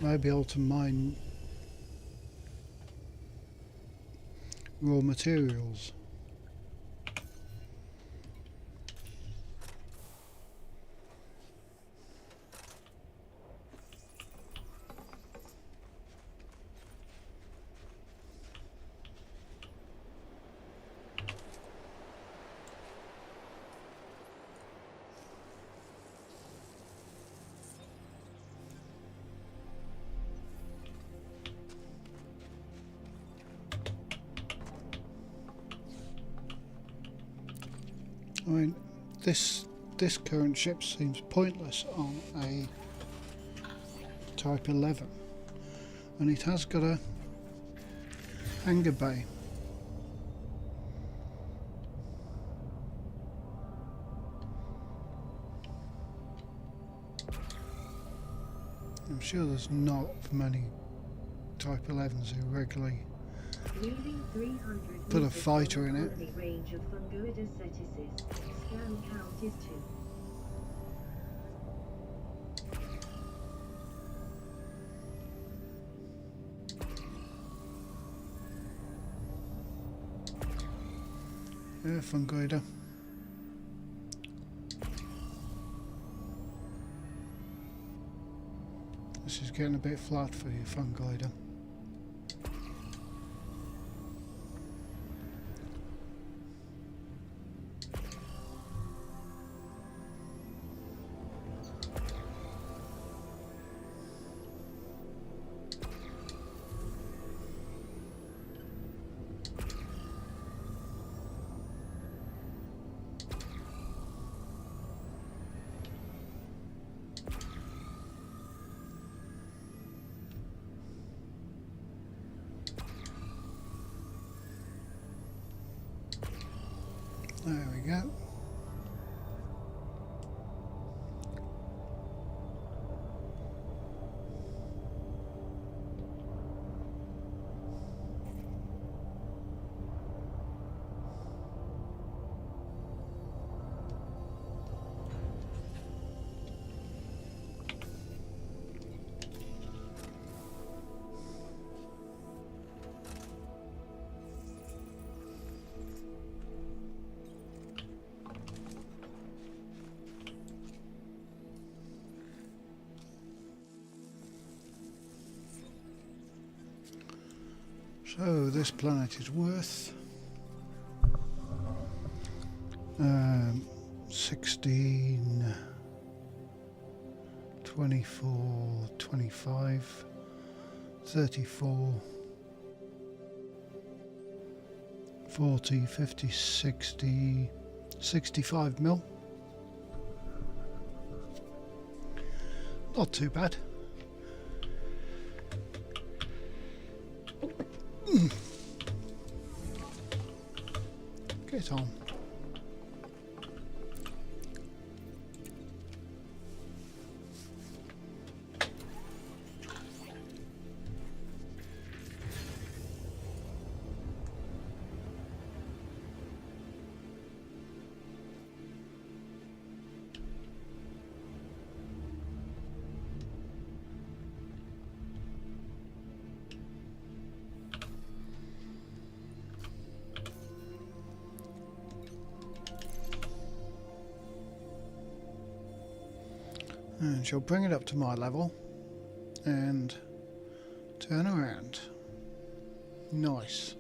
Might be able to mine raw materials. I mean, this current ship seems pointless on a Type 11, and it has got a hangar bay. I'm sure there's not many Type 11s who regularly Leaving 300 put a meters fighter from in it. colony range of fungoid asceticis. Scan count is 2. Yeah, fungoider. This is getting a bit flat for you, fungoider. There we go. So this planet is worth 16, 24, 25, 34, 40, 50, 60, 65 mil. Not too bad. Get on. And she'll bring it up to my level and turn around. Nice.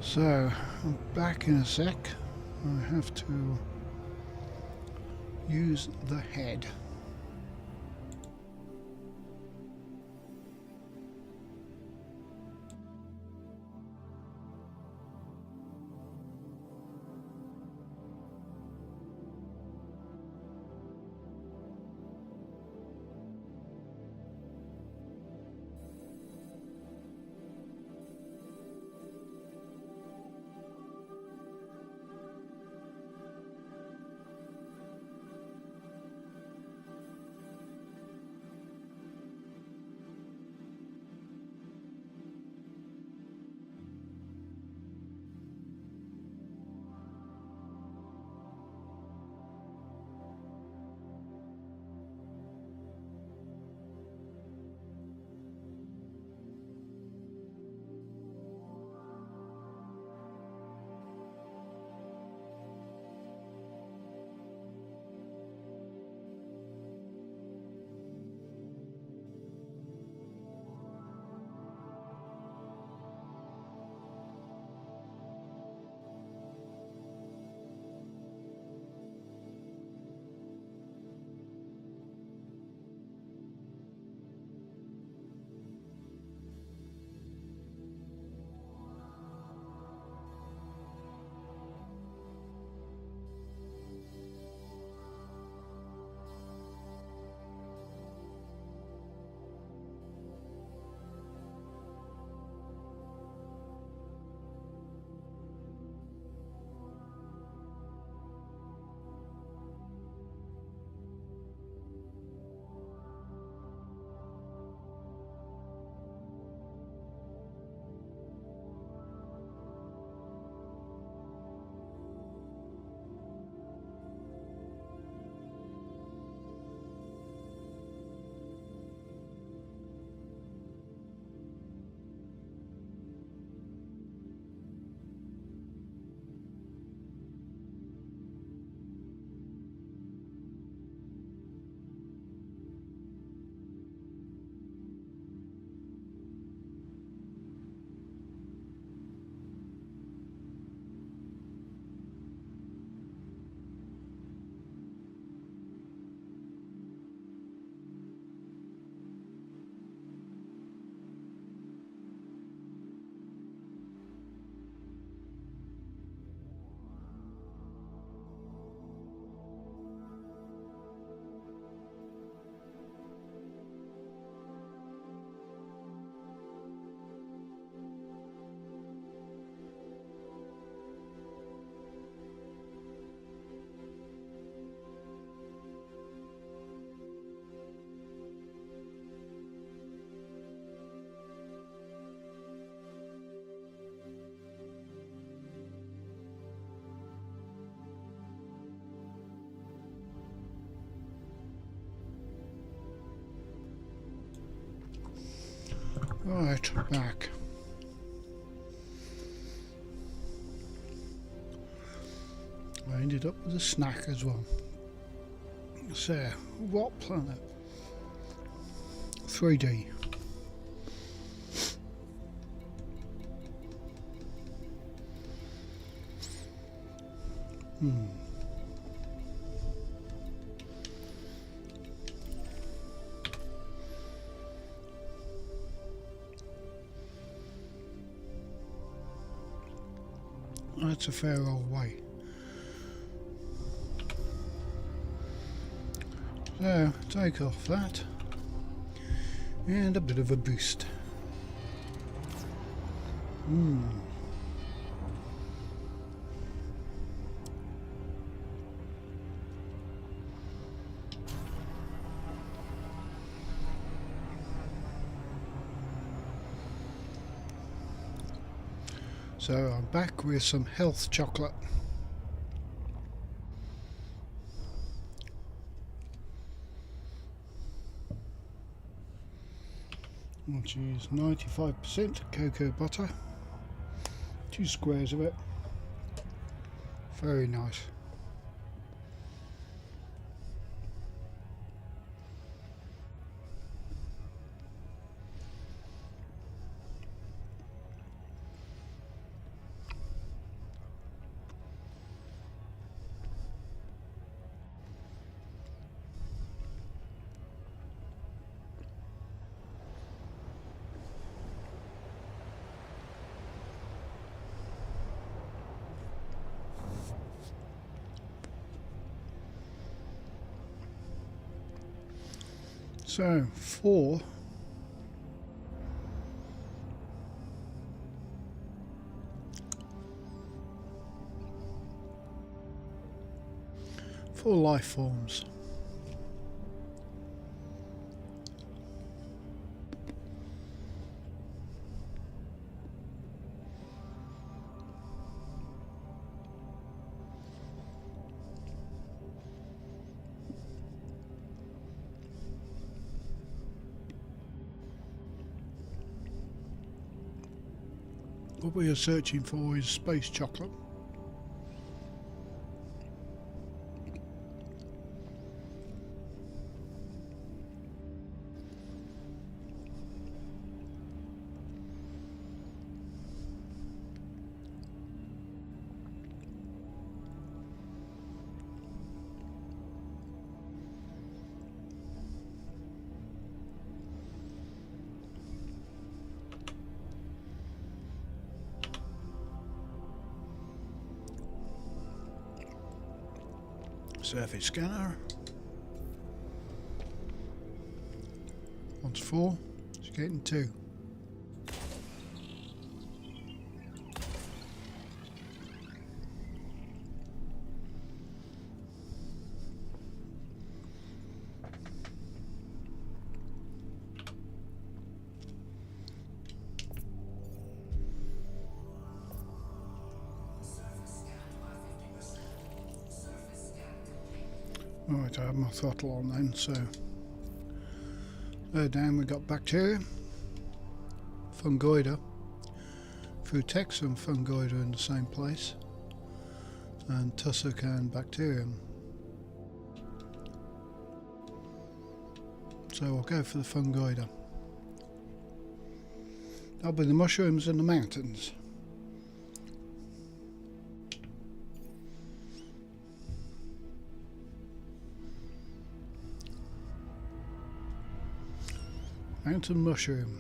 So, I'm back in a sec. I have to use the head. Right, back. I ended up with a snack as well. So, what planet? 3D. That's a fair old way. So, take off that. And a bit of a boost. So I'm back with some health chocolate. Which is 95% cocoa butter. 2 squares of it. Very nice. So, 4 life forms. What we are searching for is space chocolate. Surface scanner. Once 4, it's getting 2. Right, I have my throttle on then, so low down we got bacteria, fungoida, frutex and fungoida in the same place, and tussock and bacterium. So I'll go for the fungoida. That'll be the mushrooms in the mountains. Mountain mushroom.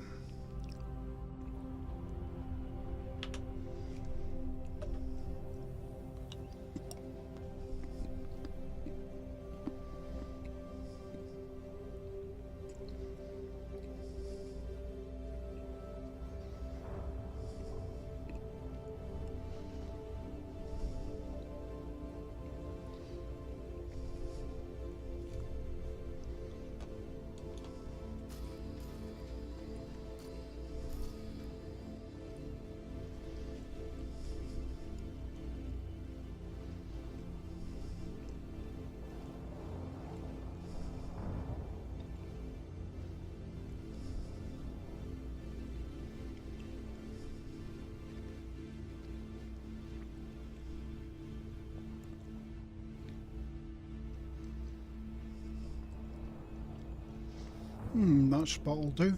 That spot will do.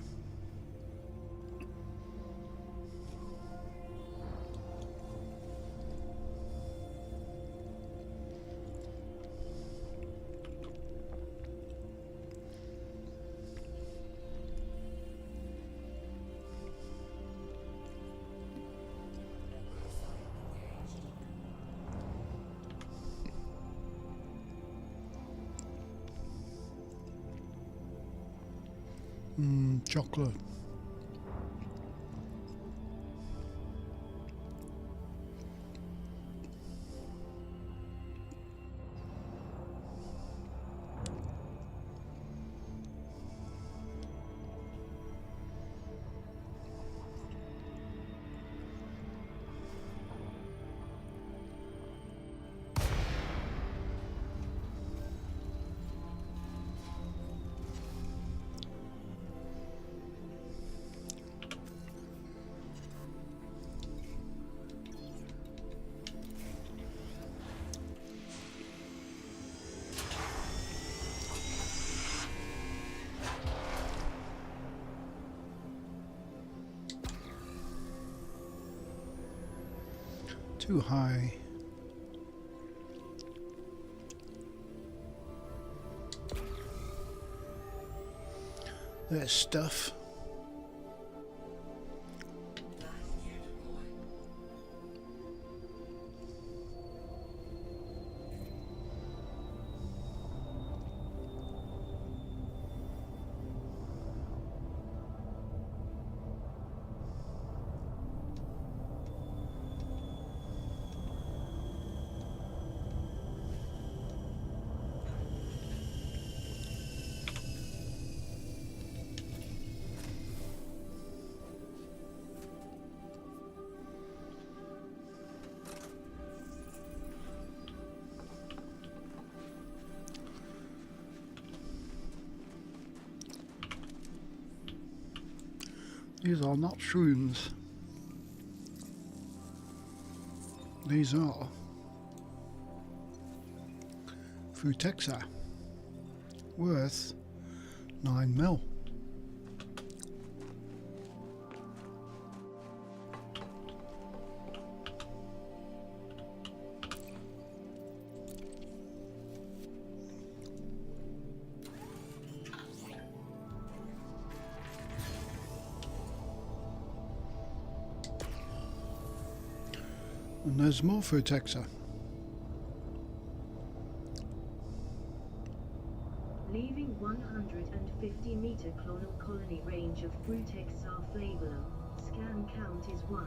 Chocolate. Too high. There's stuff. Last year deployed. These are not shrooms. These are Frutexa, worth 9 mil. And there's more Frutexa. Leaving 150-meter clonal colony range of Frutexa flavulum. Scan count is 1.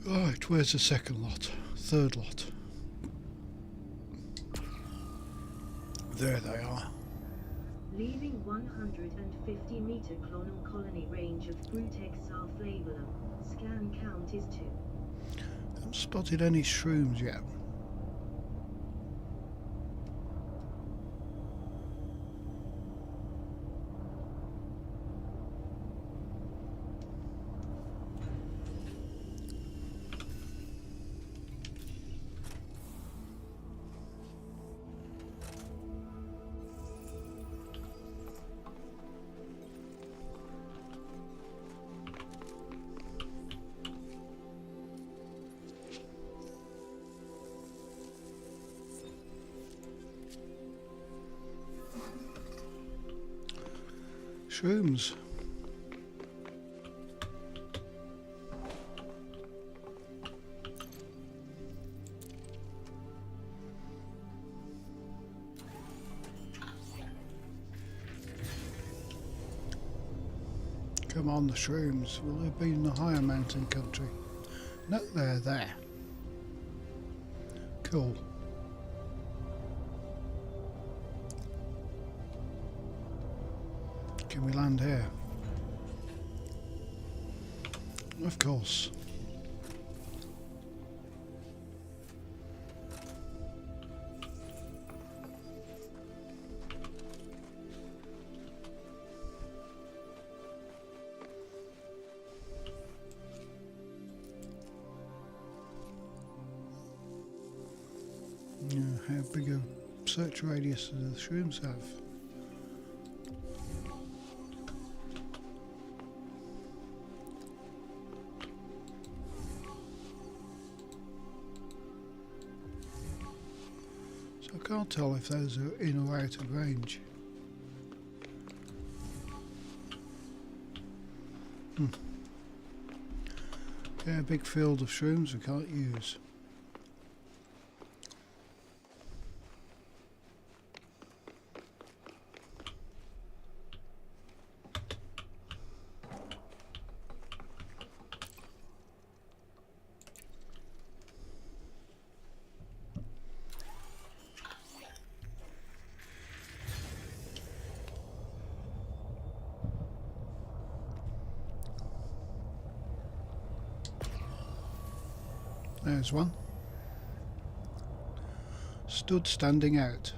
Right, where's the second lot? Third lot. There they are. Leaving 150-meter clonal colony range of Frutexa flavulum. Scan count is 2. Haven't spotted any shrooms yet. Shrooms. Come on, the shrooms. Will they be in the higher mountain country? No, they're there. Cool. Can we land here? Of course. How big a search radius do the shrooms have? So I can't tell if those are in or out of range. Yeah, a big field of shrooms we can't use. There's one. Stood standing out.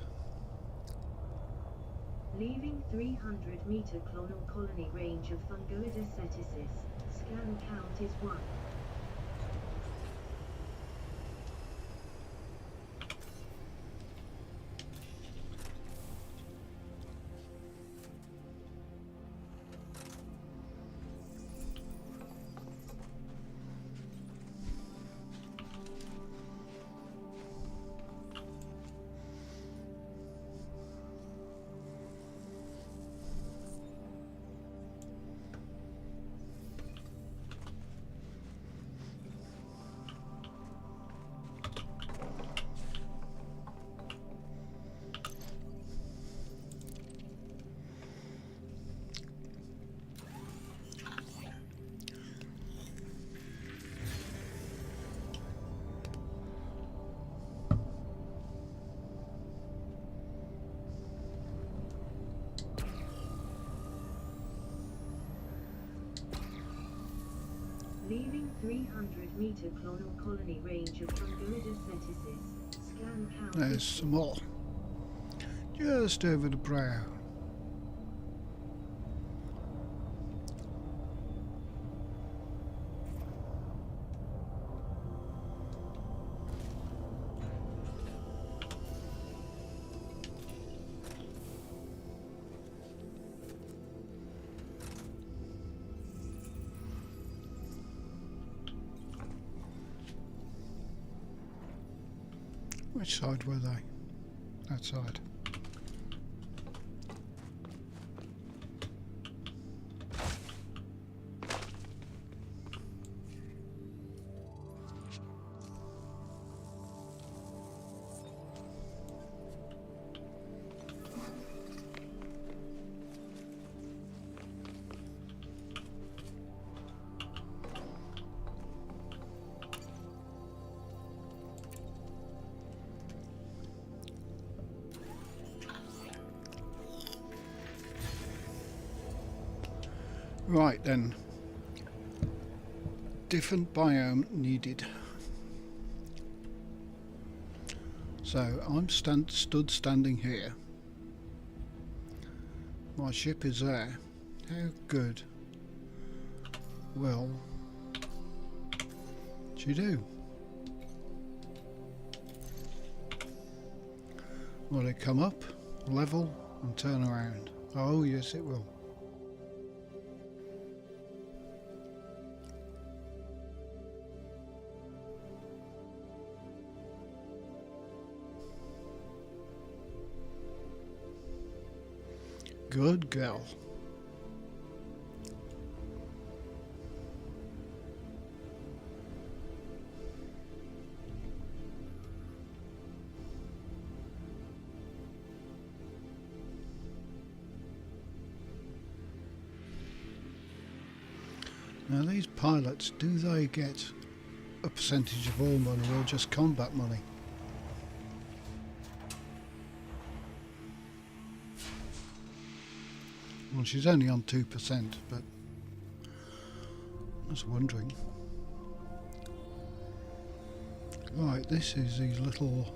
Leaving 300-meter clonal colony range of Fungulida ceticis. Scan count is 1. Leaving 300-meter clonal colony range of Fungulida ceticis. Scan count There's is some more. Just over the brow. Which side were they? That side. Right then. Different biome needed. So I'm stood standing here. My ship is there. How good will she do? Will it come up, level and turn around? Oh yes it will. Good girl. Now these pilots, do they get a percentage of all money or just combat money? Well, she's only on 2%, but I was wondering. Right, this is these little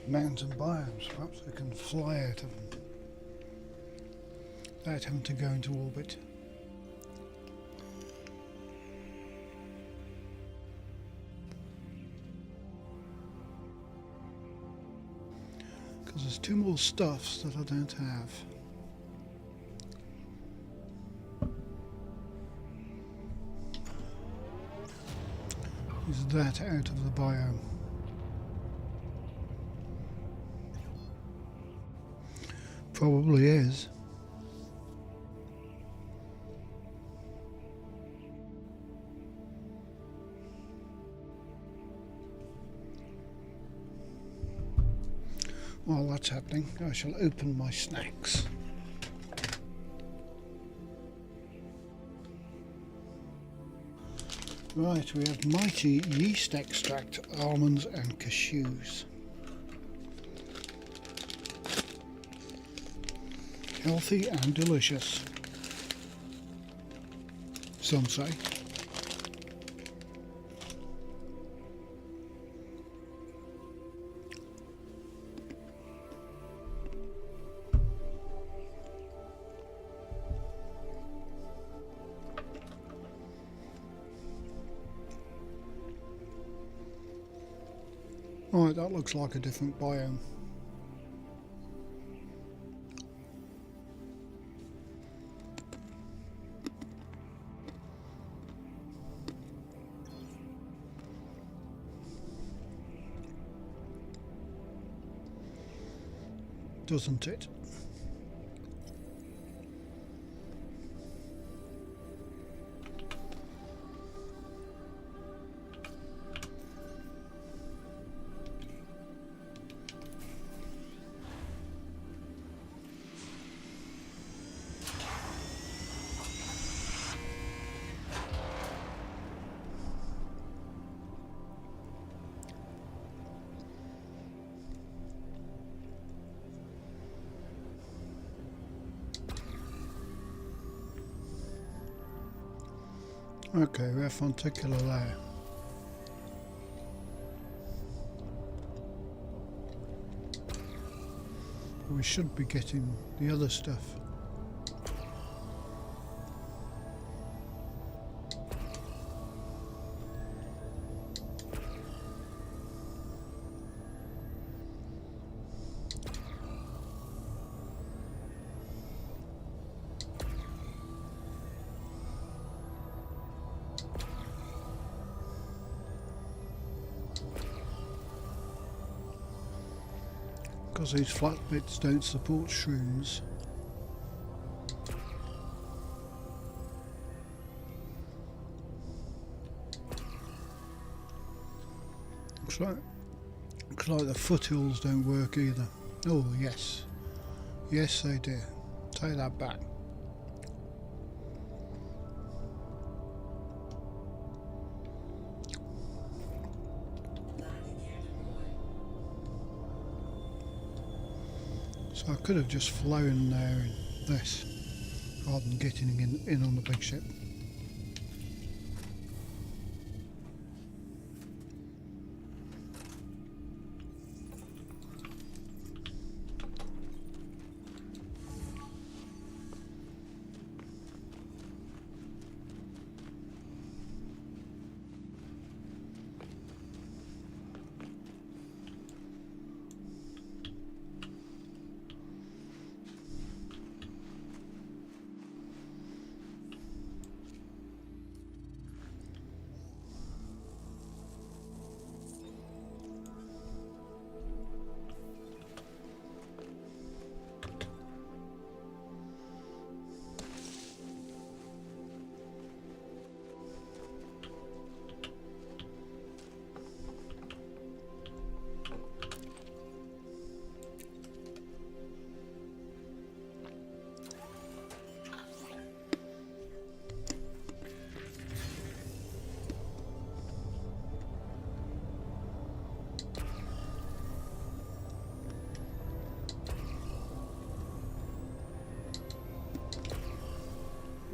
mountain biomes. Perhaps we can fly out of them without having to go into orbit. Because there's two more stuffs that I don't have. Is that out of the biome? Probably is. While that's happening, I shall open my snacks. Right, we have mighty yeast extract, almonds and cashews. Healthy and delicious, some say. Right, that looks like a different biome. Doesn't it? Okay, we have Fonticular there. We should be getting the other stuff. Because these flat bits don't support shrooms. Looks like the foothills don't work either. Oh yes, yes they do. Take that back. So I could have just flown there in this, rather than getting in on the big ship.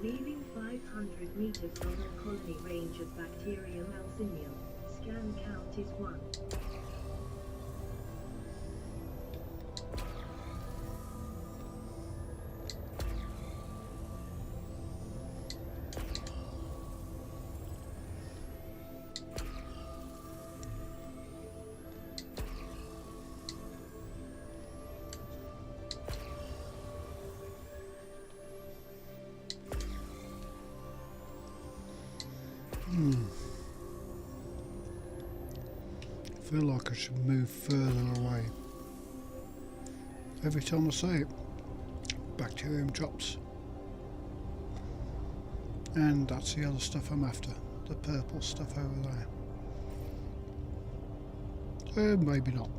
Leaving 500 meter clonal colony range of bacterium alcinium. Scan count is 1. I feel like I should move further away. Every time I say it, bacterium drops. And that's the other stuff I'm after, the purple stuff over there. Maybe not.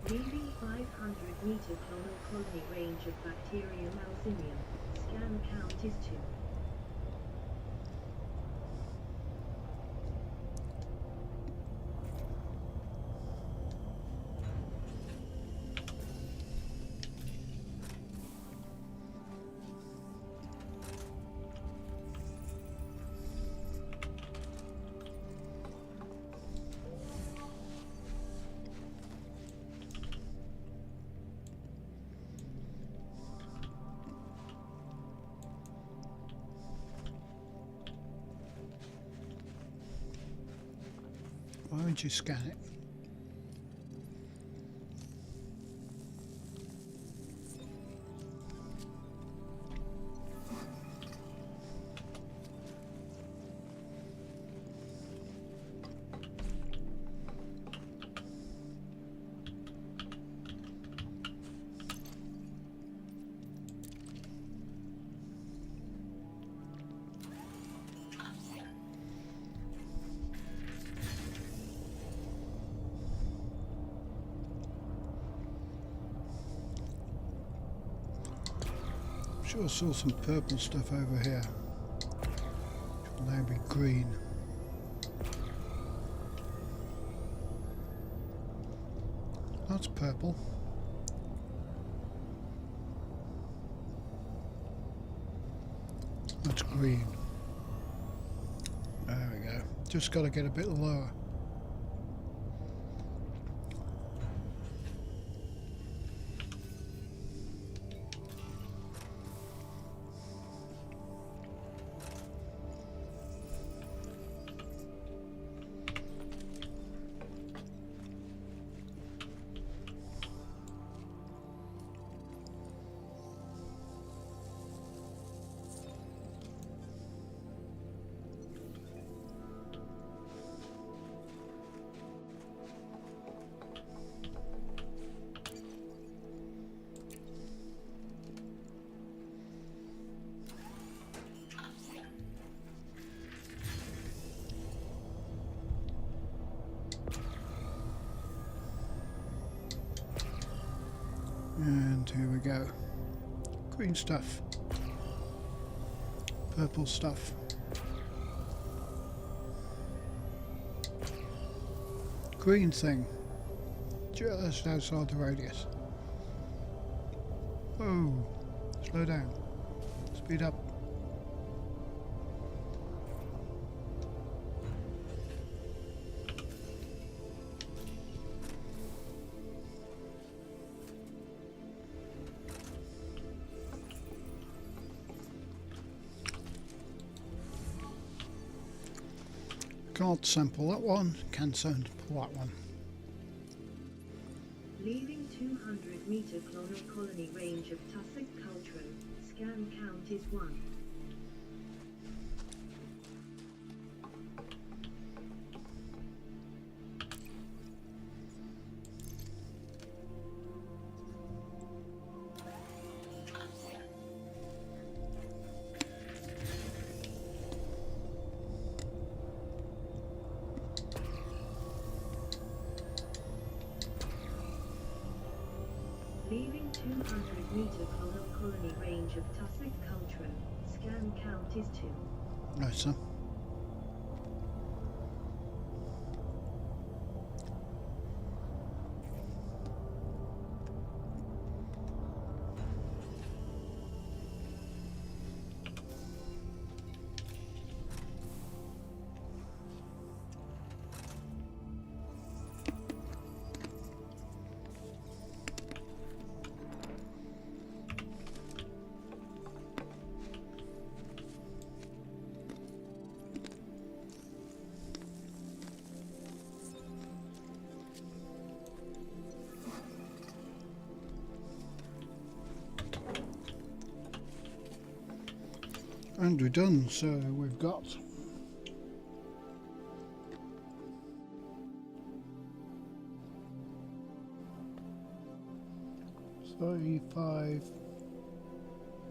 Leaving 500 meter clonal colony range of bacterium alcinium. Scan count is 2. Why don't you scan it? Sure, I saw some purple stuff over here. Which will now be green. That's purple. That's green. There we go. Just got to get a bit lower. And here we go. Green stuff. Purple stuff. Green thing. Just outside the radius. Whoa. Slow down. Speed up. Can't sample that one, can sample that one. Leaving 200-meter colony range of tussock culture. Scan count is 1. Leaving 200-meter colony range of tussock culture. Scan count is 2. Right, sir. And we're done, so we've got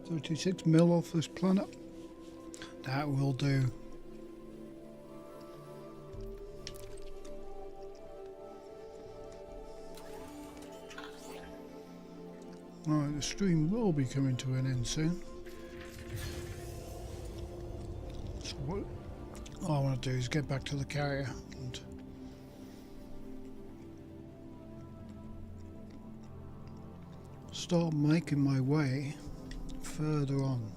36 mil off this planet. That will do. Right, the stream will be coming to an end soon. So what I want to do is get back to the carrier and start making my way further on.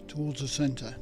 Towards the centre.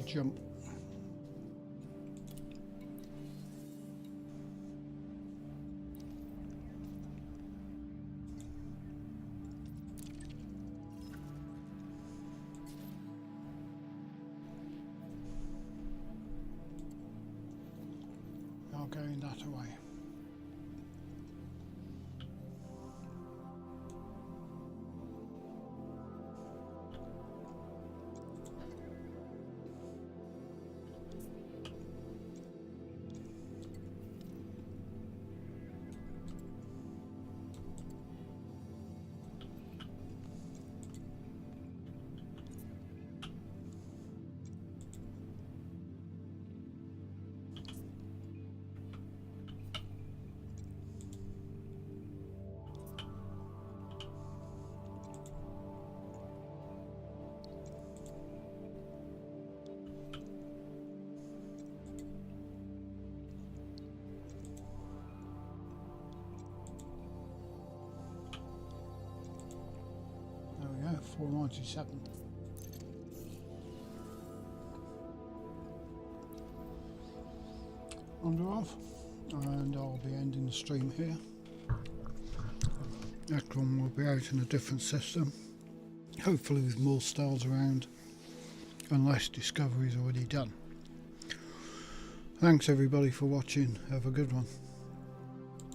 jump. Now going that away. There we go, 497. Under off, and I'll be ending the stream here. Next one will be out in a different system, hopefully with more stars around, unless Discovery's already done. Thanks everybody for watching, have a good one.